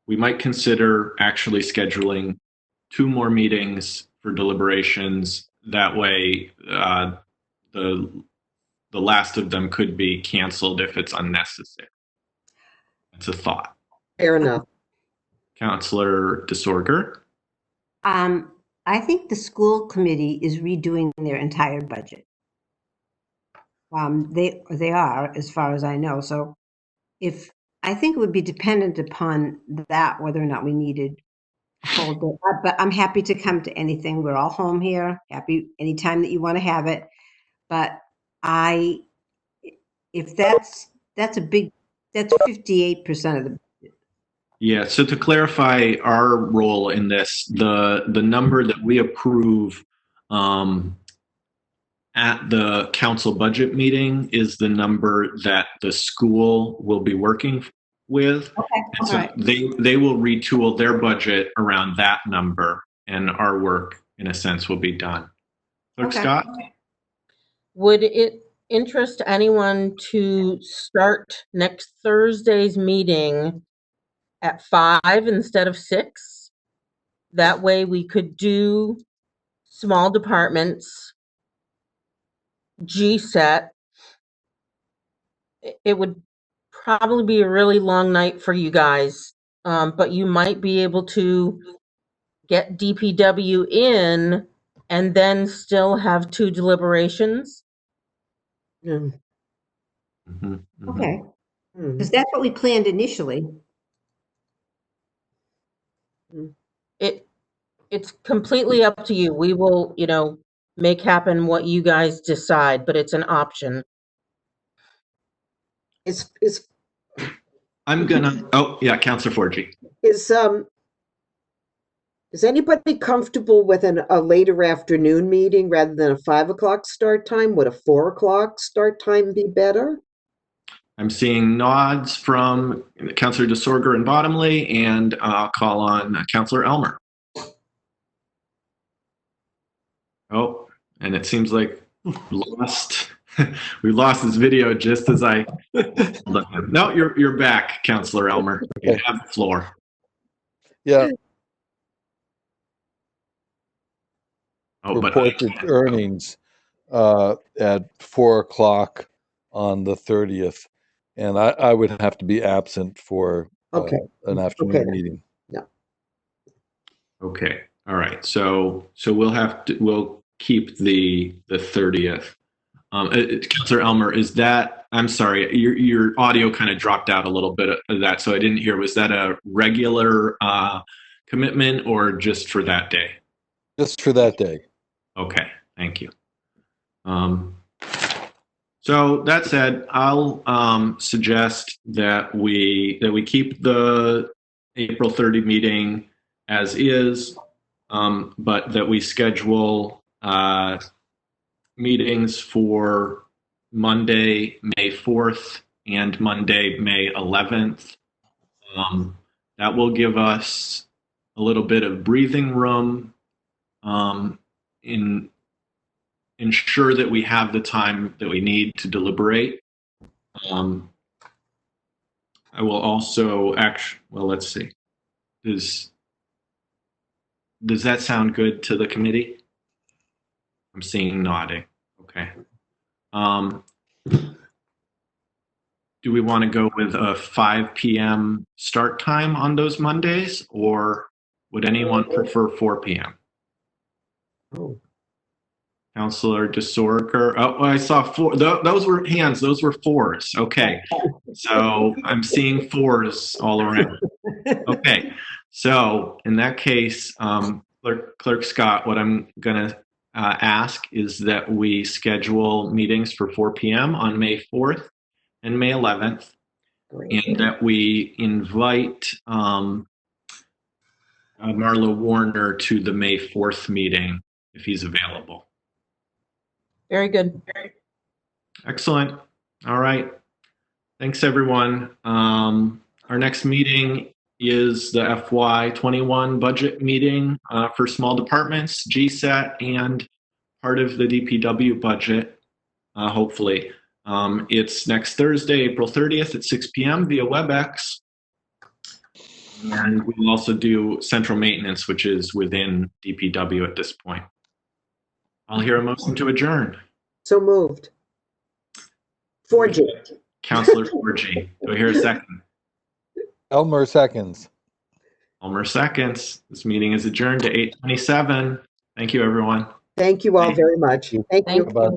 we might consider actually scheduling 2 more meetings for deliberations. That way, the last of them could be canceled if it's unnecessary. That's a thought. Fair enough. Councillor DeSorger? I think the school committee is redoing their entire budget. They are, as far as I know. So I think it would be dependent upon that, whether or not we needed a whole day. But I'm happy to come to anything. We're all home here. Happy anytime that you want to have it. But if that's 58% of the. Yeah, so to clarify our role in this, the number that we approve at the council budget meeting is the number that the school will be working with. Okay, and so all right. they will retool their budget around that number, and our work, in a sense, will be done. Clerk Scott? Would it interest anyone to start next Thursday's meeting at 5 instead of 6? That way we could do small departments, GSET. It would probably be a really long night for you guys, but you might be able to get DPW in and then still have 2 deliberations. Okay. Because that's what we planned initially. It's completely up to you. We will, make happen what you guys decide, but it's an option. I'm gonna. Oh yeah, Councillor Forgy. Is anybody comfortable with a later afternoon meeting rather than a 5 o'clock start time? Would a 4 o'clock start time be better? I'm seeing nods from Councillor DeSorger and Bottomley, and I'll call on Councillor Elmer. Oh, and it seems like we lost this video just as I. No, you're back, Councillor Elmer. You have the floor. Yeah. Reported earnings at 4 o'clock on the 30th, and I would have to be absent for an afternoon meeting. Yeah. Okay. All right. So we'll keep the 30th. Councillor Elmer, is that? I'm sorry, your audio kind of dropped out a little bit of that, so I didn't hear. Was that a regular commitment or just for that day? Just for that day. Okay, thank you. So that said, I'll suggest that we keep the April 30 meeting as is, but that we schedule meetings for Monday, May 4th and Monday, May 11th. That will give us a little bit of breathing room, ensure that we have the time that we need to deliberate. I will also let's see. Does that sound good to the committee? I'm seeing nodding. Okay. Do we want to go with a 5 p.m. start time on those Mondays, or would anyone prefer 4 p.m.? Oh. Counselor DeSorker. Oh, I saw four. Those were hands. Those were fours. Okay. So I'm seeing fours all around. Okay. So in that case, Clerk Scott, what I'm going to ask is that we schedule meetings for 4 p.m. on May 4th and May 11th, and that we invite Marlo Warner to the May 4th meeting if he's available. Very good. Excellent. All right. Thanks, everyone. Our next meeting is the FY21 budget meeting for small departments, GSET, and part of the DPW budget, hopefully. It's next Thursday, April 30th at 6 p.m. via WebEx. And we'll also do central maintenance, which is within DPW at this point. I'll hear a motion to adjourn. So moved. 4G. Counselor 4G. Do I hear a second? Elmer seconds. Elmer seconds. This meeting is adjourned to 8:27. Thank you, everyone. Thank you all very much. Thank you. Bye-bye.